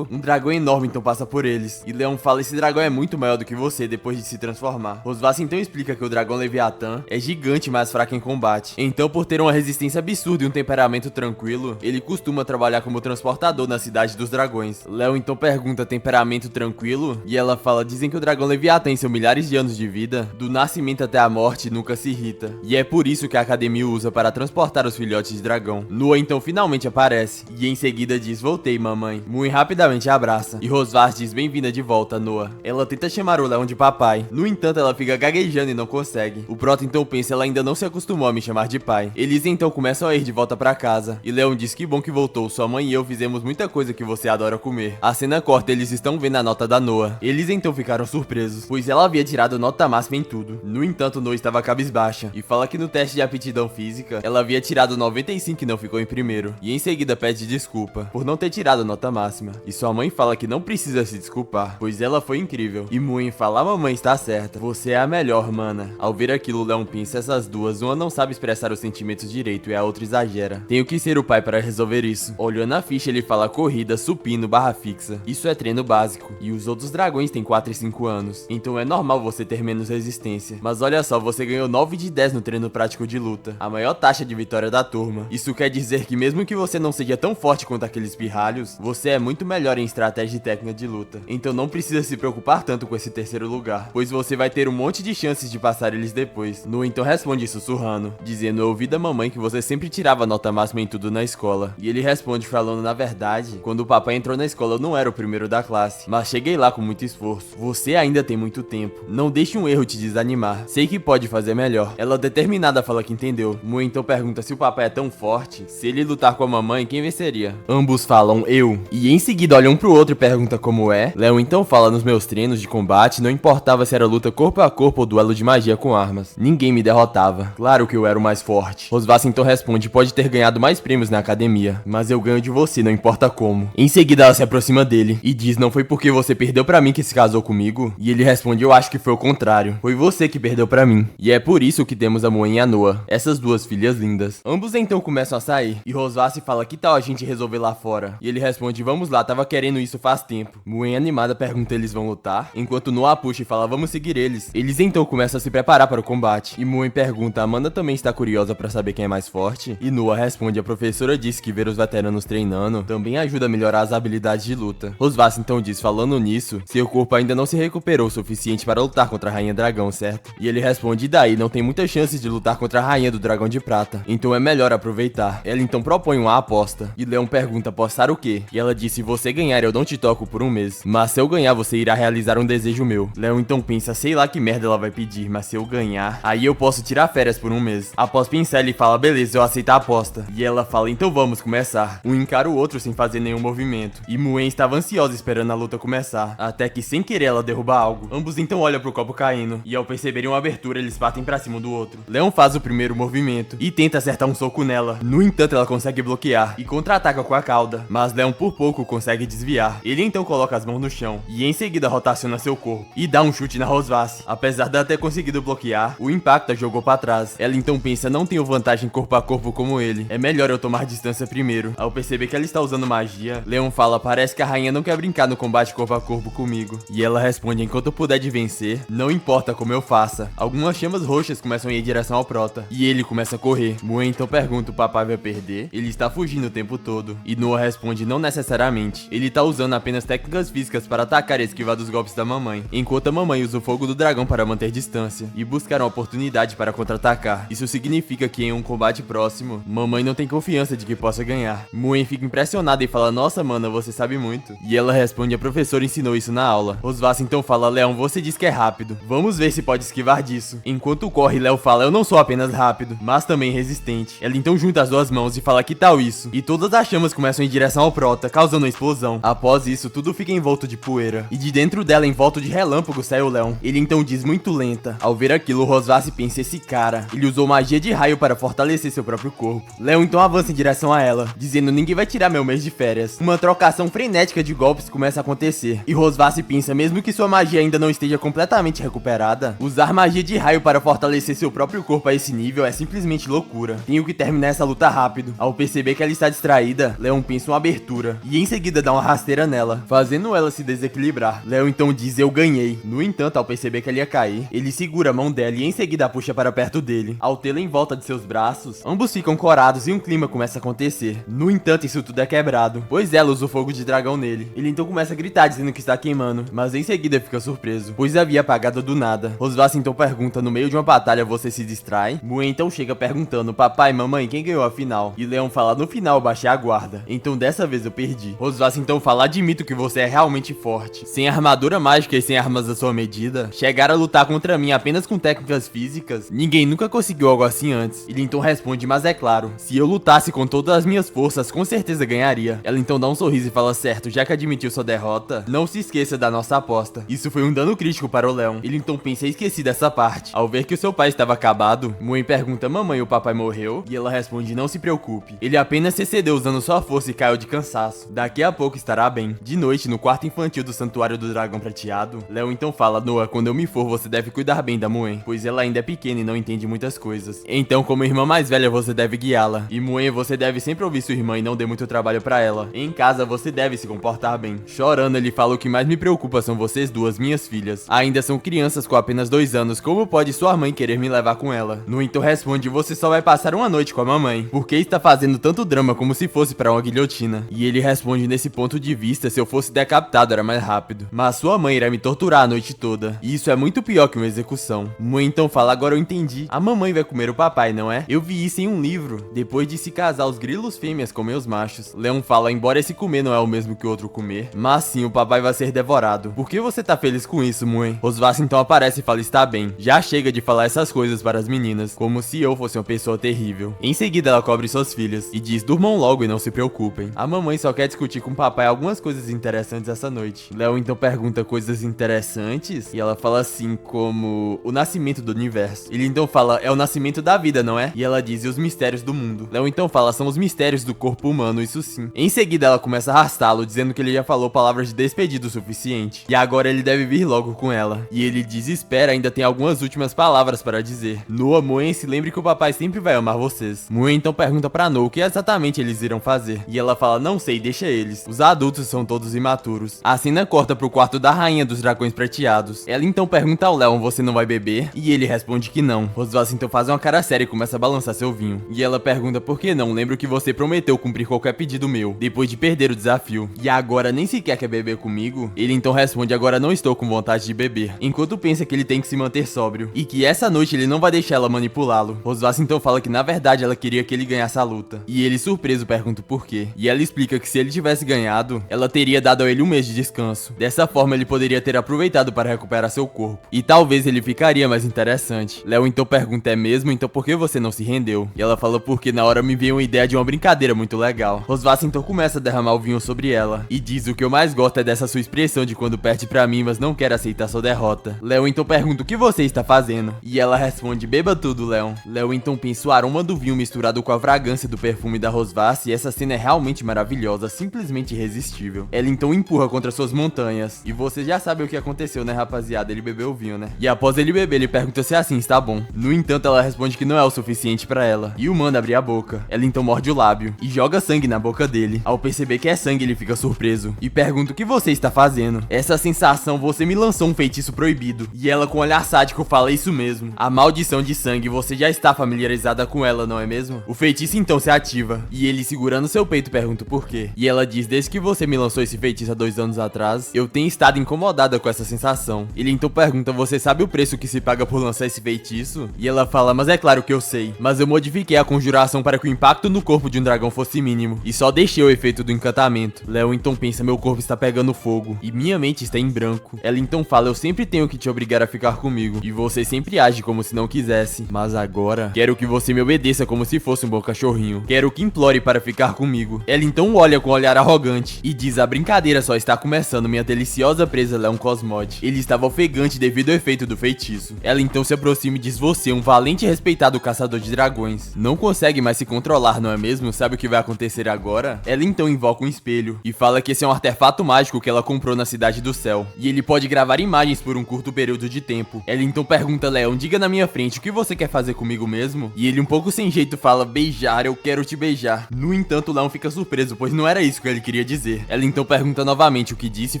Um dragão enorme então passa por eles. E Leon fala, esse dragão é muito maior do que você depois de se transformar. Rosvath então explica que o dragão Leviatã é gigante, mas fraco em combate. Então, por ter uma resistência absurda e um temperamento tranquilo, ele costuma trabalhar como transportador na cidade dos dragões. Leon então pergunta, temperamento tranquilo? E ela fala, dizem que o dragão Leviatã em seus milhares de anos de vida, do nascimento até a morte, nunca se irrita. E é por isso que a academia usa para transportar os filhotes de dragão. Noa então finalmente aparece e em seguida diz, voltei mamãe. Muen rapidamente a abraça e Rosvath diz, bem-vinda de volta, Noa. Ela tenta chamar o Leon de papai. No entanto, ela fica gaguejando e não consegue. O Prota então pensa, ela ainda não se acostumou a me chamar de pai. Eles então começam a ir de volta pra casa. E Leon diz, que bom que voltou, sua mãe e eu fizemos muita coisa que você adora comer. A cena corta, eles estão vendo a nota da Noa. Eles então ficaram surpresos, pois ela havia tirado nota máxima em tudo. No entanto, Noa estava cabisbaixa e fala que no teste de aptidão física, ela havia tirado 95 e não ficou em primeiro. E em seguida pede desculpa por não ter tirado nota máxima. E sua mãe fala que não precisa se desculpar, pois ela foi incrível. E Muen fala, a mamãe está certa, você é a melhor, mana. Ao ver aquilo, Leon pensa, essas duas, uma não sabe expressar os sentimentos direito e a outra exagera. Tenho que ser o pai para resolver isso. Olhando a ficha, ele fala corrida, supino, barra fixa. Isso é treino básico. E os outros dragões têm 4 e 5 anos. Então é normal você ter menos resistência. Mas olha só, você ganhou 9 de 10 no treino prático de luta. A maior taxa de vitória da turma. Isso quer dizer que mesmo que você não seja tão forte quanto aqueles pirralhos, você é muito melhor em estratégia e técnica de luta. Então não precisa se preocupar tanto com esse terceiro lugar, pois você vai ter um monte de chances de passar eles depois. Noa então responde sussurrando, dizendo, eu ouvi da mamãe que você sempre tirava nota máxima em tudo na escola. E ele responde falando, na verdade, quando o papai entrou na escola eu não era o primeiro da classe, mas cheguei lá com muito esforço. Você ainda tem muito tempo. Não deixe um erro te desanimar. Sei que pode fazer melhor. Ela determinada fala que entendeu. Muen então pergunta se o papai é tão forte, se ele lutar com a mamãe, quem venceria? Ambos falam, eu. E em seguida olham pro outro e perguntam como é. Leon então fala, nos meus treinos de combate, não importava se era luta corpo a corpo ou duelo de magia com armas. Ninguém me derrotava. Claro que eu era o mais forte. Rosvath então responde, pode ter ganhado mais prêmios na academia, mas eu ganho de você, não importa como. Em seguida ela se aproxima dele e diz, não foi porque você perdeu pra mim que se casou comigo? E ele responde, eu acho que foi o contrário. Foi você que perdeu pra mim. E é por isso que temos a Muen e a Noa, essas duas filhas lindas. Ambos então começam a sair e Rosvath fala, que tal a gente resolver lá fora? E ele responde, vamos lá, tava querendo isso faz tempo. Muen animada pergunta, eles vão lutar? Enquanto Noa puxa e fala, vamos seguir eles. Eles então começam a se preparar para o combate. E Muen pergunta, Amanda também está curiosa pra saber quem é mais forte? E Noa responde, a professora disse que ver os veteranos treinando também ajuda a melhorar as habilidades de luta. Rosvath então diz, falando nisso, seu corpo ainda não se recuperou o suficiente para lutar contra a Rainha Dragão, certo? E ele responde, e daí, não tem muitas chances de lutar contra a Rainha do Dragão de Prata, então é melhor aproveitar. Ela então propõe uma aposta. E Leon pergunta, apostar o quê? E ela diz, se você ganhar eu não não te toco por um mês, mas se eu ganhar você irá realizar um desejo meu. Leon então pensa, sei lá que merda ela vai pedir, mas se eu ganhar, aí eu posso tirar férias por um mês. Após pensar, ele fala, beleza, eu aceito a aposta. E ela fala, então vamos começar. Um encara o outro sem fazer nenhum movimento. E Muen estava ansiosa esperando a luta começar, até que sem querer ela derruba algo. Ambos então olham pro copo caindo, e ao perceberem uma abertura, eles partem pra cima do outro. Leon faz o primeiro movimento e tenta acertar um soco nela. No entanto, ela consegue bloquear e contra-ataca com a cauda, mas Leon por pouco consegue desviar. Ele então coloca as mãos no chão e em seguida rotaciona seu corpo e dá um chute na Rosvasse. Apesar dela ter conseguido bloquear, o impacto a jogou pra trás. Ela então pensa, não tenho vantagem corpo a corpo como ele, é melhor eu tomar distância primeiro. Ao perceber que ela está usando magia, Leon fala, parece que a rainha não quer brincar no combate corpo a corpo comigo. E ela responde, enquanto eu puder de vencer, não importa como eu faça. Algumas chamas roxas começam a ir em direção ao Prota, e ele começa a correr. Muen então pergunta, o papai vai perder? Ele está fugindo o tempo todo. E Noah responde, não necessariamente. Ele tá usando apenas técnicas físicas para atacar e esquivar dos golpes da mamãe, enquanto a mamãe usa o fogo do dragão para manter distância e buscar uma oportunidade para contra-atacar. Isso significa que em um combate próximo, mamãe não tem confiança de que possa ganhar. Muen fica impressionada e fala, nossa mana, você sabe muito. E ela responde, a professora ensinou isso na aula. Rosvasse então fala, Leon, você diz que é rápido, vamos ver se pode esquivar disso. Enquanto corre, Léo fala, eu não sou apenas rápido, mas também resistente. Ela então junta as duas mãos e fala, que tal isso? E todas as chamas começam em direção ao Prota, causando uma explosão. Após isso, tudo fica envolto de poeira, e de dentro dela, envolto de relâmpago, sai o Leon. Ele então diz muito lenta. Ao ver aquilo, Rosvasse pensa, esse cara, ele usou magia de raio para fortalecer seu próprio corpo. Leon então avança em direção a ela, dizendo, ninguém vai tirar meu mês de férias. Uma trocação frenética de golpes começa a acontecer, e Rosvasse pensa, mesmo que sua magia ainda não esteja completamente recuperada, usar magia de raio para fortalecer seu próprio corpo a esse nível é simplesmente loucura. Tenho que terminar essa luta rápido. Ao perceber que ela está distraída, Leon pensa uma abertura, e em seguida dá uma rasteira nela, fazendo ela se desequilibrar. Leon então diz, eu ganhei. No entanto, ao perceber que ela ia cair, ele segura a mão dela e em seguida a puxa para perto dele. Ao tê-la em volta de seus braços, ambos ficam corados e um clima começa a acontecer. No entanto, isso tudo é quebrado, pois ela usa o fogo de dragão nele. Ele então começa a gritar dizendo que está queimando, mas em seguida fica surpreso, pois havia apagado do nada. Rosvasse então pergunta, no meio de uma batalha você se distrai? Muen então chega perguntando, papai, mamãe, quem ganhou a final? E Leon fala, no final eu baixei a guarda, então dessa vez eu perdi. Rosvasse então fala, admito que você é realmente forte. Sem armadura mágica e sem armas da sua medida, chegar a lutar contra mim apenas com técnicas físicas, ninguém nunca conseguiu algo assim antes. Ele então responde, mas é claro, se eu lutasse com todas as minhas forças, com certeza ganharia. Ela então dá um sorriso e fala, certo, já que admitiu sua derrota, não se esqueça da nossa aposta. Isso foi um dano crítico para o Leon. Ele então pensa, esqueci dessa parte. Ao ver que o seu pai estava acabado, Muen pergunta, mamãe, o papai morreu? E ela responde, não se preocupe. Ele apenas se excedeu usando sua força e caiu de cansaço. Daqui a pouco estará bem. De noite, no quarto infantil do Santuário do Dragão Prateado, Leon então fala, Noah, quando eu me for, você deve cuidar bem da Muen, pois ela ainda é pequena e não entende muitas coisas. Então, como irmã mais velha, você deve guiá-la. E Muen, você deve sempre ouvir sua irmã e não dê muito trabalho pra ela. Em casa, você deve se comportar bem. Chorando, ele fala, o que mais me preocupa são vocês duas, minhas filhas. Ainda são crianças com apenas 2 anos, como pode sua mãe querer me levar com ela? No então responde, você só vai passar uma noite com a mamãe. Por que está fazendo tanto drama como se fosse para uma guilhotina? E ele responde, nesse ponto de vista, se eu fosse decapitado era mais rápido. Mas sua mãe irá me torturar a noite toda. E isso é muito pior que uma execução. Mãe então fala, agora eu entendi. A mamãe vai comer o papai, não é? Eu vi isso em um livro. Depois de se casar, os grilos fêmeas comem os machos. Leon fala, embora esse comer não é o mesmo que o outro comer, mas sim, o papai vai ser devorado. Por que você tá feliz com isso, mãe? Rosvasse então aparece e fala, está bem. Já chega de falar essas coisas para as meninas, como se eu fosse uma pessoa terrível. Em seguida, ela cobre suas filhas e diz, durmam logo e não se preocupem. A mamãe só quer discutir com o papai algumas coisas interessantes essa noite. Leon então pergunta coisas interessantes e ela fala assim como o nascimento do universo. Ele então fala, é o nascimento da vida, não é? E ela diz, e os mistérios do mundo. Leon então fala, são os mistérios do corpo humano, isso sim. Em seguida, ela começa a arrastá-lo, dizendo que ele já falou palavras de despedida o suficiente. E agora ele deve vir logo com ela. E ele diz, espera, ainda tem algumas últimas palavras para dizer. Noah, Muen, se lembre que o papai sempre vai amar vocês. Muen então pergunta pra Noah o que exatamente eles irão fazer. E ela fala, não sei, deixa eles. Os adultos são todos imaturos. A cena corta pro quarto da rainha dos dragões prateados. Ela então pergunta ao Leon, você não vai beber? E ele responde que não. Rosvasse então faz uma cara séria e começa a balançar seu vinho. E ela pergunta, por que não? Lembro que você prometeu cumprir qualquer pedido meu, depois de perder o desafio. E agora nem sequer quer beber comigo? Ele então responde, agora não estou com vontade de beber. Enquanto pensa que ele tem que se manter sóbrio. E que essa noite ele não vai deixar ela manipulá-lo. Rosvasse então fala que na verdade ela queria que ele ganhasse a luta. E ele surpreso pergunta por quê. E ela explica que se ele tivesse ganhado, Ela teria dado a ele um mês de descanso. Dessa forma, ele poderia ter aproveitado para recuperar seu corpo. E talvez ele ficaria mais interessante. Léo então pergunta: é mesmo? Então por que você não se rendeu? E ela fala: porque na hora me veio uma ideia de uma brincadeira muito legal. Rosvath então começa a derramar o vinho sobre ela. E diz: o que eu mais gosto é dessa sua expressão de quando perde pra mim, mas não quer aceitar sua derrota. Léo então pergunta: o que você está fazendo? E ela responde: beba tudo, Léo. Léo então pensa o aroma do vinho misturado com a fragrância do perfume da Rosvath, e essa cena é realmente maravilhosa, simplesmente irresistível. Ela então empurra contra suas montanhas. E você já sabe o que aconteceu, né, rapaziada? Ele bebeu o vinho, né? E após ele beber, ele pergunta se assim está bom. No entanto, ela responde que não é o suficiente pra ela. E o manda abrir a boca. Ela então morde o lábio e joga sangue na boca dele. Ao perceber que é sangue, ele fica surpreso e pergunta: o que você está fazendo? Essa sensação: você me lançou um feitiço proibido. E ela, com um olhar sádico, fala: isso mesmo, a maldição de sangue. Você já está familiarizada com ela, não é mesmo? O feitiço então se ativa. E ele, segurando seu peito, pergunta por quê. E ela diz: desde que você me lançou esse feitiço há 2 anos atrás, eu tenho estado incomodada com essa sensação. Ele então pergunta: você sabe o preço que se paga por lançar esse feitiço? E ela fala: mas é claro que eu sei, mas eu modifiquei a conjuração para que o impacto no corpo de um dragão fosse mínimo, e só deixei o efeito do encantamento. Léo então pensa: meu corpo está pegando fogo, e minha mente está em branco. Ela então fala: eu sempre tenho que te obrigar a ficar comigo, e você sempre age como se não quisesse, mas agora quero que você me obedeça como se fosse um bom cachorrinho. Quero que implore para ficar comigo. Ela então olha com um olhar arrogante e diz: a brincadeira só está começando, minha deliciosa presa Leon Cosmode. Ele estava ofegante devido ao efeito do feitiço. Ela então se aproxima e diz: você, um valente e respeitado caçador de dragões, não consegue mais se controlar, não é mesmo? Sabe o que vai acontecer agora? Ela então invoca um espelho e fala que esse é um artefato mágico que ela comprou na Cidade do Céu, e ele pode gravar imagens por um curto período de tempo. Ela então pergunta: Leon, diga na minha frente, o que você quer fazer comigo mesmo? E ele, um pouco sem jeito, fala: beijar, eu quero te beijar. No entanto, Leon fica surpreso, pois não era isso que ele queria dizer. Ela então pergunta novamente o que disse e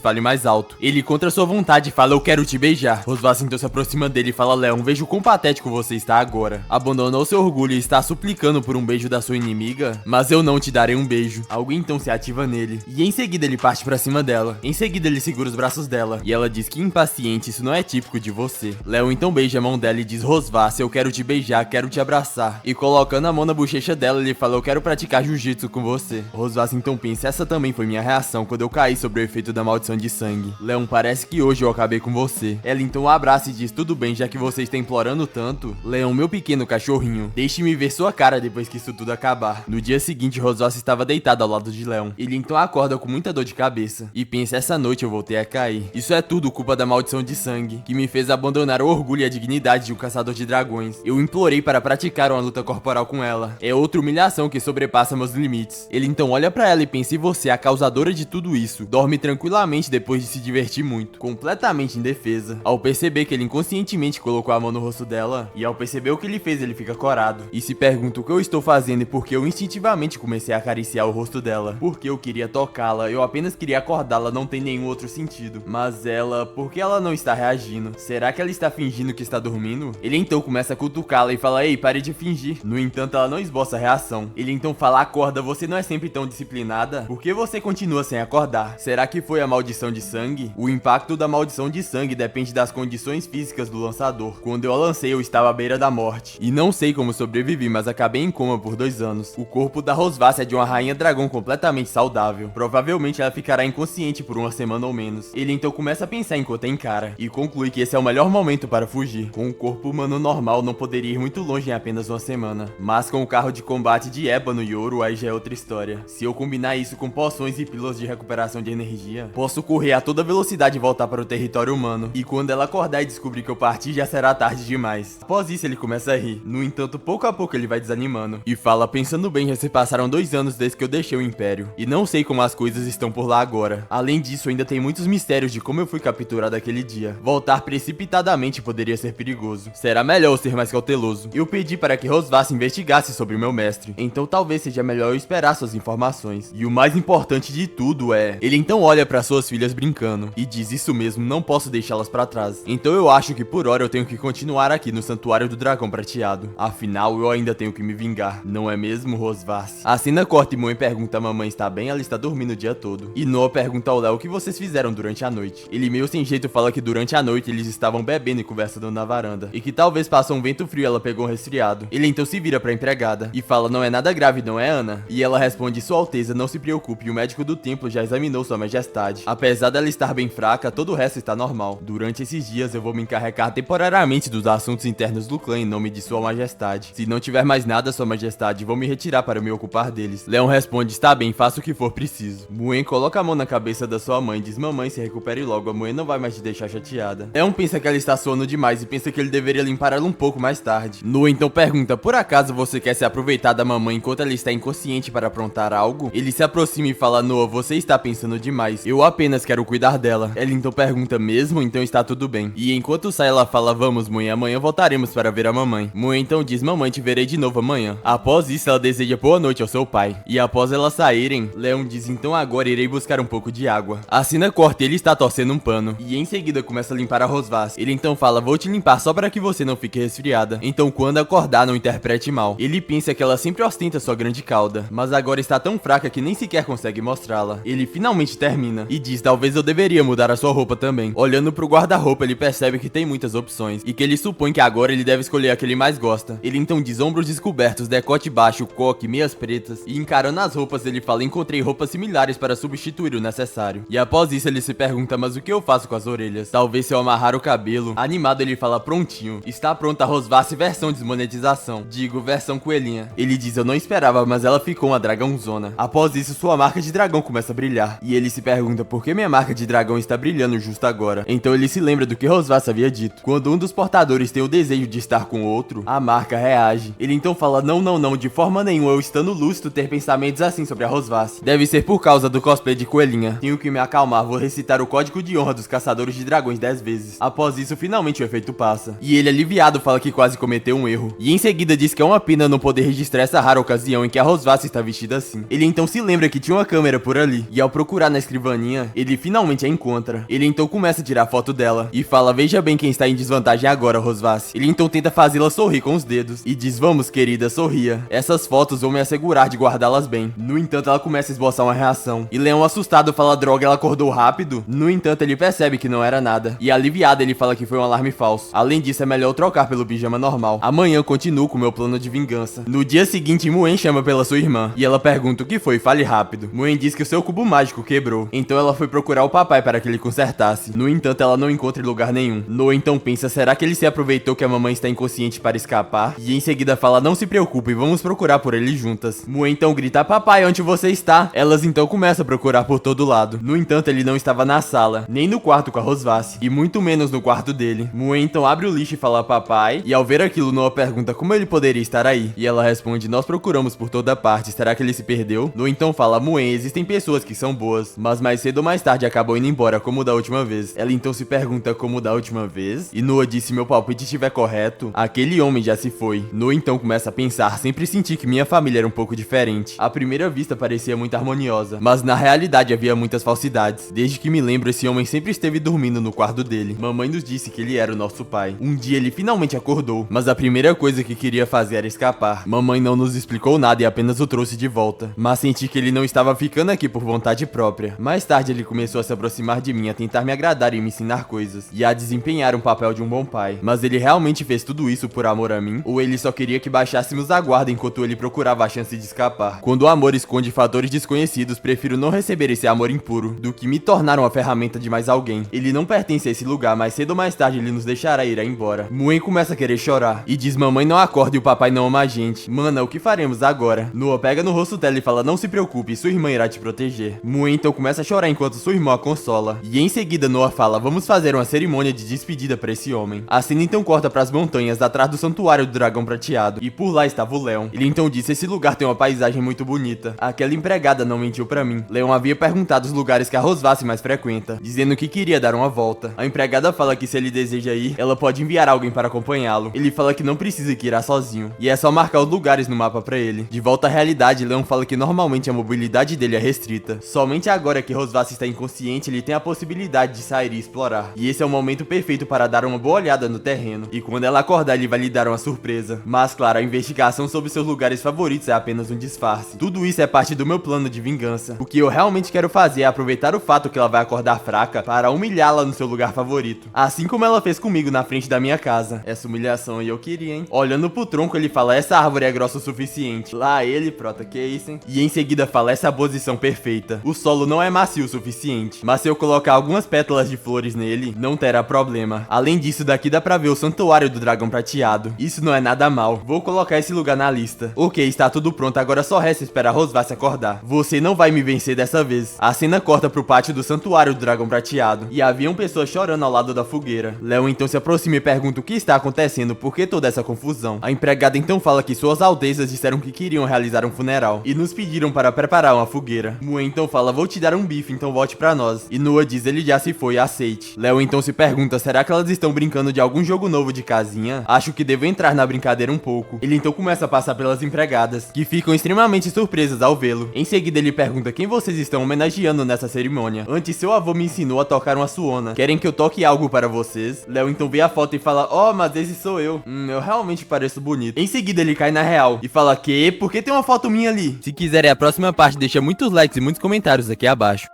fale mais alto. Ele, contra sua vontade, fala: eu quero te beijar. Rosvath então se aproxima dele e fala: Leon, veja o quão patético você está agora. Abandonou seu orgulho e está suplicando por um beijo da sua inimiga? Mas eu não te darei um beijo. Algo então se ativa nele, e em seguida ele parte pra cima dela. Em seguida ele segura os braços dela, e ela diz que, impaciente, isso não é típico de você. Leon então beija a mão dela e diz: Rosvath, eu quero te beijar, quero te abraçar. E colocando a mão na bochecha dela, ele fala: eu quero praticar jiu-jitsu com você. Rosvath então pensa: essa também foi minha reação quando eu caí sobre o efeito da maldição de sangue. Leon, parece que hoje eu acabei com você. Ela então o abraça e diz: tudo bem, já que você está implorando tanto. Leon, meu pequeno cachorrinho, deixe-me ver sua cara depois que isso tudo acabar. No dia seguinte, Rosvath estava deitado ao lado de Leon. Ele então acorda com muita dor de cabeça e pensa: essa noite eu voltei a cair. Isso é tudo culpa da maldição de sangue, que me fez abandonar o orgulho e a dignidade de um caçador de dragões. Eu implorei para praticar uma luta corporal com ela. É outra humilhação que sobrepassa meus limites. Ele então olha pra ela e pensa: e você, a causadora de tudo isso, dorme tranquilamente depois de se divertir muito, completamente indefesa. Ao perceber que ele inconscientemente colocou a mão no rosto dela, e ao perceber o que ele fez, ele fica corado e se pergunta o que eu estou fazendo e por que eu instintivamente comecei a acariciar o rosto dela. Porque eu queria tocá-la, eu apenas queria acordá-la, não tem nenhum outro sentido. Mas ela, por que ela não está reagindo? Será que ela está fingindo que está dormindo? Ele então começa a cutucá-la e fala: ei, pare de fingir. No entanto, ela não esboça reação. Ele então fala: acorda, você não é sempre tão disciplinada? Por que você continua sem acordar? Será que foi a maldição de sangue? O impacto da maldição de sangue depende das condições físicas do lançador. Quando eu a lancei, eu estava à beira da morte. E não sei como sobrevivi, mas acabei em coma por 2 anos. O corpo da Rosvath é de uma rainha dragão completamente saudável. Provavelmente ela ficará inconsciente por 1 semana ou menos. Ele então começa a pensar enquanto encara, e conclui que esse é o melhor momento para fugir. Com o corpo humano normal, não poderia ir muito longe em apenas 1 semana. Mas com o carro de combate de ébano e ouro, aí já é outra história. Se eu combinar isso com poções e pílulas de recuperação de energia, posso correr a toda velocidade e voltar para o território humano. E quando ela acordar e descobrir que eu parti, já será tarde demais. Após isso, ele começa a rir. No entanto, pouco a pouco ele vai desanimando e fala: pensando bem, já se passaram 2 anos desde que eu deixei o Império, e não sei como as coisas estão por lá agora. Além disso, ainda tem muitos mistérios de como eu fui capturado aquele dia. Voltar precipitadamente poderia ser perigoso. Será melhor eu ser mais cauteloso. Eu pedi para que Rosvath investigasse sobre o meu mestre, então talvez seja melhor eu esperar suas informações. E o mais importante de tudo é... Ele então olha para suas filhas brincando e diz: isso mesmo, não posso deixá-las para trás. Então eu acho que por hora eu tenho que continuar aqui no Santuário do Dragão Prateado. Afinal, eu ainda tenho que me vingar, não é mesmo, Rosvath? A cena corta e Moen pergunta: a mamãe está bem? Ela está dormindo o dia todo. E Noah pergunta ao Léo o que vocês fizeram durante a noite. Ele, meio sem jeito, fala que durante a noite eles estavam bebendo e conversando na varanda, e que talvez passou um vento frio e ela pegou um resfriado. Ele então se vira pra empregada e fala: não é nada grave, não é, Ana? E ela responde: Sua Alteza, não se preocupe, o médico do do templo já examinou sua majestade. Apesar dela estar bem fraca, todo o resto está normal. Durante esses dias eu vou me encarregar temporariamente dos assuntos internos do clã em nome de sua majestade. Se não tiver mais nada, sua majestade, vou me retirar para me ocupar deles. Leon responde, está bem, faça o que for preciso. Muen coloca a mão na cabeça da sua mãe e diz, mamãe, se recupere logo, a Muen não vai mais te deixar chateada. Leon pensa que ela está suando demais e pensa que ele deveria limpar ela um pouco mais tarde. Noah então pergunta, por acaso você quer se aproveitar da mamãe enquanto ela está inconsciente para aprontar algo? Ele se aproxima e fala, Noah, você está pensando demais, eu apenas quero cuidar dela. Ela então pergunta, mesmo? Então está tudo bem. E enquanto sai ela fala, vamos Muen, amanhã voltaremos para ver a mamãe. Muen então diz, mamãe, te verei de novo amanhã. Após isso ela deseja boa noite ao seu pai. E após elas saírem, Leon diz, então agora irei buscar um pouco de água. A cena corta e ele está torcendo um pano. E em seguida começa a limpar a Rosvas. Ele então fala, vou te limpar só para que você não fique resfriada. Então quando acordar não interprete mal. Ele pensa que ela sempre ostenta sua grande cauda, mas agora está tão fraca que nem sequer consegue mostrá-la. Ele finalmente termina e diz, talvez eu deveria mudar a sua roupa também. Olhando pro guarda-roupa ele percebe que tem muitas opções e que ele supõe que agora ele deve escolher a que ele mais gosta. Ele então diz, ombros descobertos, decote baixo, coque, meias pretas. E encarando as roupas ele fala, encontrei roupas similares para substituir o necessário. E após isso ele se pergunta, mas o que eu faço com as orelhas? Talvez se eu amarrar o cabelo. Animado ele fala, prontinho, está pronta a Rosvas versão desmonetização. Digo, versão coelhinha. Ele diz, eu não esperava, mas ela ficou uma dragãozona. Após isso sua marca de dragão começa a brilhar. E ele se pergunta, por que minha marca de dragão está brilhando justo agora? Então ele se lembra do que Rosvas havia dito. Quando um dos portadores tem o desejo de estar com o outro, a marca reage. Ele então fala, não, de forma nenhuma eu estando lúcido ter pensamentos assim sobre a Rosvas. Deve ser por causa do cosplay de coelhinha. Tenho que me acalmar, vou recitar o código de honra dos caçadores de dragões 10 vezes. Após isso, finalmente o efeito passa. E ele aliviado fala que quase cometeu um erro. E em seguida diz que é uma pena não poder registrar essa rara ocasião em que a Rosvas está vestida assim. Ele então se lembra que tinha uma câmera por ali. E ao procurar na escrivaninha, ele finalmente a encontra. Ele então começa a tirar foto dela. E fala, veja bem quem está em desvantagem agora, Rosvas. Ele então tenta fazê-la sorrir com os dedos. E diz, vamos querida, sorria. Essas fotos vão me assegurar de guardá-las bem. No entanto, ela começa a esboçar uma reação. E Leon assustado fala, droga, ela acordou rápido? No entanto, ele percebe que não era nada. E aliviado, ele fala que foi um alarme falso. Além disso, é melhor eu trocar pelo pijama normal. Amanhã eu continuo com meu plano de vingança. No dia seguinte, Muen chama pela sua irmã. E ela pergunta o que foi, fale rápido. Muen diz que o seu cubo mágico quebrou. Então ela foi procurar o papai para que ele consertasse. No entanto, ela não encontra em lugar nenhum. Noah então pensa, será que ele se aproveitou que a mamãe está inconsciente para escapar? E em seguida fala, não se preocupe, vamos procurar por ele juntas. Muen então grita, papai, onde você está? Elas então começam a procurar por todo lado. No entanto, ele não estava na sala, nem no quarto com a Rosvas, e muito menos no quarto dele. Muen então abre o lixo e fala, papai, e ao ver aquilo, Noah pergunta como ele poderia estar aí. E ela responde, nós procuramos por toda parte, será que ele se perdeu? Noah então fala, Muen, existem pessoas que são boas, mas mais cedo ou mais tarde acabam indo embora, como da última vez. Ela então se pergunta, como da última vez? E Noah disse, meu palpite estiver correto, aquele homem já se foi. Noah então começa a pensar, sempre senti que minha família era um pouco diferente. À primeira vista parecia muito harmoniosa, mas na realidade havia muitas falsidades. Desde que me lembro, esse homem sempre esteve dormindo no quarto dele. Mamãe nos disse que ele era o nosso pai. Um dia ele finalmente acordou, mas a primeira coisa que queria fazer era escapar. Mamãe não nos explicou nada e apenas o trouxe de volta. Mas senti que ele não estava ficando aqui por vontade própria. Mais tarde ele começou a se aproximar de mim, a tentar me agradar e me ensinar coisas, e a desempenhar um papel de um bom pai. Mas ele realmente fez tudo isso por amor a mim? Ou ele só queria que baixássemos a guarda enquanto ele procurava a chance de escapar? Quando o amor esconde fatores desconhecidos, prefiro não receber esse amor impuro do que me tornar uma ferramenta de mais alguém. Ele não pertence a esse lugar, mas cedo ou mais tarde ele nos deixará ir embora. Muen começa a querer chorar e diz, mamãe não acorda e o papai não ama a gente. Mana, o que faremos agora? Noah pega no rosto dela e fala, não se preocupe, sua irmã irá te proteger. Muen então começa a chorar enquanto sua irmã a consola. E em seguida Noah fala, vamos fazer uma cerimônia de despedida para esse homem. A cena então corta para as montanhas atrás do santuário do dragão prateado. E por lá estava o Leon. Ele então disse, esse lugar tem uma paisagem muito bonita. Aquela empregada não mentiu para mim. Leon havia perguntado os lugares que a Rosvas mais frequenta, dizendo que queria dar uma volta. A empregada fala que se ele deseja ir, ela pode enviar alguém para acompanhá-lo. Ele fala que não precisa que irá sozinho, e é só marcar os lugares no mapa para ele. De volta à realidade, Leon fala que normalmente a mobilidade dele é restrita. Somente agora que Rosvas está inconsciente, ele tem a possibilidade de sair e explorar. E esse é o momento perfeito para dar uma boa olhada no terreno. E quando ela acordar, ele vai lhe dar uma surpresa. Mas claro, a investigação sobre seus lugares favoritos é apenas um disfarce. Tudo isso é parte do meu plano de vingança. O que eu realmente quero fazer é aproveitar o fato que ela vai acordar fraca para humilhá-la no seu lugar favorito. Assim como ela fez comigo na frente da minha casa. Essa humilhação aí eu queria, hein? Olhando pro tronco, ele fala, essa árvore é grossa o suficiente. Lá ele, prota, que isso, hein? E em seguida fala, essa é a posição perfeita. O solo não é macio o suficiente, mas se eu colocar algumas pétalas de flores nele, não terá problema. Além disso, daqui dá pra ver o santuário do dragão prateado. Isso não é nada mal. Vou colocar esse lugar na lista. Ok, está tudo pronto, agora só resta esperar Rosvar se acordar. Você não vai me vencer dessa vez. A cena corta pro pátio do santuário do dragão prateado, e haviam pessoas chorando ao lado da fogueira. Léo então se aproxima e pergunta o que está acontecendo, por que toda essa confusão. A empregada então fala que suas altezas disseram que queriam realizar um funeral, e nos pediram para preparar uma fogueira. Mue então fala, vou te dar um bife, então volte pra nós. E Nua diz, ele já se foi, aceite. Léo então se pergunta, será que elas estão brincando de algum jogo novo de casinha? Acho que devo entrar na brincadeira um pouco. Ele então começa a passar pelas empregadas, que ficam extremamente surpresas ao vê-lo. Em seguida ele pergunta quem vocês estão homenageando nessa cerimônia. Antes seu avô me ensinou a tocar uma suona. Querem que eu toque algo para vocês? Léo então vê a foto e fala, oh, mas esse sou eu. Eu realmente pareço bonito. Em seguida ele cai na real e fala, que? Por que tem uma foto minha ali? Se quiserem a próxima parte, deixa muitos likes e muitos comentários aqui abaixo.